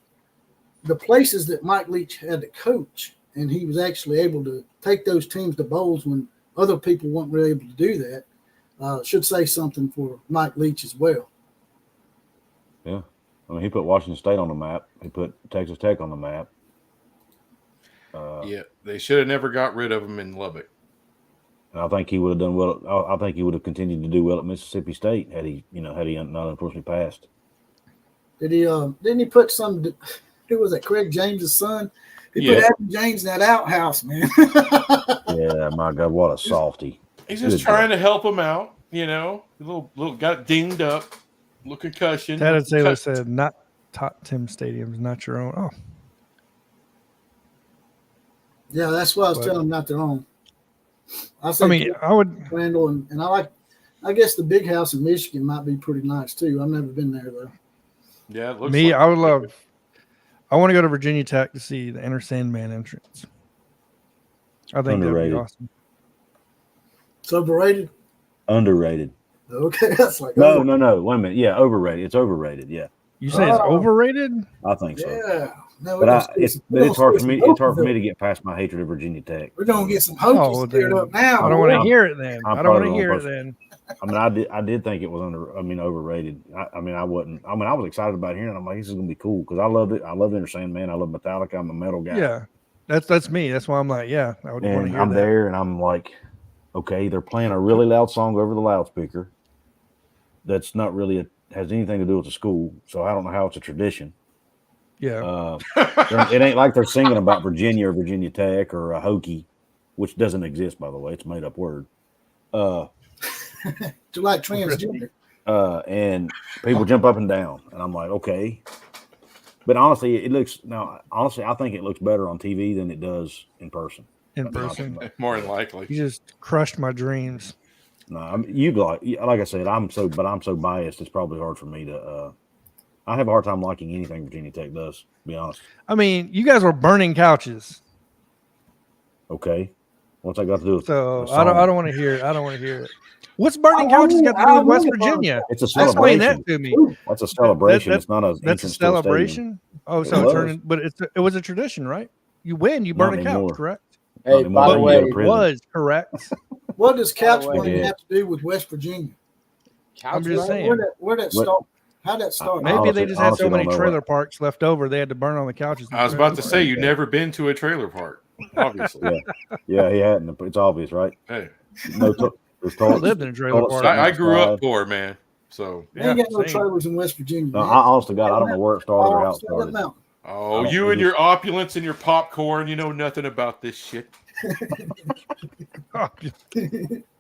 the places that Mike Leach had to coach, and he was actually able to take those teams to bowls when other people weren't really able to do that. Should say something for Mike Leach as well. Yeah. I mean, he put Washington State on the map. He put Texas Tech on the map. Yeah, they should have never got rid of him in Lubbock. And I think he would have done well. I think he would have continued to do well at Mississippi State had he not unfortunately passed. Did he? Didn't he put some? Who was that? Craig James's son. He put Adam James in that outhouse, man. Yeah, my God, what a softy. He's just trying to help him out, you know. A little got dinged up, little concussion. Ted Taylor said, "Not top 10 stadiums, not your own." Oh, Yeah, that's what I was telling him, not their own. I mean, I would. Randall and I like. I guess the big house in Michigan might be pretty nice too. I've never been there though. Yeah, it looks Me, like I would love. I want to go to Virginia Tech to see the Enter Sandman entrance. I think that'd be awesome. It's overrated. Underrated. Okay, that's like no. Wait a minute. Yeah, overrated. It's overrated. Yeah. You say it's overrated? I think so. Yeah. No, but it's hard for me. It's hard for me to get past my hatred of Virginia Tech. We're gonna get some Hokies cleared up now. I don't want to hear it then. I don't want to hear it then. I mean, I did think it was overrated. I was excited about hearing it. I'm like, this is gonna be cool because I loved it. I love Enter Sandman. I love Metallica. I'm a metal guy. Yeah, that's me. That's why I'm like, yeah, I would want to hear I'm that. there, and I'm like, okay, they're playing a really loud song over the loudspeaker. That's not really has anything to do with the school, so I don't know how it's a tradition. Yeah, it ain't like they're singing about Virginia or Virginia Tech or a Hokie, which doesn't exist, by the way. It's a made up word. To like transgender. And people jump up and down, and I'm like, okay. But honestly, I think it looks better on TV than it does in person. More than likely. You just crushed my dreams. No, like I said, I'm so biased. It's probably hard for me to. I have a hard time liking anything Virginia Tech does. To be honest. I mean, you guys were burning couches. Okay, what's that got to do with? So I don't want to hear it. I don't want to hear it. What's burning couches got to do with West Virginia? It's a celebration. Explain that to me. That's a celebration. It's not a. That's a celebration. Oh, so it was a tradition, right? You win, you burn a couch, correct? Hey, by the way, it was correct. What does couch burning have to do with West Virginia? I'm just saying. Where that start? How'd that start? Maybe they just had so many trailer parks left over, they had to burn on the couches. I was about to say, you've never been to a trailer park, obviously. Yeah, he hadn't. It's obvious, right? Hey, I lived in a trailer park. I grew up poor, man. So they ain't got no trailers in West Virginia. No, honest to God, I don't know where it started or how it started. Oh, you and your opulence and your popcorn, you know nothing about this shit.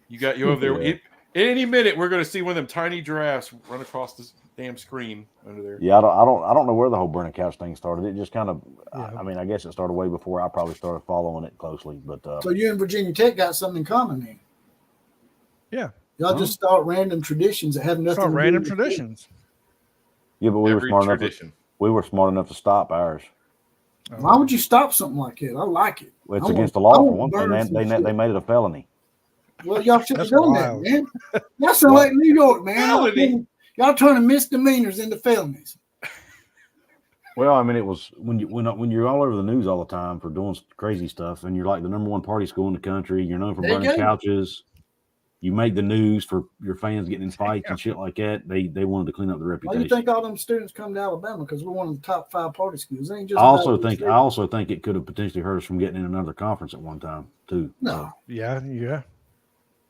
You over there. Any minute, we're going to see one of them tiny giraffes run across this damn screen under there. Yeah, I don't know where the whole burning couch thing started. It just kind of, I mean, I guess it started way before I probably started following it closely. But so you and Virginia Tech got something in common then? Yeah, y'all just start random traditions that have nothing. Start random traditions. Yeah, but we were smart enough to stop ours. Why would you stop something like that? I like it. Well, it's against the law for one thing. They made it a felony. Well, y'all should have done that, man. Y'all sound like New York, man. Y'all turning misdemeanors into felonies. Well, I mean, it was when you're all over the news all the time for doing crazy stuff, and you're like the number one party school in the country. You're known for burning couches. You make the news for your fans getting in fights and shit like that. They wanted to clean up the reputation. Why do you think all them students come to Alabama? Because we're one of the top 5 party schools. It ain't just I also think it could have potentially hurt us from getting in another conference at one time too. No. Yeah.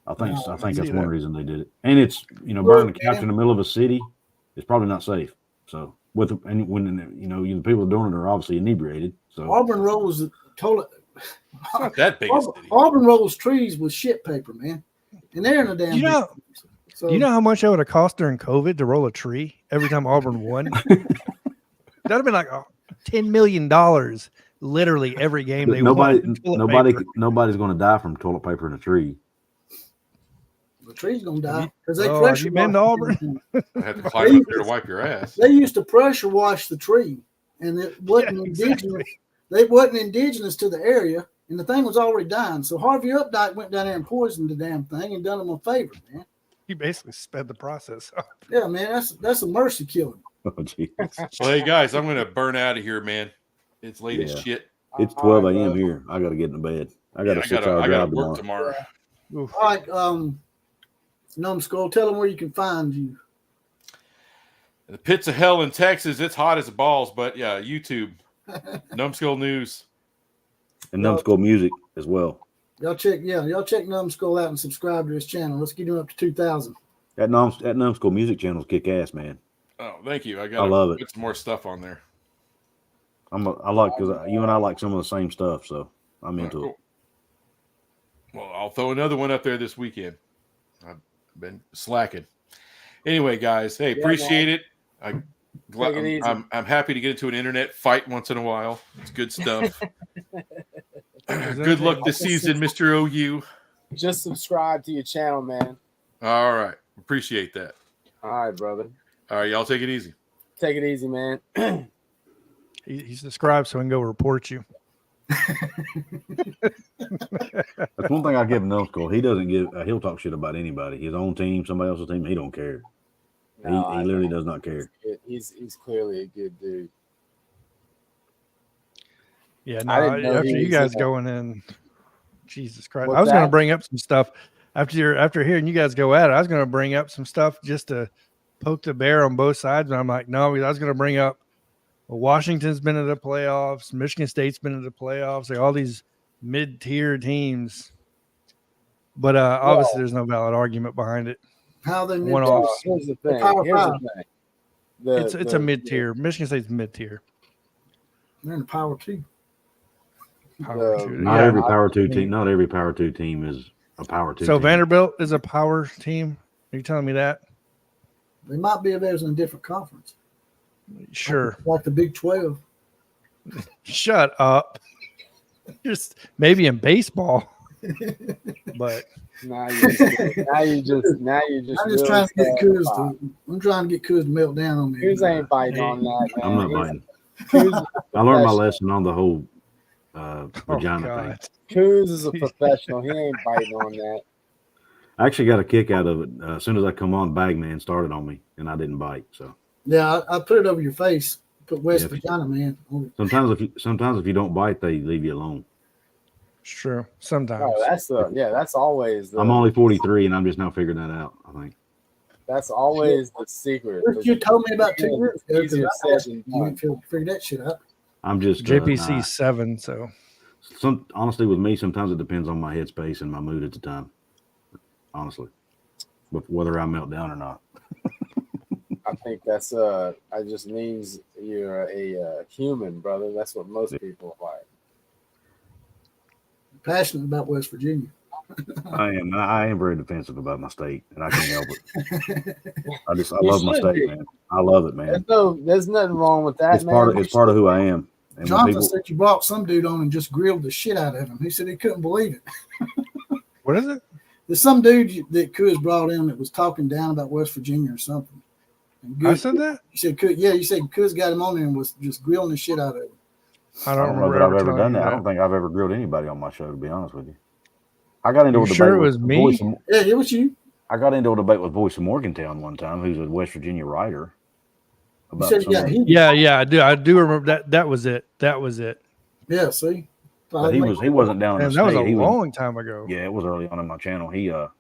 I think that's one reason they did it. And it's burning the couch in the middle of a city is probably not safe. So when the people doing it are obviously inebriated. So Auburn rolls toilet. It's not that big. Auburn rolls trees with shit paper, man. And they're in a damn. Do you know how much it would have cost during COVID to roll a tree every time Auburn won? That'd have been like $10 million, literally every game they won. Nobody's going to die from toilet paper in a tree. The tree's gonna die because they have pressure. you been to Auburn? I had to climb up there to wipe your ass. They used to pressure wash the tree, and it wasn't indigenous. Exactly. They wasn't indigenous to the area, and the thing was already dying. So Harvey Updike went down there and poisoned the damn thing and done them a favor, man. He basically sped the process up. Yeah, man, that's a mercy killing. Oh, geez. Well, hey guys, I'm gonna burn out of here, man. It's late as shit. It's 12 a.m. here. I got to get into bed. I got a 6-hour drive work tomorrow. tomorrow. All right, Numbskull, tell them where you can find you. The pits of hell in Texas. It's hot as balls, but yeah, YouTube, Numbskull News, And Numbskull Music as well. Y'all check Numbskull out and subscribe to his channel. Let's get him up to 2,000. That Numbskull Music channel is kick ass, man. Oh, thank you. I love it. Put some more stuff on there. I like because you and I like some of the same stuff, so I'm into it. Well, I'll throw another one up there this weekend. I've been slacking. Anyway, guys, hey, appreciate it. I'm happy to get into an internet fight once in a while. It's good stuff. Good luck this season, Mr. OU. Just subscribe to your channel, man. All right. Appreciate that. All right, brother. All right, y'all take it easy. Take it easy, man. He subscribed so I can go report you. That's one thing I give Numbskull. He doesn't give. He'll talk shit about anybody. His own team, somebody else's team. He don't care. No, he literally does not care. He's clearly a good dude. Yeah, no. After you guys going in, Jesus Christ! I was going to bring up some stuff after hearing you guys go at it. I was going to bring up some stuff just to poke the bear on both sides, and I'm like, no. I was going to bring up. Well, Washington's been in the playoffs. Michigan State's been in the playoffs. Like all these mid-tier teams, but obviously there's no valid argument behind it. How they one-offs? Here's the thing. It's a mid-tier. Michigan State's mid-tier. They're in the Power 2. Not every Power 2 team. Not every Power 2 team is a Power 2. So team. Vanderbilt is a Power team. Are you telling me that? They might be if there's in a different conference. Sure. Like the Big 12. Shut up. Just maybe in baseball. But now you just I'm just trying to get Kuz I'm trying to get Kuz to melt down on me. Kuz ain't biting on that, man. I'm not biting. I learned my lesson on the whole vagina thing. Kuz is a professional. He ain't biting on that. I actually got a kick out of it. As soon as I come on, Bagman started on me, and I didn't bite. So yeah, I put it over your face. Put West Vagina Man. Sometimes if you don't bite, they leave you alone. Sure, sometimes. Oh, that's always. I'm only 43, and I'm just now figuring that out. I think that's always the secret. You told me about 2 years ago. You didn't figure that shit out. I'm just JPC 7. So honestly, with me, sometimes it depends on my headspace and my mood at the time. Honestly, but whether I melt down or not. I think that's it just means you're a human, brother. That's what most people are like. Passionate about West Virginia. I am very defensive about my state, and I can't help it. I love my state, man. I love it, man. There's nothing wrong with that, man. It's part of who I am. And Jonathan said you brought some dude on and just grilled the shit out of him. He said he couldn't believe it. What is it? There's some dude that Kuz brought in that was talking down about West Virginia or something. I said that? You said Kuz got him on there and was just grilling the shit out of him. I don't know that I've ever done that. I don't think I've ever grilled anybody on my show, to be honest with you. I got into a debate. Sure, it was me. Yeah, it was you. I got into a debate with Voice of Morgantown one time, who's a West Virginia writer. About I do remember that. That was it. Yeah, see. But he wasn't down in the state. That was a long time ago. Yeah, it was early on in my channel. He's like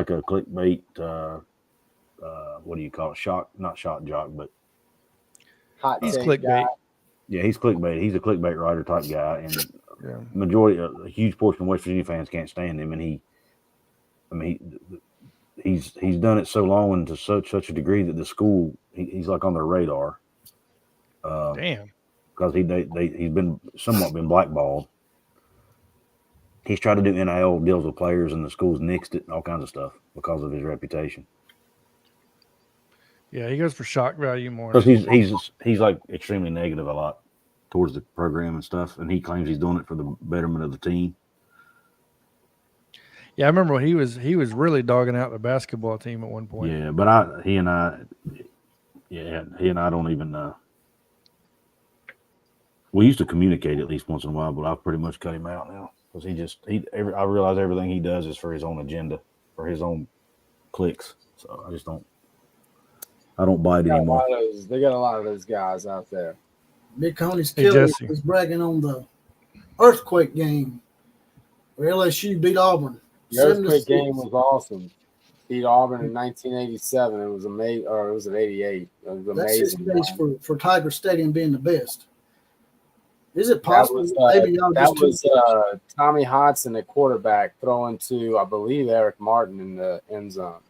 a clickbait. What do you call it? Not shock jock, but he's clickbait. Guy. Yeah, he's clickbait. He's a clickbait writer type guy, and a huge portion of West Virginia fans can't stand him. And he's done it so long and to such a degree that the school he's like on their radar. Damn. Because he's been somewhat blackballed. He's tried to do NIL deals with players, and the school's nixed it and all kinds of stuff because of his reputation. Yeah, he goes for shock value more. Because he's like extremely negative a lot towards the program and stuff, and he claims he's doing it for the betterment of the team. Yeah, I remember when he was really dogging out the basketball team at one point. Yeah, but he and I don't even. We used to communicate at least once in a while, but I've pretty much cut him out now because I realize everything he does is for his own agenda, for his own clicks. So I don't bite anymore. They got a lot of those guys out there. Big Coney's Kelly was bragging on the earthquake game where LSU beat Auburn. The earthquake game was awesome. Beat Auburn in 1987. It was amazing, or it was in '88. It was amazing. That's 6 days for Tiger Stadium being the best. Is it possible that was Tommy Hodson at quarterback throwing to, I believe, Eric Martin in the end zone?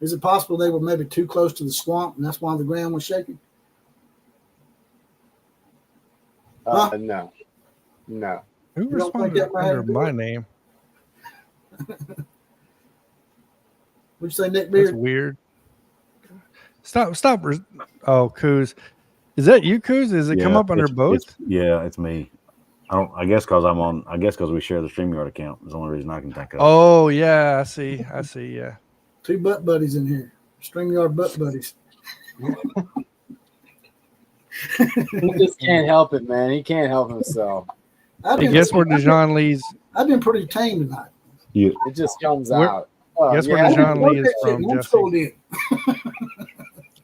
Is it possible they were maybe too close to the swamp and that's why the ground was shaking? No. Who responded under my name? What'd you say, Nick Beard? That's weird. Stop. Oh, Coos. Is that you, Coos? Does it come up under both? It's me. I guess because we share the StreamYard account is the only reason I can think of. Oh yeah, I see. Yeah. 2 butt buddies in here. StreamYard butt buddies. He just can't help it, man. He can't help himself. Guess where Dijon Lee's? I've been pretty tame tonight. Yeah. It just comes out. Guess where Dijon Lee is from, Jesse?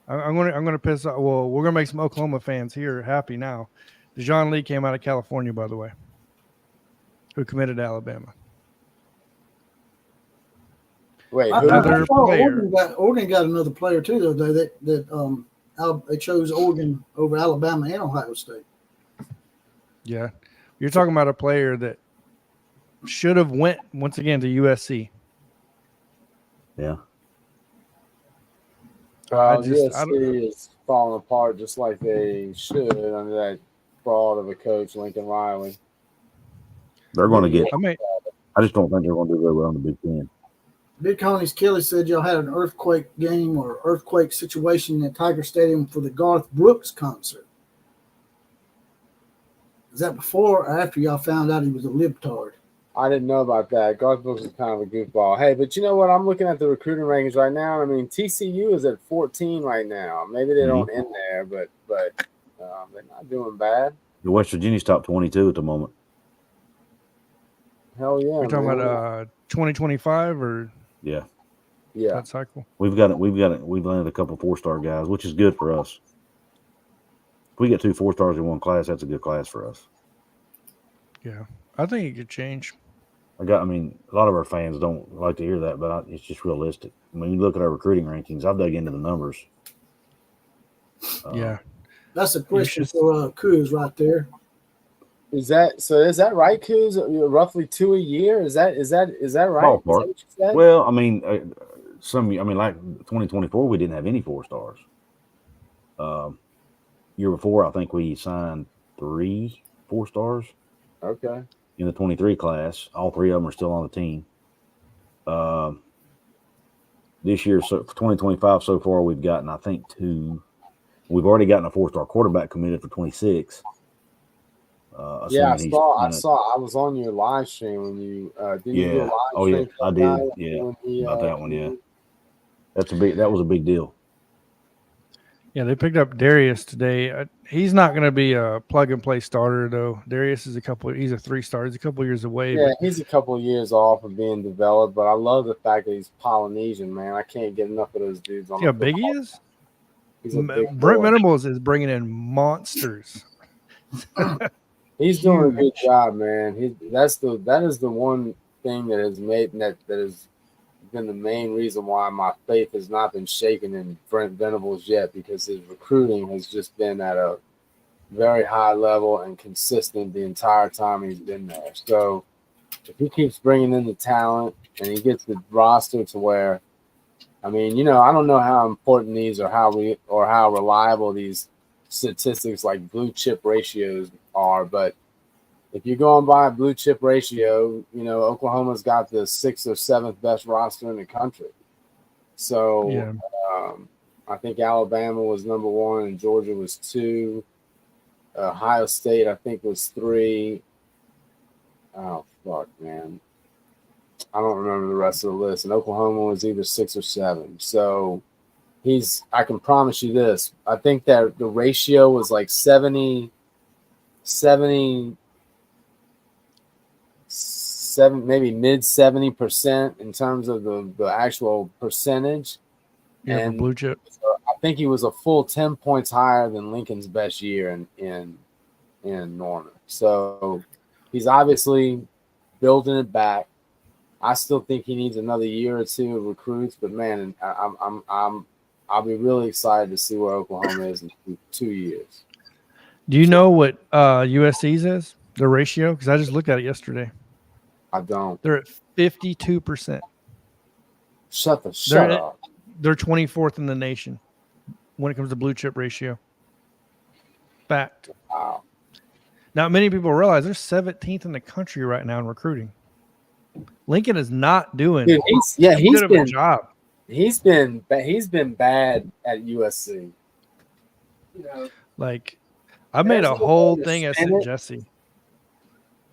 I'm gonna piss off. Well, we're gonna make some Oklahoma fans here happy now. Dijon Lee came out of California, by the way, who committed to Alabama. Wait, another player. Oregon got another player too, though. They chose Oregon over Alabama and Ohio State. Yeah, you're talking about a player that should have went once again to USC. Yeah. USC is falling apart just like they should under that fraud of a coach, Lincoln Riley. They're going to get. I just don't think they're going to do very well in the Big Ten. Big Coney's Kelly said y'all had an earthquake game or earthquake situation at Tiger Stadium for the Garth Brooks concert. Is that before or after y'all found out he was a libtard? I didn't know about that. Garth Brooks is kind of a goofball. Hey, but you know what? I'm looking at the recruiting rankings right now. I mean, TCU is at 14 right now. Maybe they don't end there, but they're not doing bad. The West Virginia's top 22 at the moment. Hell yeah! We're talking about 2025 or yeah. That cycle. We've landed a couple 4-star guys, which is good for us. If we get 2 4-stars in one class, that's a good class for us. Yeah, I think it could change. A lot of our fans don't like to hear that, but it's just realistic. When you look at our recruiting rankings, I've dug into the numbers. Yeah. That's a question for Kuz right there. Is that right, Kuz? Roughly 2 a year? Is that right? Is that what you said? Well, like 2024, we didn't have any 4-stars. Year before, I think we signed 3 4-stars. Okay. In the 23 class, all 3 of them are still on the team. This year, so for 2025, so far we've gotten, I think, 2. We've already gotten a 4-star quarterback committed for 26. I saw. I was on your live stream when you did. You do a live stream? I did. Yeah, about that one. Yeah, that was a big deal. Yeah, they picked up Darius today. He's not going to be a plug-and-play starter, though. Darius is he's a 3-star. He's a couple years away. Yeah, he's a couple of years off of being developed, but I love the fact that he's Polynesian, man. I can't get enough of those dudes. See how big he is? Brent Venables is bringing in monsters. He's doing a good job, man. That is the one thing that has been the main reason why my faith has not been shaken in Brent Venables yet, because his recruiting has just been at a very high level and consistent the entire time he's been there. So if he keeps bringing in the talent and he gets the roster to where, I don't know how important these or how reliable these statistics like blue chip ratios are, but if you're going by a blue chip ratio, Oklahoma's got the 6th or 7th best roster in the country. So I think Alabama was number 1 and Georgia was 2. Ohio State, I think, was 3. Oh, fuck, man. I don't remember the rest of the list. And Oklahoma was either 6 or 7. So I can promise you this. I think that the ratio was like 70, maybe mid 70% in terms of the actual percentage. Yeah, and blue chip. So I think he was a full 10 points higher than Lincoln's best year in Norman. So he's obviously building it back. I still think he needs another year or two of recruits, but man, I'll be really excited to see where Oklahoma is in 2 years. Do you know what USC's is? The ratio? Because I just looked at it yesterday. I don't. They're at 52%. Shut up. They're 24th in the nation when it comes to blue chip ratio. Fact. Wow. Now, many people realize they're 17th in the country right now in recruiting. Lincoln is not doing Dude, he's been a job. He's been bad at USC. You know, like I made a whole thing. I sent Jesse.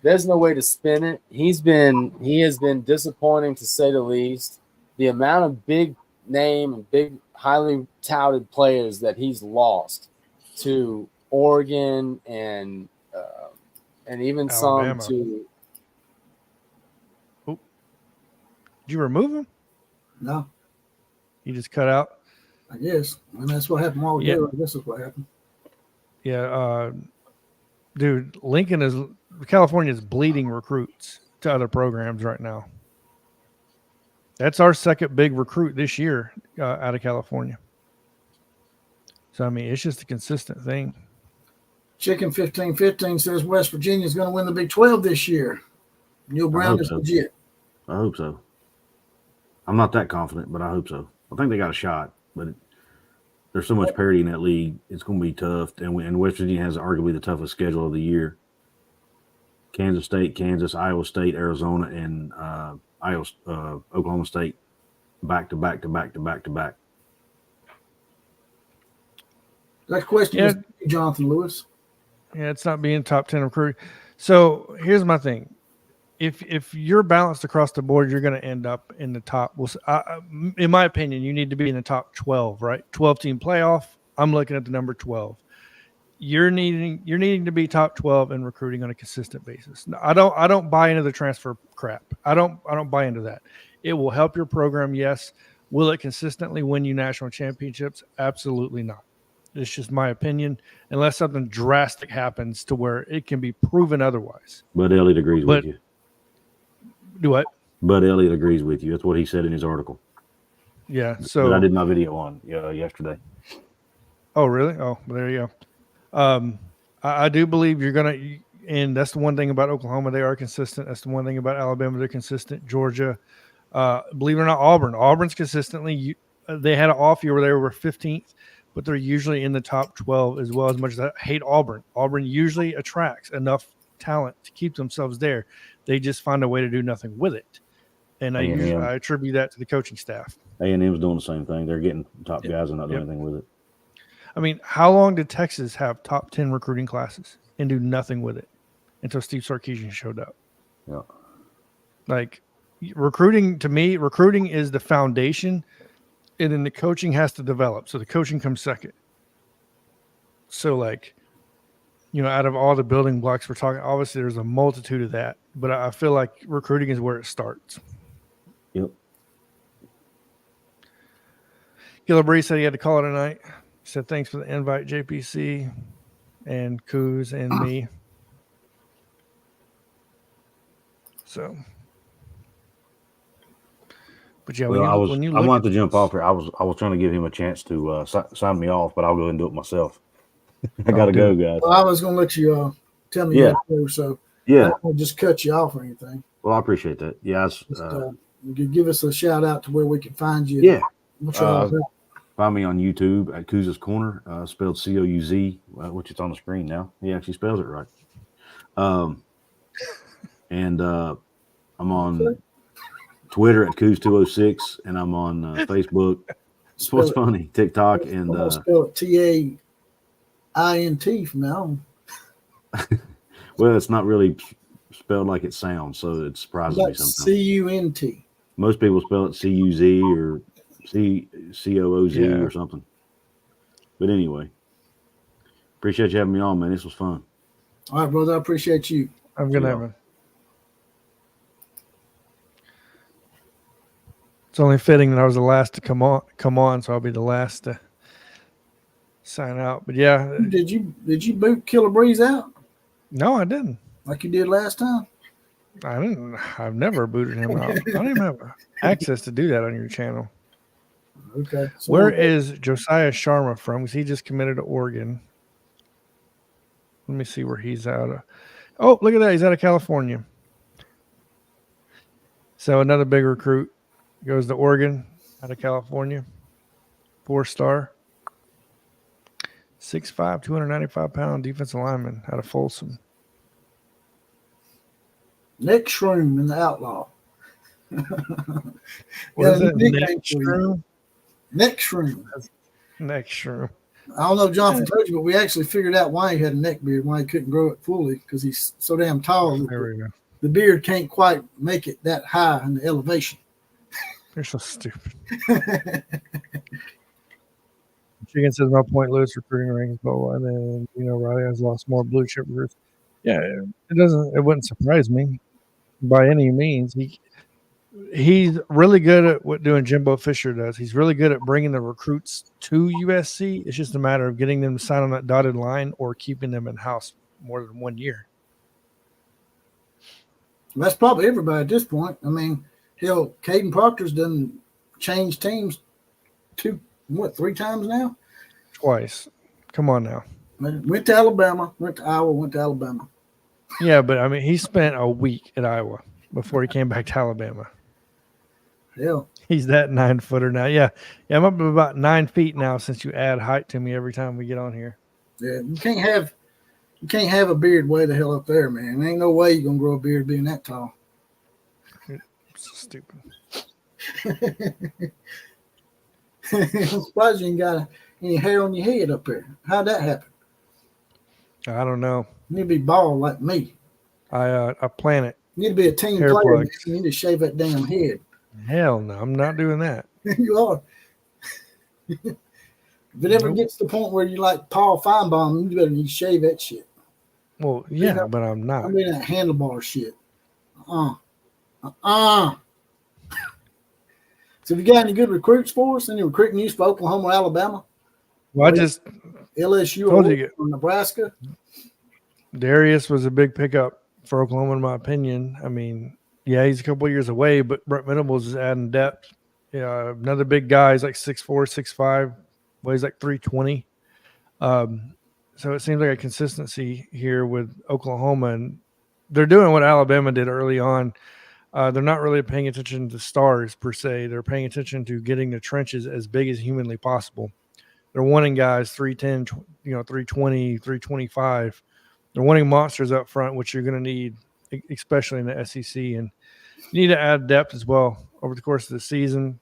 There's no way to spin it. He has been disappointing to say the least. The amount of big name and big, highly touted players that he's lost to Oregon and even Alabama. some to. Oh. Did you remove him? No. You just cut out? I guess. And that's what happened while ago. This is what happened. Yeah. Dude, California is bleeding recruits to other programs right now. That's our second big recruit this year out of California. So, I mean, it's just a consistent thing. Chicken 1515 says West Virginia is going to win the Big 12 this year. Neil Brown is legit. I hope so. I'm not that confident, but I hope so. I think they got a shot, but there's so much parity in that league. It's going to be tough. And West Virginia has arguably the toughest schedule of the year. Kansas State, Kansas, Iowa State, Arizona, and Oklahoma State back to back. That question is Jonathan Lewis. Yeah, it's not being top 10 recruit. So here's my thing. If you're balanced across the board, you're going to end up in the top. Well, in my opinion, you need to be in the top 12, right? 12-team playoff. I'm looking at the number 12. You're needing to be top 12 in recruiting on a consistent basis. I don't buy into the transfer crap. I don't buy into that. It will help your program, yes. Will it consistently win you national championships? Absolutely not. It's just my opinion, unless something drastic happens to where it can be proven otherwise. Bud Elliott agrees with you. Do what? Bud Elliott agrees with you. That's what he said in his article. Yeah. So that I did my video on yesterday. Oh, really? Oh, well, there you go. I do believe you're going to, and that's the one thing about Oklahoma. They are consistent. That's the one thing about Alabama. They're consistent. Georgia, believe it or not, Auburn's consistently, they had an off year where they were 15th, but they're usually in the top 12 as well. As much as I hate Auburn, Auburn usually attracts enough talent to keep themselves there. They just find a way to do nothing with it. And I attribute that to the coaching staff. A&M's doing the same thing. They're getting top guys and not doing anything with it. I mean, how long did Texas have top 10 recruiting classes and do nothing with it until Steve Sarkisian showed up? Yeah. Like, recruiting, to me, recruiting is the foundation, and then the coaching has to develop. So the coaching comes second. So, like, you know, out of all the building blocks we're talking, obviously there's a multitude of that, but I feel like recruiting is where it starts. Yep. Gilla Brees said he had to call it a night. He said thanks for the invite, JPC and Coos and me. So, but yeah, I wanted to jump off here. I was trying to give him a chance to sign me off, but I'll go and do it myself. I gotta go, guys. Well, I was gonna let you tell me that too, so I don't want to just cut you off or anything. Well, I appreciate that. Yeah, you could give us a shout out to where we can find you. Yeah, find me on YouTube at Couz's Corner, spelled C-O-U-Z, which is on the screen now. He actually spells it right. And I'm on Twitter at Couz206, and I'm on Facebook. That's what's funny. TikTok and spell it T-A-I-N-T from now on. Well, it's not really spelled like it sounds, so it surprises me sometimes. C-U-N-T. Most people spell it C-U-Z or C-O-O-Z or something. But anyway, appreciate you having me on, man. This was fun. All right, brother. I appreciate you. Have a good night, man. It's only fitting that I was the last to come on, so I'll be the last to sign out. But yeah, did you boot Killer Brees out? No, I didn't. Like you did last time? I didn't. I've never booted him out. I don't even have access to do that on your channel. Okay. So where is Josiah Sharma from? Because he just committed to Oregon. Let me see where he's out of. Oh, look at that. He's out of California. So another big recruit goes to Oregon out of California. 4-star. 6'5", 295-pound defensive lineman out of Folsom. Neck Shroom in the Outlaw. What is it? Neck Shroom? Neck Shroom. Neck Shroom. I don't know if Jonathan told you, but we actually figured out why he had a neck beard, why he couldn't grow it fully, because he's so damn tall. There we go. The beard can't quite make it that high in the elevation. You're so stupid. Chicken says my point Lewis recruiting rankings, and then Riley has lost more blue chip recruits. Yeah, it wouldn't surprise me by any means. He's really good at what doing Jimbo Fisher does. He's really good at bringing the recruits to USC. It's just a matter of getting them to sign on that dotted line or keeping them in house more than 1 year. That's probably everybody at this point. I mean, hell, Caden Proctor's done changed teams 3 times now? Twice. Come on now. Went to Alabama, went to Iowa, went to Alabama. Yeah, but I mean, he spent a week at Iowa before he came back to Alabama. Hell. He's that 9-footer now. Yeah, I'm up to about 9 feet now since you add height to me every time we get on here. Yeah, you can't have a beard way the hell up there, man. There ain't no way you're gonna grow a beard being that tall. So stupid. I'm surprised you ain't got any hair on your head up there. How'd that happen? I don't know. You need to be bald like me. I plan it. You need to be a team hair player. plugs. You need to shave that damn head. Hell no, I'm not doing that. You are. If it ever gets to the point where you like Paul Finebaum, you better need to shave that shit. Well, yeah, but I'm not. I mean that handlebar shit. So, have you got any good recruits for us? Any recruiting news for Oklahoma or Alabama? Well, I just LSU or Nebraska? Darius was a big pickup for Oklahoma, in my opinion. I mean, yeah, he's a couple of years away, but Brent Venables is adding depth. Yeah, another big guy. He's like 6'4", 6'5", weighs like 320. So it seems like a consistency here with Oklahoma, and they're doing what Alabama did early on. They're not really paying attention to stars per se. They're paying attention to getting the trenches as big as humanly possible. They're wanting guys 310, 320, 325. They're wanting monsters up front, which you're going to need, especially in the SEC. And you need to add depth as well over the course of the season.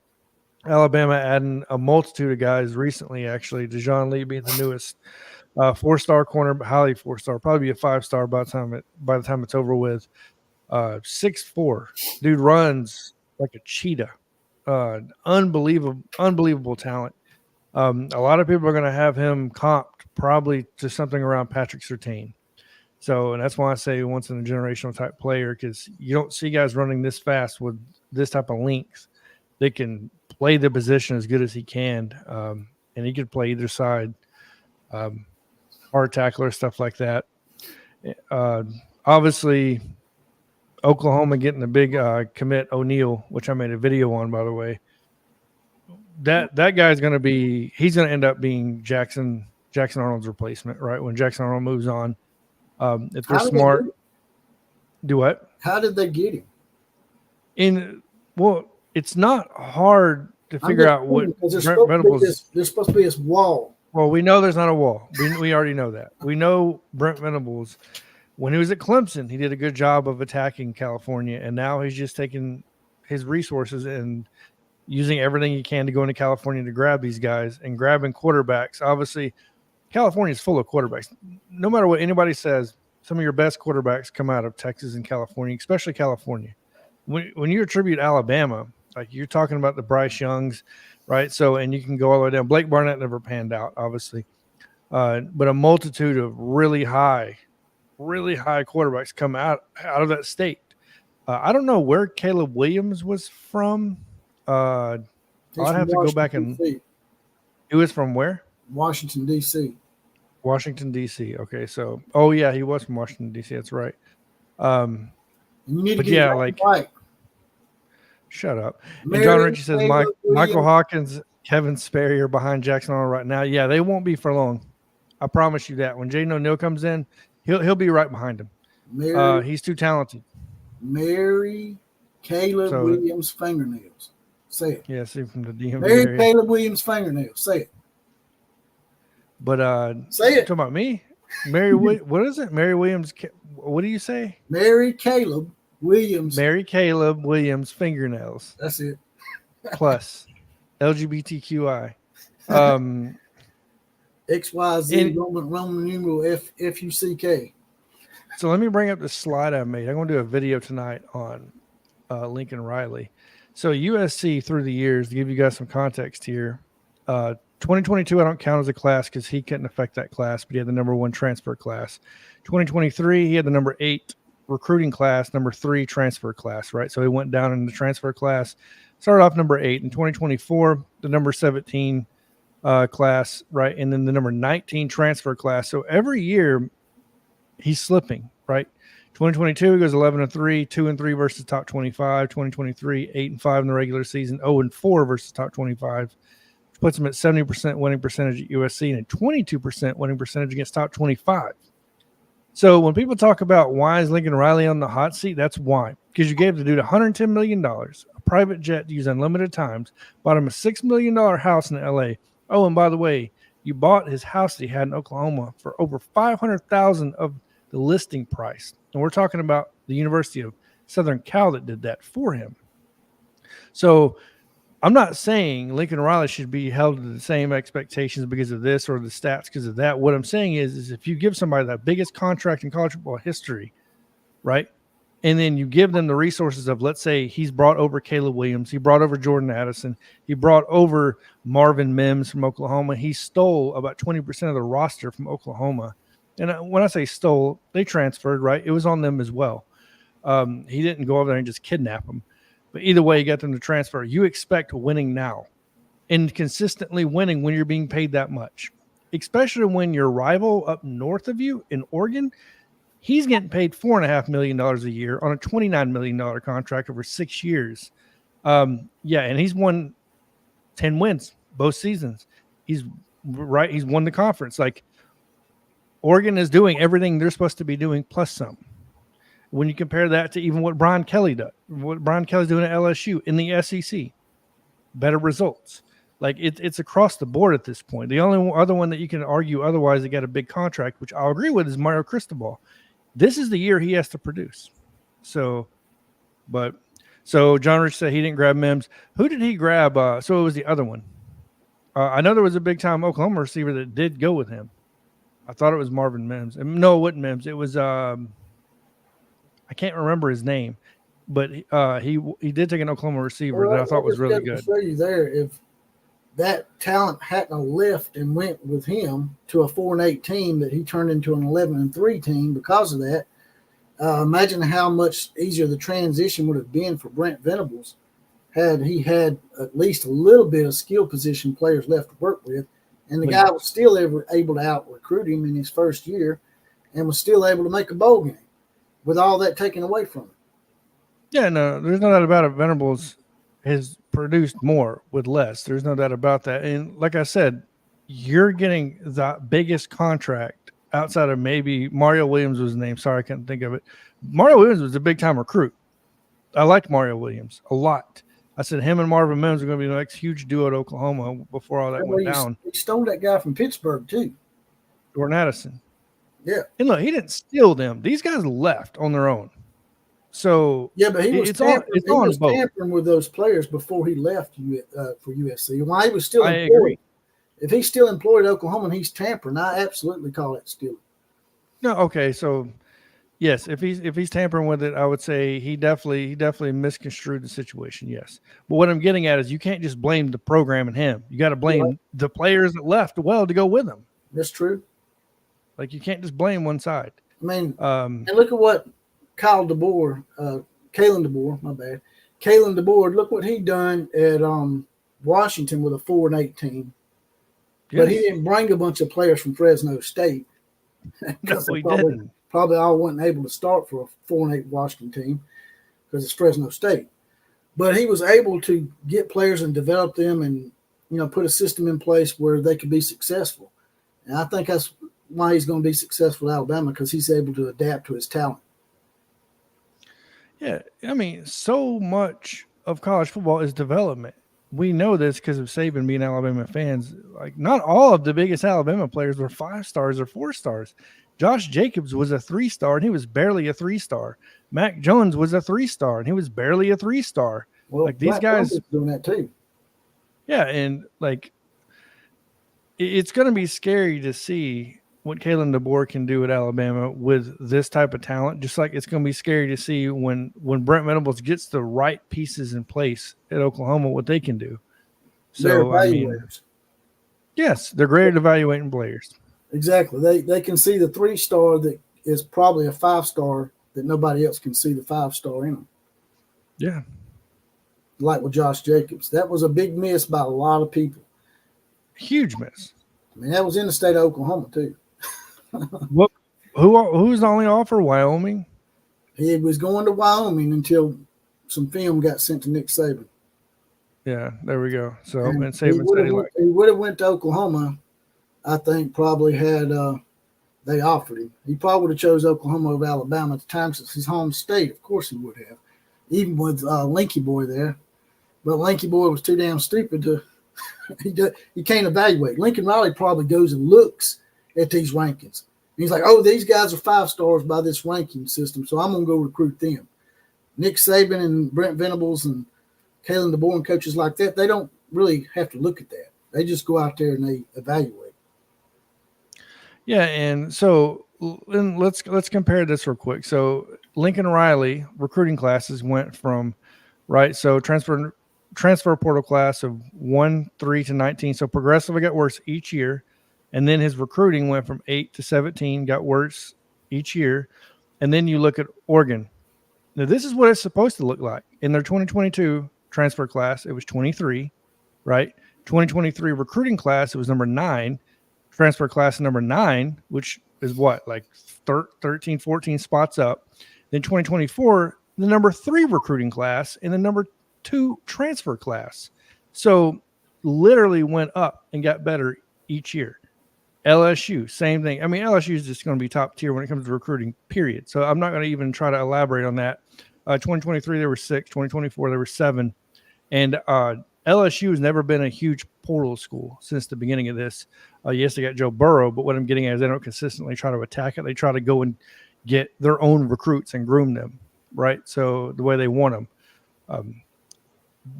Alabama adding a multitude of guys recently, actually. Dejon Lee being the newest 4-star corner, highly 4-star, probably be a 5-star by the time it's over with. 6'4", dude runs like a cheetah. Unbelievable talent. A lot of people are going to have him comped probably to something around Patrick Surtain. So, and that's why I say once in a generational type player, because you don't see guys running this fast with this type of length. They can play the position as good as he can, and he could play either side, hard tackler, stuff like that. Obviously, Oklahoma getting a big commit O'Neal, which I made a video on, by the way. That guy's going to be – he's going to end up being Jackson Arnold's replacement, right, when Jackson Arnold moves on. If they're smart – do what? How did they get him? Well, it's not hard to figure out what there's supposed to be this wall. Well, we know there's not a wall. We already know that. We know Brent Venables, when he was at Clemson, he did a good job of attacking California, and now he's just taking his resources and using everything he can to go into California to grab these guys and grabbing quarterbacks. Obviously, California is full of quarterbacks. No matter what anybody says, some of your best quarterbacks come out of Texas and California, especially California. When you attribute Alabama, like you're talking about the Bryce Youngs, right? So, and you can go all the way down. Blake Barnett never panned out, obviously, but a multitude of really high quarterbacks come out of that state. I don't know where Caleb Williams was from. I'd have to go back and. He was from where? Washington, D.C. Washington, D.C. Okay, so yeah, he was from Washington, D.C. That's right. You need to get right. Shut up. And John Ritchie says Michael Hawkins, Kevin Sperry are behind Jackson Arnold right now. Yeah, they won't be for long. I promise you that. When Jaden O'Neal comes in, he'll be right behind him. He's too talented. Mary Caleb Williams fingernails. Say it. Yeah, see from the DMV Mary area. Caleb Williams fingernails. Say it. But say it. Talking about me, Mary. What is it? Mary Williams. What do you say? Mary Caleb Williams. Mary Caleb Williams fingernails. That's it. Plus LGBTQI. XYZ Roman numeral FUCK. So let me bring up the slide I made. I'm going to do a video tonight on Lincoln Riley. So USC through the years, to give you guys some context here, 2022 I don't count as a class because he couldn't affect that class, but he had the number 1 transfer class. 2023 he had the number 8 recruiting class, number 3 transfer class, right? So he went down in the transfer class, started off number 8. In 2024, the number 17 class, right? And then the number 19 transfer class. So every year he's slipping, right? 2022 he goes 11-3, 2-3 versus top 25. 2023 8-5 in the regular season, 0-4 versus top 25, which puts him at 70% winning percentage at USC and a 22% winning percentage against top 25. So when people talk about why is Lincoln Riley on the hot seat, that's why. Because you gave the dude $110 million, a private jet to use unlimited times, bought him a $6 million house in LA. Oh, and by the way, you bought his house that he had in Oklahoma for over $500,000 of the listing price. And we're talking about the University of Southern Cal that did that for him. So I'm not saying Lincoln Riley should be held to the same expectations because of this or the stats because of that. What I'm saying is if you give somebody the biggest contract in college football history, right, and then you give them the resources of, let's say he's brought over Caleb Williams, he brought over Jordan Addison, he brought over Marvin Mims from Oklahoma, he stole about 20% of the roster from Oklahoma. And when I say stole, they transferred, right? It was on them as well. He didn't go over there and just kidnap them. But either way, you got them to transfer. You expect winning now and consistently winning when you're being paid that much, especially when your rival up north of you in Oregon, he's getting paid $4.5 million a year on a $29 million contract over 6 years. And he's won 10 wins both seasons. He's won the conference. Like, Oregon is doing everything they're supposed to be doing plus some. When you compare that to even what Brian Kelly does, what Brian Kelly's doing at LSU in the SEC, better results. Like it's across the board at this point. The only other one that you can argue otherwise that got a big contract, which I'll agree with, is Mario Cristobal. This is the year he has to produce. So John Rich said he didn't grab Mims. Who did he grab? So it was the other one. I know there was a big time Oklahoma receiver that did go with him. I thought it was Marvin Mims. No, it wasn't Mims. It was I can't remember his name, but he did take an Oklahoma receiver that I thought was really good. Show you there, if that talent hadn't left and went with him to a 4-8 team that he turned into an 11-3 team because of that, imagine how much easier the transition would have been for Brent Venables had he had at least a little bit of skill position players left to work with. And the guy was still able to out-recruit him in his first year and was still able to make a bowl game with all that taken away from him. Yeah, no, there's no doubt about it. Venables has produced more with less. There's no doubt about that. And like I said, you're getting the biggest contract outside of maybe Mario Williams was his name. Sorry, I couldn't think of it. Mario Williams was a big-time recruit. I liked Mario Williams a lot. I said him and Marvin Mims are going to be the next huge duo at Oklahoma before all that went down. He stole that guy from Pittsburgh, too. Jordan Addison. Yeah. And look, he didn't steal them. These guys left on their own. So yeah, but he was tampering with those players before he left for USC. While he was still employed, agree. If he's still employed at Oklahoma and he's tampering, I absolutely call it stealing. No, okay. So Yes, if he's tampering with it, I would say he definitely misconstrued the situation. Yes, but what I'm getting at is you can't just blame the program and him. You got to blame the players that left well to go with him. That's true. Like you can't just blame one side. I mean, and look at what Kalen DeBoer, my bad. Kalen DeBoer, look what he done at Washington with a 4-8 team. Yes. But he didn't bring a bunch of players from Fresno State. No, he didn't. Probably all wasn't able to start for a 4-8 Washington team because it's Fresno State. But he was able to get players and develop them and, put a system in place where they could be successful. And I think that's why he's going to be successful at Alabama, because he's able to adapt to his talent. Yeah, I mean, so much of college football is development. We know this because of Saban being Alabama fans. Like, not all of the biggest Alabama players were 5 stars or 4 stars. Josh Jacobs was a 3-star, and he was barely a 3-star. Mac Jones was a 3-star, and he was barely a 3-star. Well, like these guys doing that too. Yeah, and like it's going to be scary to see what Kalen DeBoer can do at Alabama with this type of talent. Just like it's going to be scary to see when Brent Venables gets the right pieces in place at Oklahoma, what they can do. So I mean, yes, they're great at evaluating players. Exactly. They can see the 3-star that is probably a 5-star that nobody else can see the 5-star in them. Yeah. Like with Josh Jacobs. That was a big miss by a lot of people. Huge miss. I mean, that was in the state of Oklahoma too. Who's the only offer? Wyoming? He was going to Wyoming until some film got sent to Nick Saban. Yeah, there we go. So and Saban said he would have went to Oklahoma. I think probably had they offered him. He probably would have chose Oklahoma over Alabama at the time since his home state. Of course he would have, even with Linky Boy there. But Linky Boy was too damn stupid to he can't evaluate. Lincoln Riley probably goes and looks at these rankings. And he's like, oh, these guys are 5 stars by this ranking system, so I'm going to go recruit them. Nick Saban and Brent Venables and Kalen DeBoer and coaches like that, they don't really have to look at that. They just go out there and they evaluate. Yeah, and so let's compare this real quick. So Lincoln Riley recruiting classes went from so transfer portal class of 1, 3 to 19. So progressively got worse each year. And then his recruiting went from 8 to 17, got worse each year. And then you look at Oregon. Now, this is what it's supposed to look like. In their 2022 transfer class, it was 23, right? 2023 recruiting class, it was number 9. Transfer class number 9, which is what, like 13, 14 spots up. Then 2024, the number 3 recruiting class and the number 2 transfer class. So literally went up and got better each year. LSU, same thing. I mean, LSU is just going to be top tier when it comes to recruiting, period. So I'm not going to even try to elaborate on that. 2023, there were 6. 2024, there were 7. And LSU has never been a huge portal school since the beginning of this. Yes, they got Joe Burrow, but what I'm getting at is they don't consistently try to attack it. They try to go and get their own recruits and groom them, right? So the way they want them.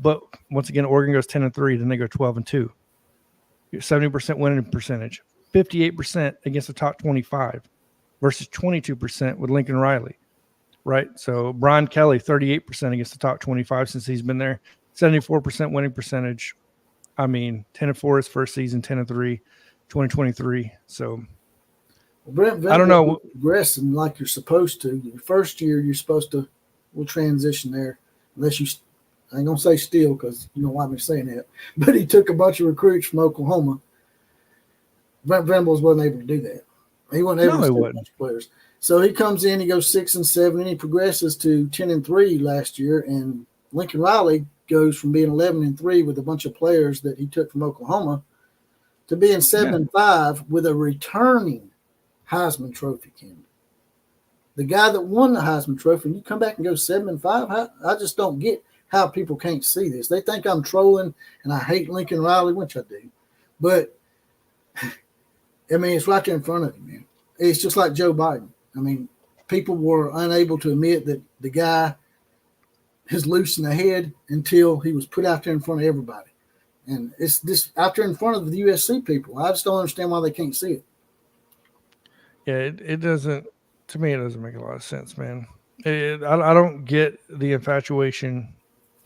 But once again, Oregon goes 10-3, then they go 12-2. 70% winning percentage, 58% against the top 25 versus 22% with Lincoln Riley, right? So Brian Kelly, 38% against the top 25 since he's been there, 74% winning percentage. I mean, 10-4 his first season, 10-3, 2023. So Brent, I don't know. Progressing like you're supposed to. Your first year, you're supposed to. We'll transition there, unless you. I ain't gonna say steal because you don't want me saying that. But he took a bunch of recruits from Oklahoma. Brent Venables wasn't able to do that. He wasn't able to take a bunch of players. So he comes in, he goes 6-7, and he progresses to 10-3 last year. And Lincoln Riley goes from being 11-3 with a bunch of players that he took from Oklahoma to being 7-5 with a returning Heisman Trophy candidate. The guy that won the Heisman Trophy, and you come back and go 7-5. I just don't get how people can't see this. They think I'm trolling and I hate Lincoln Riley, which I do. But, I mean, it's right there in front of you, man. It's just like Joe Biden. I mean, people were unable to admit that the guy is loose in the head until he was put out there in front of everybody. And it's this out there in front of the USC people. I just don't understand why they can't see it. Yeah, it doesn't. To me, it doesn't make a lot of sense, man. I don't get the infatuation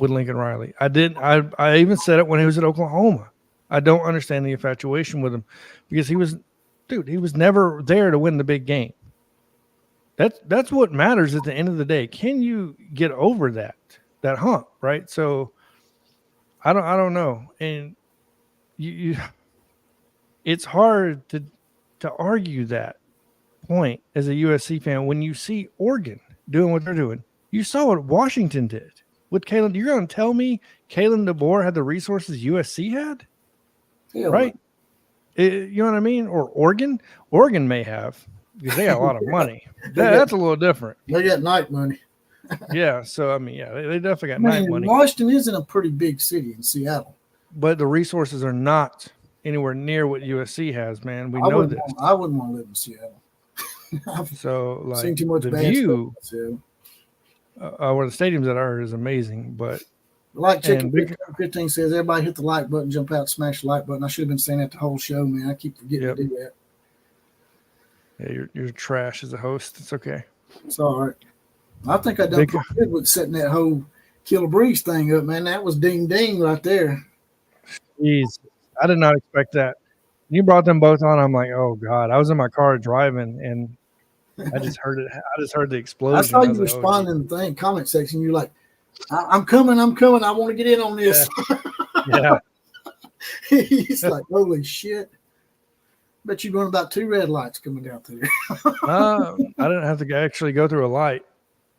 with Lincoln Riley. I even said it when he was at Oklahoma. I don't understand the infatuation with him because he was never there to win the big game. That's what matters at the end of the day. Can you get over that hump, right? So I don't know. And you it's hard to argue that point as a USC fan when you see Oregon doing what they're doing. You saw what Washington did with Kalen. You're going to tell me Kalen DeBoer had the resources USC had? Yeah, right? You know what I mean? Or Oregon may have because they got a lot of money. That's a little different. They got night money. Yeah, so I mean, yeah, they definitely got night money. Washington isn't a pretty big city in Seattle, but the resources are not anywhere near what USC has, man. We know this. I wouldn't want to live in Seattle. So, like, seen too much the bad view stuff, where the stadiums that are is amazing, but like Chicken 15 says, everybody hit the like button, jump out, smash the like button. I should have been saying that the whole show, man. I keep forgetting to do that. Yeah, you're trash as a host. It's okay. It's all right. I think I done pretty good with setting that whole Killer Brees thing up, man. That was ding ding right there. Jeez, I did not expect that. You brought them both on. I'm like, oh God. I was in my car driving, and I just heard it. I just heard the explosion. I saw you respond in the thing comment section. You're like, I'm coming. I want to get in on this. Yeah. He's like, holy shit. Bet you're going about 2 red lights coming down through there. I didn't have to actually go through a light.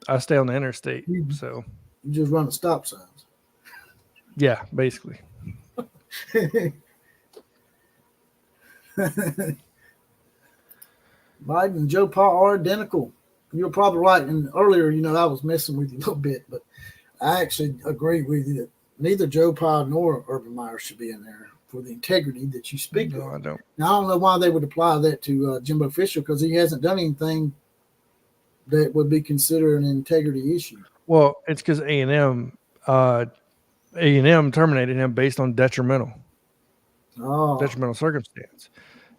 I stay on the interstate. So you just run the stop signs. Yeah, basically. Biden and Joe Pa are identical. You're probably right. And earlier, I was messing with you a little bit, but I actually agree with you that neither Joe Pa nor Urban Meyer should be in there for the integrity that you speak of. I don't. Now, I don't know why they would apply that to Jimbo Fisher because he hasn't done anything that would be considered an integrity issue. Well, it's because A&M terminated him based on detrimental circumstance,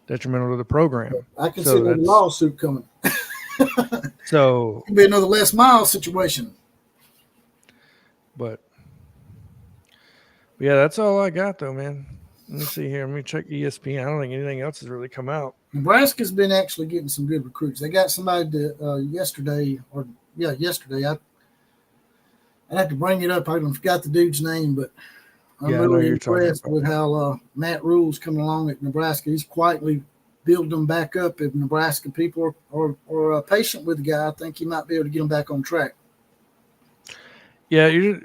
detrimental to the program. I can see a lawsuit coming. So it'll be another Les Miles situation. But yeah, that's all I got though, man. Let me see here. Let me check ESPN. I don't think anything else has really come out. Nebraska's been actually getting some good recruits. They got somebody yesterday. I have to bring it up. I forgot the dude's name, but I'm really impressed with how Matt Rule's coming along at Nebraska. He's quietly building them back up. If Nebraska people are patient with the guy, I think he might be able to get them back on track. Yeah, you're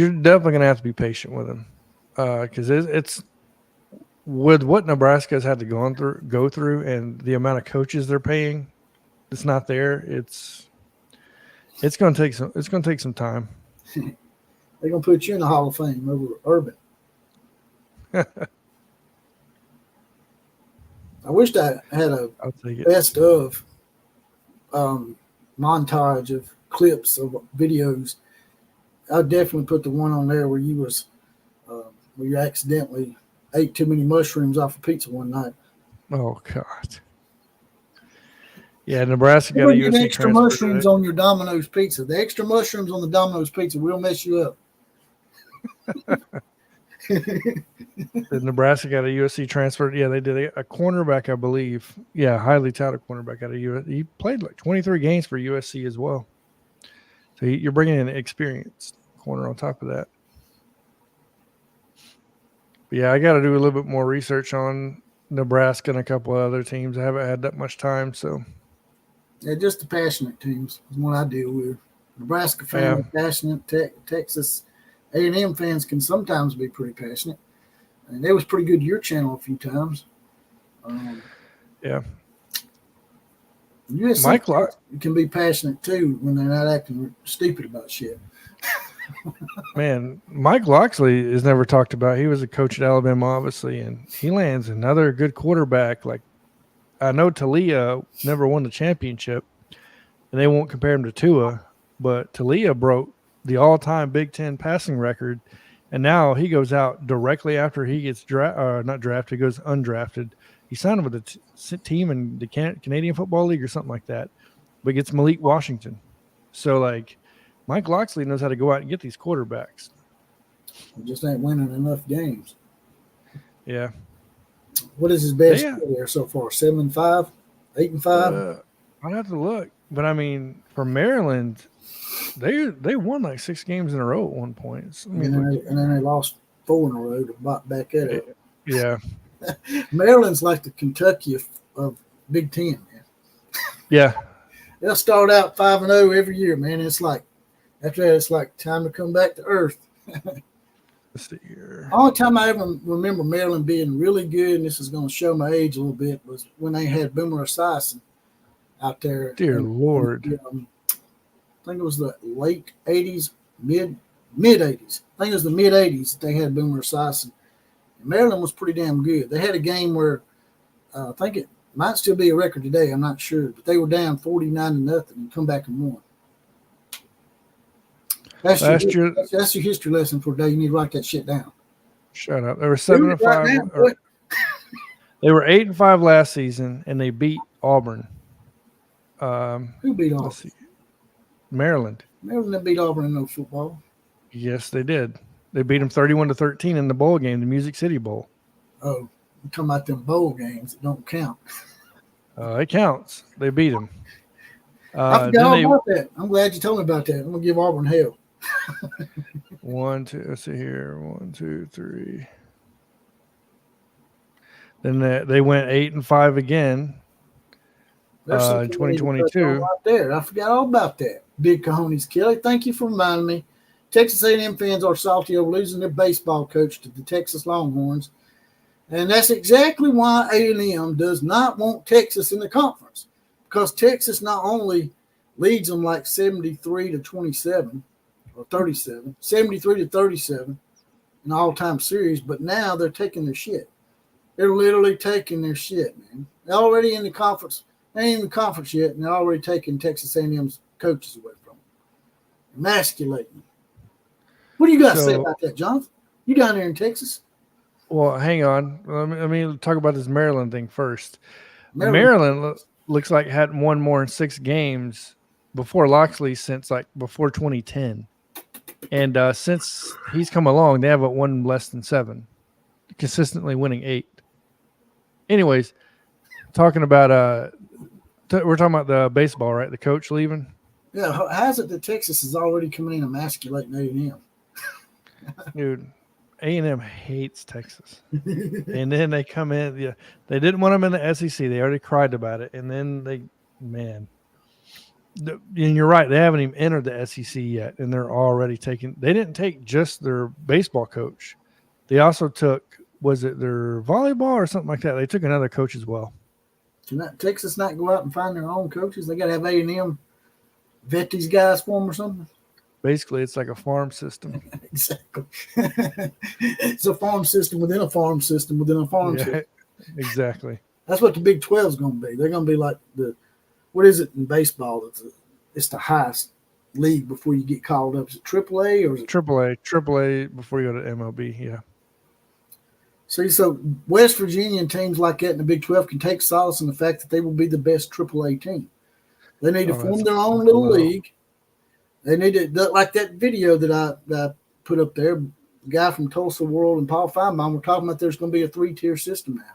definitely going to have to be patient with him because it's with what Nebraska has had to go through and the amount of coaches they're paying. It's not there. It's going to take some time. They're going to put you in the Hall of Fame over Urban. I wished I had a best of montage of clips of videos. I'd definitely put the one on there where you accidentally ate too many mushrooms off a pizza one night. Oh God. Yeah, Nebraska got a USC extra mushrooms on your Domino's pizza. The extra mushrooms on the Domino's pizza will mess you up. Nebraska got a USC transfer. Yeah, they did a cornerback, I believe. Yeah, highly touted cornerback out of USC. He played like 23 games for USC as well. So you're bringing in an experienced corner on top of that. But yeah, I got to do a little bit more research on Nebraska and a couple of other teams. I haven't had that much time, so. Yeah, just the passionate teams is what I deal with. Nebraska fans are passionate. Texas A&M fans can sometimes be pretty passionate. And it was pretty good to your channel a few times. Yeah. USC can be passionate too when they're not acting stupid about shit. Man, Mike Locksley is never talked about. He was a coach at Alabama, obviously, and he lands another good quarterback. Like, I know Talia never won the championship, and they won't compare him to Tua, but Talia broke the all-time Big Ten passing record, and now he goes out directly after he gets not drafted, goes undrafted. He signed with a team in the Canadian Football League or something like that. but gets Malik Washington. So, like, Mike Locksley knows how to go out and get these quarterbacks. He just ain't winning enough games. Yeah. What is his best there so far? 7-5, 8-5. I'd have to look, but I mean, for Maryland, they won like 6 games in a row at one point. I mean, and then they lost 4 in a row to back that up. Yeah. Maryland's like the Kentucky of Big Ten, man. Yeah. They'll start out 5-0 every year, man. It's like after that, it's like time to come back to earth. Let's see here. Only time I ever remember Maryland being really good, and this is going to show my age a little bit, was when they had Boomer Esiason out there. Dear Lord. I think it was the late 80s, mid 80s. I think it was the mid 80s that they had Boomer Esiason. Maryland was pretty damn good. They had a game where I think it might still be a record today. I'm not sure, but they were down 49-0 and come back and won. That's your history lesson for today. You need to write that shit down. Shut up. They were 7-5. They were 8-5 last season, and they beat Auburn. Who beat Auburn? Maryland. Maryland beat Auburn in no football. Yes, they did. They beat them 31-13 in the bowl game, the Music City Bowl. Oh, you're talking about them bowl games that don't count. It counts. They beat them. I forgot all about that. I'm glad you told me about that. I'm going to give Auburn hell. 1, 2, let's see here. 1, 2, 3. Then they went 8-5 again in 2022. Right there. I forgot all about that. Big cojones, Kelly. Thank you for reminding me. Texas A&M fans are salty over losing their baseball coach to the Texas Longhorns. And that's exactly why A&M does not want Texas in the conference. Because Texas not only leads them like 73-27 or 37, 73-37 in all-time series, but now they're taking their shit. They're literally taking their shit, man. They're already in the conference. They ain't in the conference yet, and they're already taking Texas A&M's coaches away from them. Emasculating them. What do you got to say about that, Jonathan? You down there in Texas? Well, hang on. Let me talk about this Maryland thing first. Maryland looks like hadn't won more than 6 games before Locksley since like before 2010. And since he's come along, they haven't won less than 7, consistently winning 8. Anyways, talking about we're talking about the baseball, right? The coach leaving. Yeah, how's it that Texas is already coming in emasculating A&M? Dude, A&M hates Texas. And then they come in. Yeah, they didn't want them in the SEC. They already cried about it. And then and you're right. They haven't even entered the SEC yet. And they're already taking – they didn't take just their baseball coach. They also took – was it their volleyball or something like that? They took another coach as well. Can Texas not go out and find their own coaches? They got to have A&M vet these guys for them or something? Basically, it's like a farm system. Exactly. It's a farm system within a farm system within a farm system. Exactly. That's what the Big 12 is going to be. They're going to be like what is it in baseball? It's the highest league before you get called up. Is it AAA or is it AAA before you go to MLB? Yeah. See, so West Virginia and teams like that in the Big 12 can take solace in the fact that they will be the best AAA team. They need to form their own little league. They need to, like that video that I put up there, the guy from Tulsa World and Paul Finebaum were talking about there's going to be a 3-tier system now.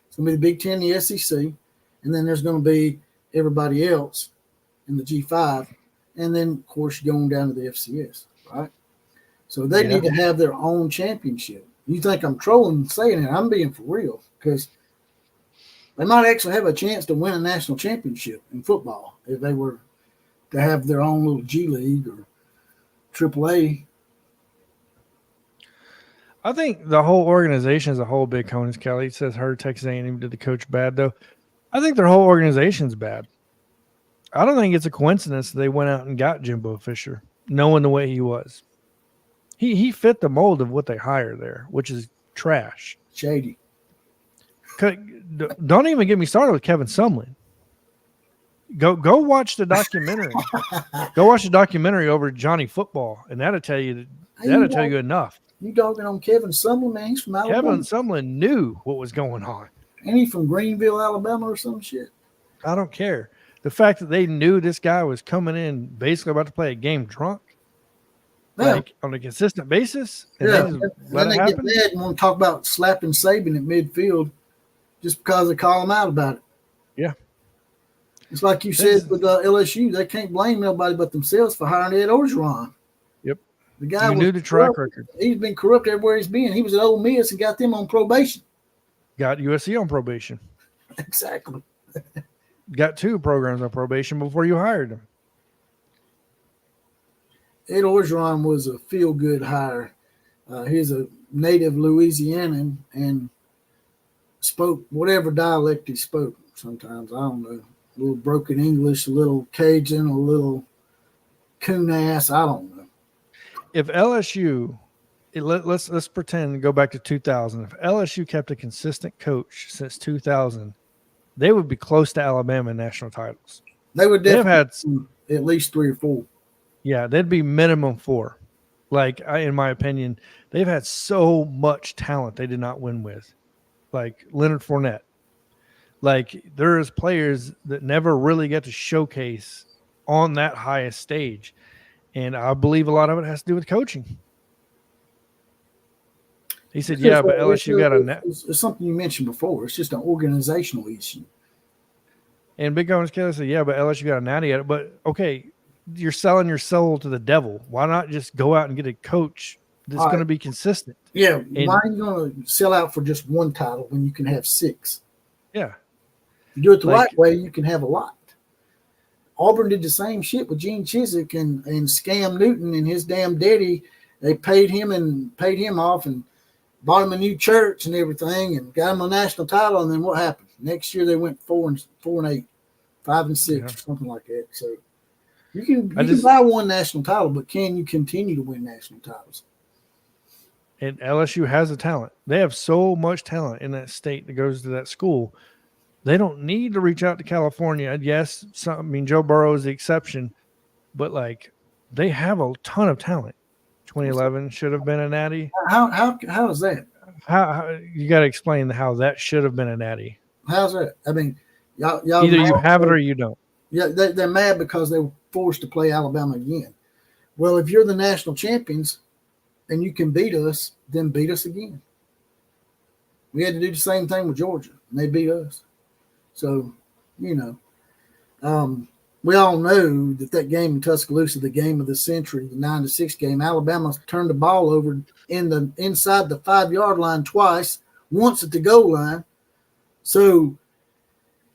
It's going to be the Big 10, the SEC, and then there's going to be everybody else in the G5, and then, of course, you're going down to the FCS, right? So they need to have their own championship. You think I'm trolling saying it? I'm being for real because they might actually have a chance to win a national championship in football if they were to have their own little G League or AAA. I think the whole organization is a whole big conus. Kelly says her Texas A&M did the coach bad, though. I think their whole organization's bad. I don't think it's a coincidence that they went out and got Jimbo Fisher, knowing the way he was. He fit the mold of what they hire there, which is trash. Shady. Don't even get me started with Kevin Sumlin. Go watch the documentary. Go watch the documentary over Johnny Football, and that'll tell you enough. You dogging on Kevin Sumlin, man? He's from Alabama. Kevin Sumlin knew what was going on. Ain't he from Greenville, Alabama, or some shit? I don't care. the fact that they knew this guy was coming in basically about to play a game drunk, like on a consistent basis, and they just let it happen. Get mad and want to talk about slapping Saban at midfield just because they call him out about it. Yeah. It's like you said with LSU, they can't blame nobody but themselves for hiring Ed Orgeron. Yep. The guy knew the track record. He's been corrupt everywhere he's been. He was at Ole Miss and got them on probation. Got USC on probation. Exactly. Got 2 programs on probation before you hired him. Ed Orgeron was a feel-good hire. He's a native Louisianan and spoke whatever dialect he spoke. Sometimes, I don't know, a little broken English, a little Cajun, a little coon ass. I don't know. If LSU, let's pretend and go back to 2000. If LSU kept a consistent coach since 2000, they would be close to Alabama in national titles. They would definitely have had at least 3 or 4. Yeah, they'd be minimum 4. Like, in my opinion, they've had so much talent they did not win with. Like Leonard Fournette. Like, there's players that never really get to showcase on that highest stage. And I believe a lot of it has to do with coaching. He said, but LSU got a... It's something you mentioned before. It's just an organizational issue. And Big Guns Kelly said, but LSU got a natty at it. But, okay, you're selling your soul to the devil. Why not just go out and get a coach that's going to be consistent? Yeah, why are you going to sell out for just one title when you can have 6? Yeah. If you do it the right way, you can have a lot. Auburn did the same shit with Gene Chizik and Scam Newton and his damn daddy. They paid him off and bought him a new church and everything and got him a national title. And then what happened? Next year they went 4-8, 5-6, something like that. So you can buy one national title, but can you continue to win national titles? And LSU has the talent. They have so much talent in that state that goes to that school. They don't need to reach out to California. Yes, Joe Burrow is the exception, but they have a ton of talent. 2011 should have been a natty. How is that? How you got to explain how that should have been a natty. How's that? I mean, y'all either you have it or you don't. Yeah, they're mad because they were forced to play Alabama again. Well, if you're the national champions and you can beat us, then beat us again. We had to do the same thing with Georgia, and they beat us. So, we all know that game in Tuscaloosa, the game of the century, the 9-6 game, Alabama turned the ball over inside the 5-yard line twice, once at the goal line. So,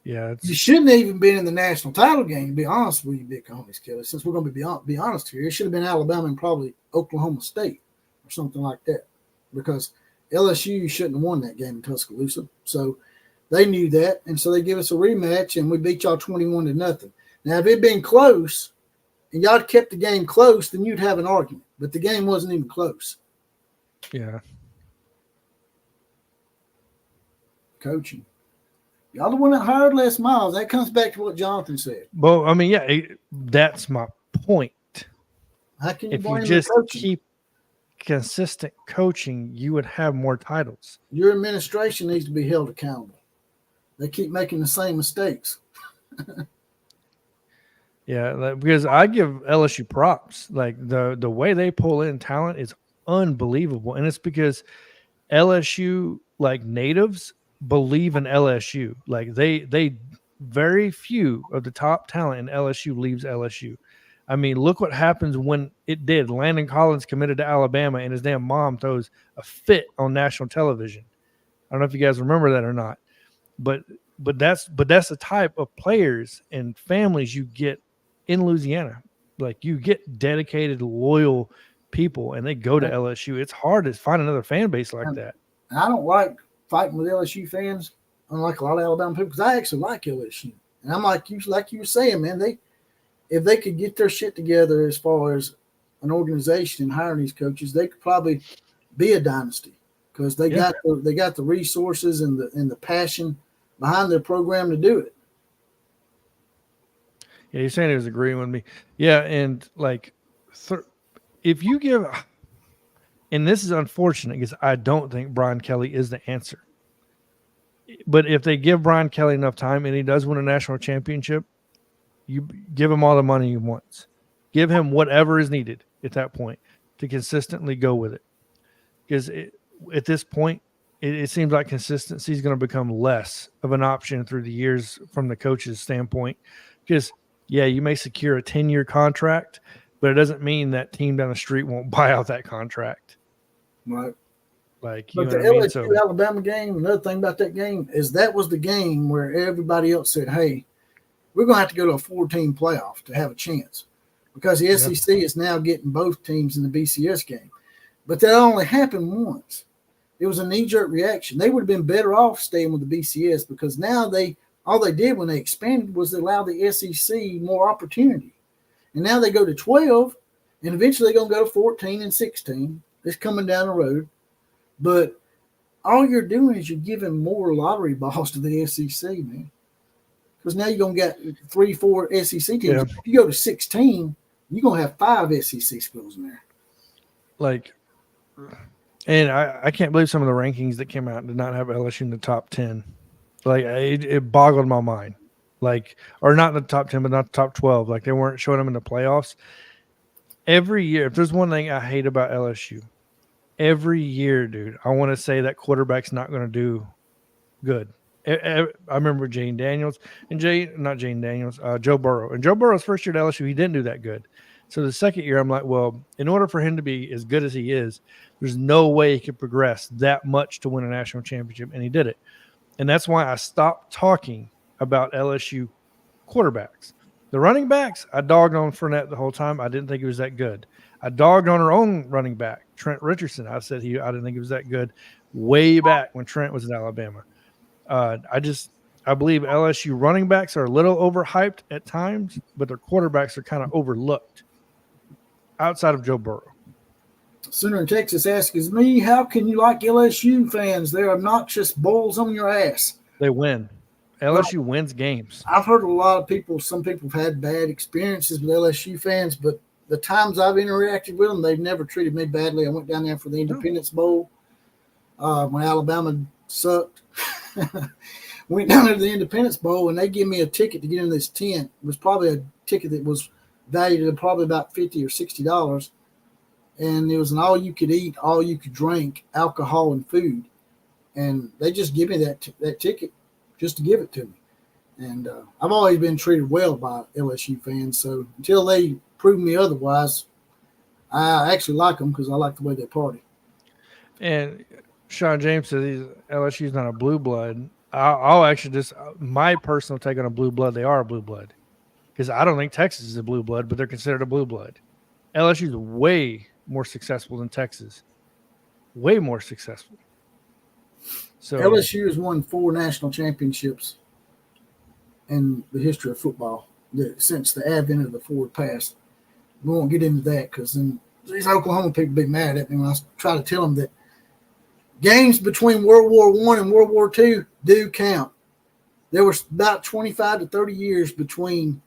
you shouldn't have even been in the national title game, to be honest with you, Big Homies Kelly. Since we're going to be honest here, it should have been Alabama and probably Oklahoma State or something like that, because LSU shouldn't have won that game in Tuscaloosa. So, they knew that, and so they give us a rematch, and we beat y'all 21-0. Now, if it had been close, and y'all kept the game close, then you'd have an argument. But the game wasn't even close. Yeah. Coaching. Y'all the one that hired Les Miles. That comes back to what Jonathan said. Well, I mean, that's my point. How can you if you just keep consistent coaching, you would have more titles. Your administration needs to be held accountable. They keep making the same mistakes. Yeah, because I give LSU props. Like the way they pull in talent is unbelievable, and it's because LSU natives believe in LSU. Like they very few of the top talent in LSU leaves LSU. I mean, look what happens when it did. Landon Collins committed to Alabama, and his damn mom throws a fit on national television. I don't know if you guys remember that or not. But that's the type of players and families you get in Louisiana. Like, you get dedicated, loyal people, and they go to LSU. It's hard to find another fan base like that. And I don't like fighting with LSU fans, unlike a lot of Alabama people, because I actually like LSU. And I'm like you were saying, man, if they could get their shit together as far as an organization and hiring these coaches, they could probably be a dynasty, because they got the resources and the passion behind their program to do it. Yeah, you're saying he was agreeing with me. Yeah, and if you give, and this is unfortunate because I don't think Brian Kelly is the answer. But if they give Brian Kelly enough time and he does win a national championship, You give him all the money he wants. Give him whatever is needed at that point to consistently go with it. Because at this point, it seems like consistency is going to become less of an option through the years from the coach's standpoint. Because, yeah, you may secure a 10-year contract, but it doesn't mean that team down the street won't buy out that contract. Right. Like, but the LSU Alabama game, another thing about that game is that was the game where everybody else said, hey, we're going to have to go to a 4-team playoff to have a chance, because the SEC is now getting both teams in the BCS game. But that only happened once. It was a knee-jerk reaction. They would have been better off staying with the BCS, because now all they did when they expanded was allow the SEC more opportunity. And now they go to 12, and eventually they're going to go to 14 and 16. It's coming down the road. But all you're doing is you're giving more lottery balls to the SEC, man. Because now you're going to get 3-4 SEC teams. Yeah. If you go to 16, you're going to have 5 SEC schools in there. Like, and I can't believe some of the rankings that came out did not have LSU in the top 10. Like, it boggled my mind. Like, or not in the top 10, but not the top 12. Like, they weren't showing them in the playoffs. Every year, if there's one thing I hate about LSU, every year, dude, I want to say that quarterback's not going to do good. I remember Joe Burrow. And Joe Burrow's first year at LSU, he didn't do that good. So the second year, I'm like, well, in order for him to be as good as he is, there's no way he could progress that much to win a national championship, and he did it. And that's why I stopped talking about LSU quarterbacks. The running backs, I dogged on Fournette the whole time. I didn't think he was that good. I dogged on our own running back, Trent Richardson. I said I didn't think he was that good way back when Trent was in Alabama. I believe LSU running backs are a little overhyped at times, but their quarterbacks are kind of overlooked outside of Joe Burrow. Sooner in Texas asks me, how can you like LSU fans? They're obnoxious bulls on your ass. They win. LSU wins games. I've heard a lot of people, some people have had bad experiences with LSU fans, but the times I've interacted with them, they've never treated me badly. I went down there for the Independence Bowl when Alabama sucked. Went down there to the Independence Bowl, and they gave me a ticket to get in this tent. It was probably a ticket that was valued at probably about $50 or $60. And it was an all-you-could-eat, all-you-could-drink, alcohol and food. And they just give me that ticket just to give it to me. And I've always been treated well by LSU fans. So until they prove me otherwise, I actually like them because I like the way they party. And Sean James says LSU's not a blue blood. I'll actually just my personal take on a blue blood. They are a blue blood because I don't think Texas is a blue blood, but they're considered a blue blood. LSU is way more successful than Texas, way more successful. So LSU has won 4 national championships in the history of football since the advent of the forward pass. We won't get into that because then these Oklahoma people be mad at me when I try to tell them that games between World War I and World War II do count. There was about 25 to 30 years between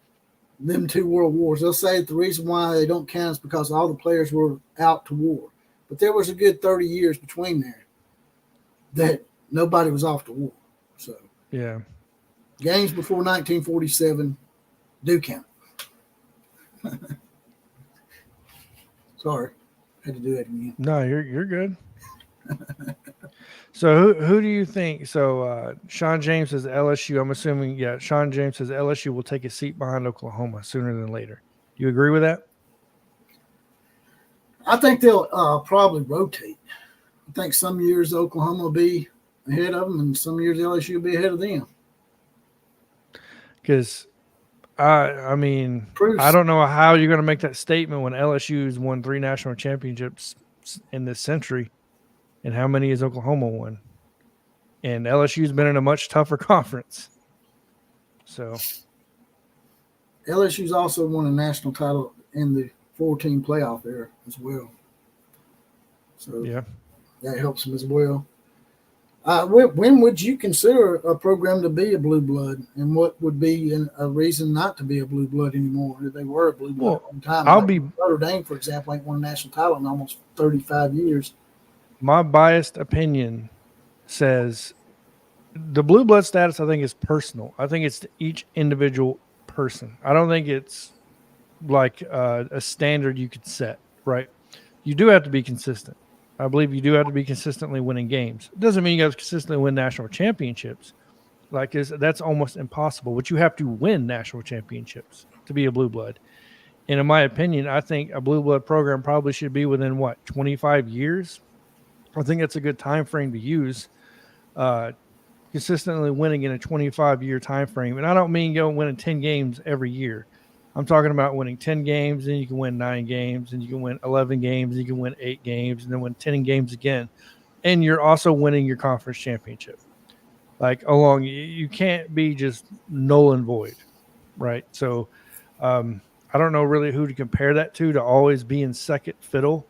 them 2 world wars. They'll say that the reason why they don't count is because all the players were out to war. But there was a good 30 years between there that nobody was off to war. So yeah, games before 1947 do count. Sorry, had to do that again. No, you're good. So who do you think? So Sean James says LSU. I'm assuming, Sean James says LSU will take a seat behind Oklahoma sooner than later. Do you agree with that? I think they'll probably rotate. I think some years Oklahoma will be ahead of them, and some years LSU will be ahead of them. Because I don't know how you're going to make that statement when LSU's won 3 national championships in this century. And how many has Oklahoma won? And LSU's been in a much tougher conference. So LSU's also won a national title in the 4-team playoff era as well. So yeah, that helps them as well. When would you consider a program to be a blue blood, and what would be a reason not to be a blue blood anymore if they were a blue blood at one time? Notre Dame, for example, ain't won a national title in almost 35 years. My biased opinion says the blue blood status, I think, is personal. I think it's to each individual person. I don't think it's like a standard you could set, right? You do have to be consistent. I believe you do have to be consistently winning games. It doesn't mean you have to consistently win national championships. Like that's almost impossible, but you have to win national championships to be a blue blood. And in my opinion, I think a blue blood program probably should be within 25 years. I think that's a good time frame to use. Consistently winning in a 25-year time frame. And I don't mean winning 10 games every year. I'm talking about winning 10 games, and you can win 9 games, and you can win 11 games, and you can win 8 games, and then win 10 games again. And you're also winning your conference championship. Like you can't be just null and void, right? So I don't know really who to compare that to always be in second fiddle.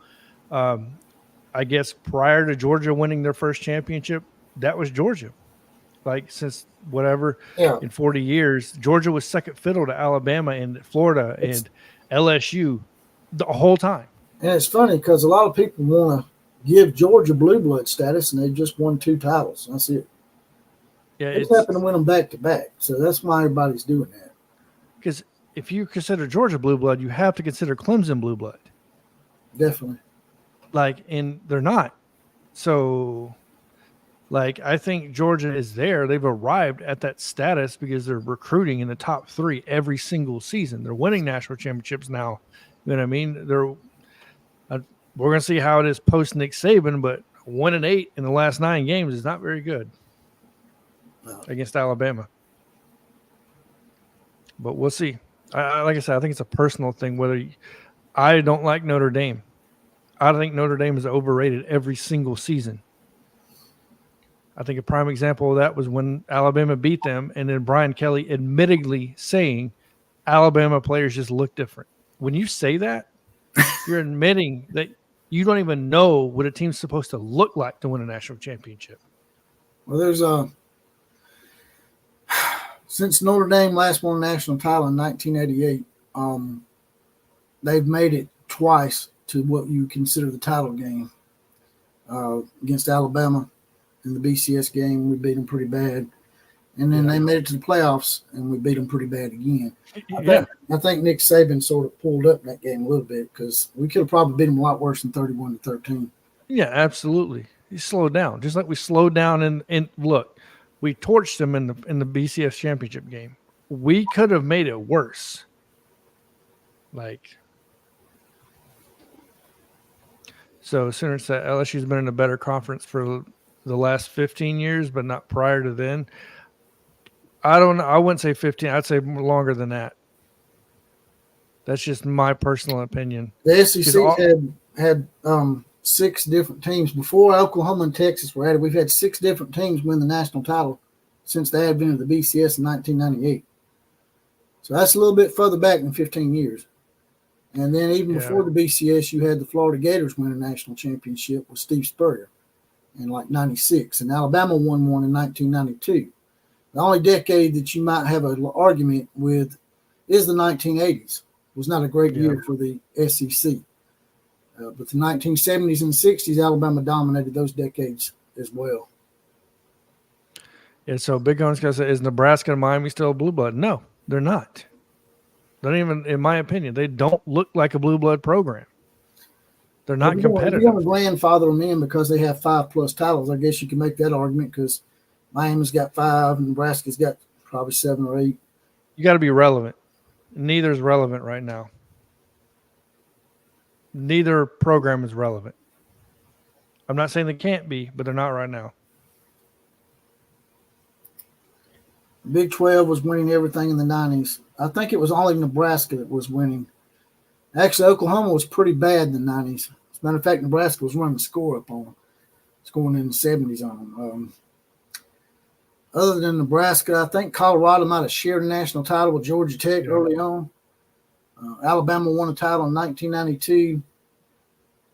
I guess prior to Georgia winning their first championship, that was Georgia. Like since in 40 years, Georgia was second fiddle to Alabama and Florida and LSU the whole time. And it's funny because a lot of people want to give Georgia blue blood status, and they just won 2 titles. That's it. Yeah, it's happened to win them back to back, so that's why everybody's doing that. Because if you consider Georgia blue blood, you have to consider Clemson blue blood. Definitely. And they're not. So, I think Georgia is there. They've arrived at that status because they're recruiting in the top 3 every single season. They're winning national championships now. You know what I mean? We're going to see how it is post Nick Saban, but 1-8 in the last 9 games is not very good against Alabama. But we'll see. Like I said, I think it's a personal thing. I don't like Notre Dame. I think Notre Dame is overrated every single season. I think a prime example of that was when Alabama beat them, and then Brian Kelly admittedly saying Alabama players just look different. When you say that, you're admitting that you don't even know what a team's supposed to look like to win a national championship. Well, there's since Notre Dame last won a national title in 1988, they've made it twice to what you consider the title game. Against Alabama in the BCS game, we beat them pretty bad. And then they made it to the playoffs, and we beat them pretty bad again. I think Nick Saban sort of pulled up that game a little bit because we could have probably beat them a lot worse than 31-13. Yeah, absolutely. He slowed down, just like we slowed down. And look, we torched them in the BCS championship game. We could have made it worse. So since that LSU's been in a better conference for the last 15 years, but not prior to then. I don't know. I wouldn't say 15. I'd say longer than that. That's just my personal opinion. The SEC had 6 different teams. Before Oklahoma and Texas were added, we've had 6 different teams win the national title since the advent of the BCS in 1998. So that's a little bit further back than 15 years. And then even before the BCS, you had the Florida Gators win a national championship with Steve Spurrier in 96. And Alabama won one in 1992. The only decade that you might have an argument with is the 1980s. It was not a great year for the SEC. But the 1970s and 60s, Alabama dominated those decades as well. Yeah, so Big Guns guys say, is Nebraska and Miami still blue blood? No, they're not. They don't even, in my opinion, they don't look like a blue blood program. They're not competitive. If you're going to grandfather them in because they have 5+ titles, I guess you can make that argument because Miami's got 5, and Nebraska's got probably 7 or 8. You got to be relevant. Neither is relevant right now. Neither program is relevant. I'm not saying they can't be, but they're not right now. Big 12 was winning everything in the 90s. I think it was only Nebraska that was winning. Actually, Oklahoma was pretty bad in the 90s. As a matter of fact, Nebraska was running the score up on them, scoring in the 70s on them. Other than Nebraska, I think Colorado might have shared a national title with Georgia Tech early on. Alabama won a title in 1992.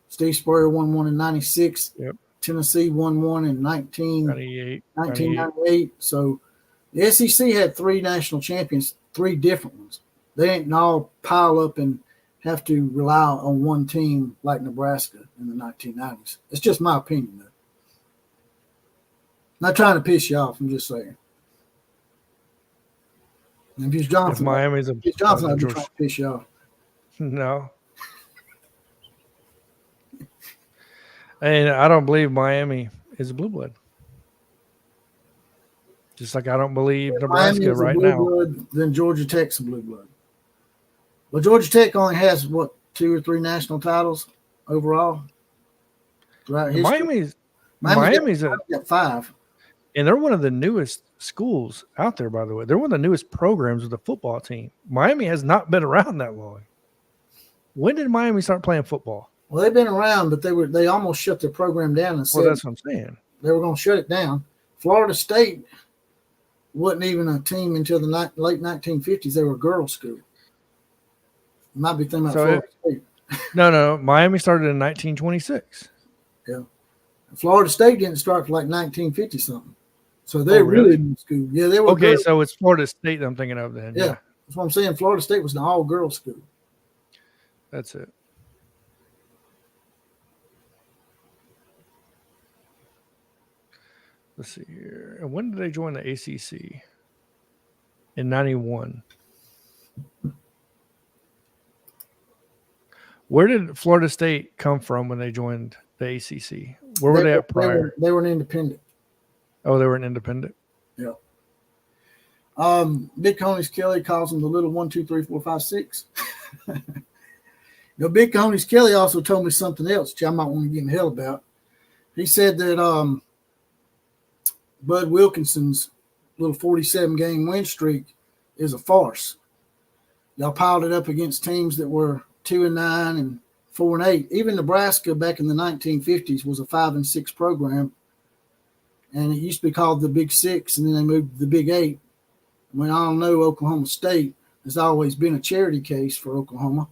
Steve Spurrier won one in 96. Yep. Tennessee won one in 1998. So the SEC had 3 national champions, 3 different ones. They didn't all pile up and have to rely on one team like Nebraska in the 1990s. It's just my opinion, though. Not trying to piss you off. I'm just saying. If he's Johnson, if Miami's if he's Johnson, I'd be George, trying to piss you off. no. And I don't believe Miami is a blue blood. Just like I don't believe Nebraska Miami is right a blue now. blood, then Georgia Tech's a blue blood. Well, Georgia Tech only has, 2 or 3 national titles overall? Right. Miami's got 5. And they're one of the newest schools out there, by the way. They're one of the newest programs with the football team. Miami has not been around that long. When did Miami start playing football? Well, they've been around, but they almost shut their program down and said that's what I'm saying. They were going to shut it down. Florida State wasn't even a team until the late 1950s. They were a girls' school. You might be thinking about Florida State. No. Miami started in 1926. Yeah. Florida State didn't start for like 1950 something. So they're really in school. Yeah, they were. Okay, so it's Florida State that I'm thinking of then. Yeah. That's what I'm saying. Florida State was an all-girls school. That's it. Let's see here. And when did they join the ACC? In 91. Where did Florida State come from when they joined the ACC? Where were they at prior? They were an independent. Oh, they were an independent? Yeah. Big Coney's Kelly calls them the little 1, 2, 3, 4, 5, 6. Big Coney's Kelly also told me something else, which I might want to get in hell about. He said that Bud Wilkinson's little 47-game win streak is a farce. Y'all piled it up against teams that were 2-9 and 4-8. Even Nebraska back in the 1950s was a 5-6 program, and it used to be called the Big Six, and then they moved to the Big Eight. I mean, I don't know. Oklahoma State has always been a charity case for Oklahoma.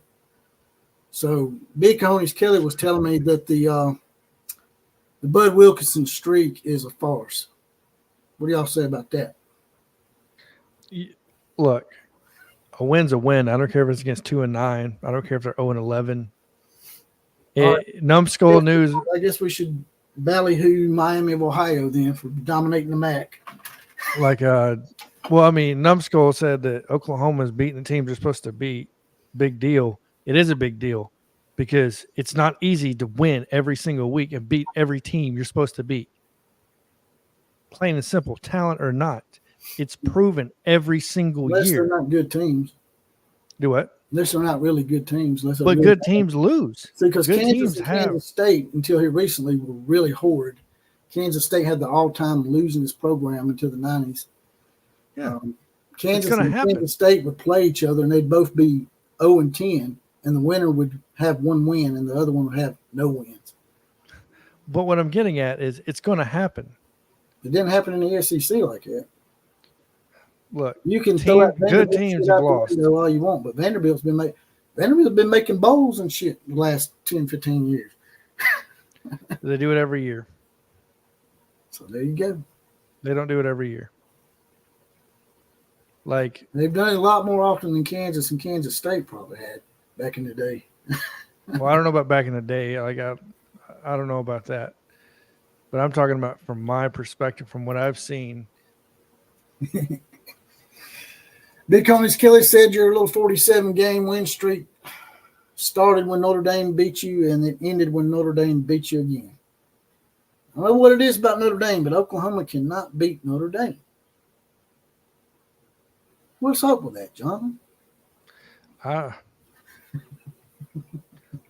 So Big Coney's Kelly was telling me that the Bud Wilkinson streak is a farce. What do y'all say about that? Look, a win's a win. I don't care if it's against 2-9. I don't care if they're 0-11. Numbskull news. I guess we should ballyhoo Miami of Ohio then for dominating the MAC. Numbskull said that Oklahoma's beating the teams they're supposed to beat. Big deal. It is a big deal because it's not easy to win every single week and beat every team you're supposed to beat. Plain and simple, talent or not. It's proven every single year. Unless they're not good teams. Do what? Unless they're not really good teams. But good teams lose. See, because Kansas State, until here recently, were really horrid. Kansas State had the all-time losingest program until the 90s. Yeah. Kansas and Kansas State would play each other, and they'd both be 0-10, and the winner would have one win, and the other one would have no wins. But what I'm getting at is it's going to happen. It didn't happen in the SEC like that. Look, you can throw out good teams have lost all you want, but Vanderbilt's been making bowls and shit the last 10, 15 years. They do it every year. So there you go. They don't do it every year. Like they've done it a lot more often than Kansas and Kansas State probably had back in the day. Well, I don't know about back in the day. Like I don't know about that. But I'm talking about from my perspective, from what I've seen. Big Coney's Kelly said your little 47-game win streak started when Notre Dame beat you and it ended when Notre Dame beat you again. I don't know what it is about Notre Dame, but Oklahoma cannot beat Notre Dame. What's up with that, John? Well,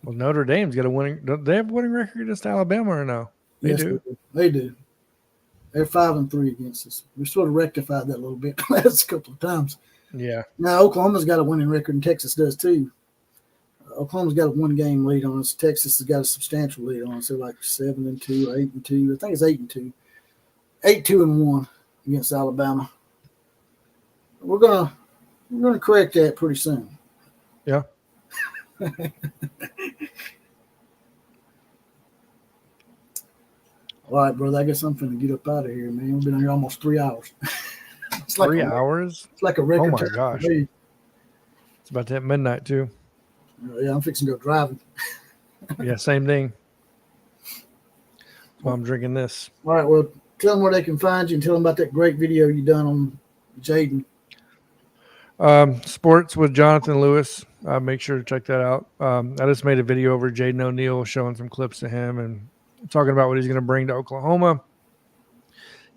Notre Dame's got a winning. Do they have a winning record against Alabama or no? They do. They do. They're 5-3 against us. We sort of rectified that a little bit the last couple of times. Yeah. Now Oklahoma's got a winning record, and Texas does too. Oklahoma's got a 1-game lead on us. Texas has got a substantial lead on us. They're like 7-2, 8-2. I think it's 8-2. 8-2-1 against Alabama. We're gonna correct that pretty soon. Yeah. All right, brother. I guess I'm finna get up out of here, man. We've been here almost 3 hours. It's like 3 hours? It's like a record. Oh my gosh! It's about to hit midnight too. Yeah, I'm fixing to go driving. Yeah, same thing. While I'm drinking this. All right. Well, tell them where they can find you and tell them about that great video you done on Jaden. Sports with Jonathan Lewis. Make sure to check that out. I just made a video over Jaden O'Neal showing some clips of him and talking about what he's going to bring to Oklahoma.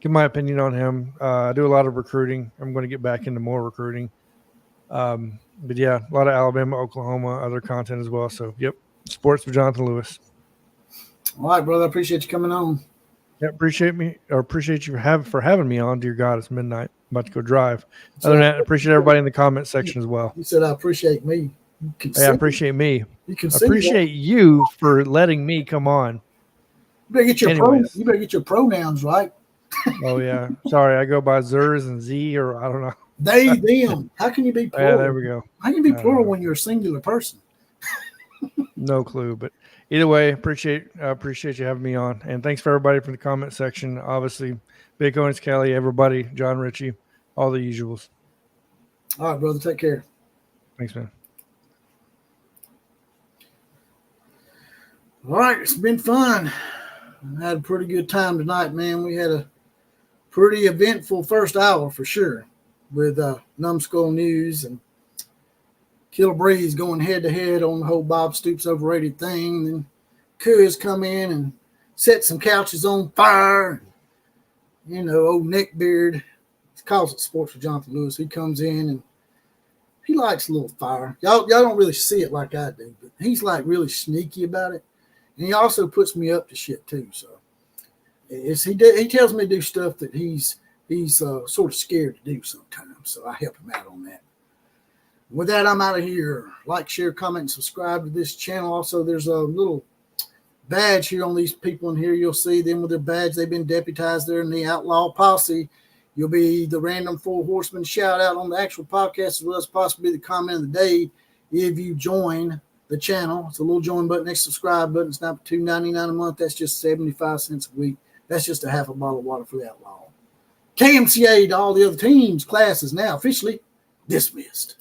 Give my opinion on him. I do a lot of recruiting. I'm going to get back into more recruiting. But yeah, a lot of Alabama, Oklahoma, other content as well. So, yep, Sports with Jonathan Lewis. All right, brother. I appreciate you coming on. Yeah, appreciate you for having me on. Dear God, it's midnight. I'm about to go drive. Other than that, I appreciate everybody in the comment section as well. You said I appreciate me. Yeah, I appreciate me. You can I appreciate you for letting me come on. You better get your pronouns right. Oh yeah. Sorry, I go by Zers and Z, or I don't know. They, them. How can you be plural? Yeah, there we go. How can you be plural when you're a singular person? No clue, but either way, appreciate you having me on, and thanks for everybody from the comment section. Obviously, Big Owens, Kelly, everybody, John Ritchie, all the usuals. All right, brother. Take care. Thanks, man. All right, it's been fun. I had a pretty good time tonight, man. We had a pretty eventful first hour for sure, with Numbskull News and Killer Brees going head-to-head on the whole Bob Stoops overrated thing. Then Kuz come in and set some couches on fire. You know, old Neckbeard, he calls it Sports with Jonathan Lewis. He comes in and he likes a little fire. Y'all don't really see it like I do, but he's like really sneaky about it. And he also puts me up to shit too. So he tells me to do stuff that he's sort of scared to do sometimes. So I help him out on that. With that, I'm out of here. Like, share, comment, and subscribe to this channel. Also, there's a little badge here on these people in here. You'll see them with their badge. They've been deputized there in the Outlaw Posse. You'll be the random 4 horsemen shout out on the actual podcast, as well as possibly the comment of the day if you join the channel. It's a little join button, next subscribe button. It's not $2.99 a month. That's just 75 cents a week. That's just a half a bottle of water for the Outlaw. KMCA to all the other teams. Class is now officially dismissed.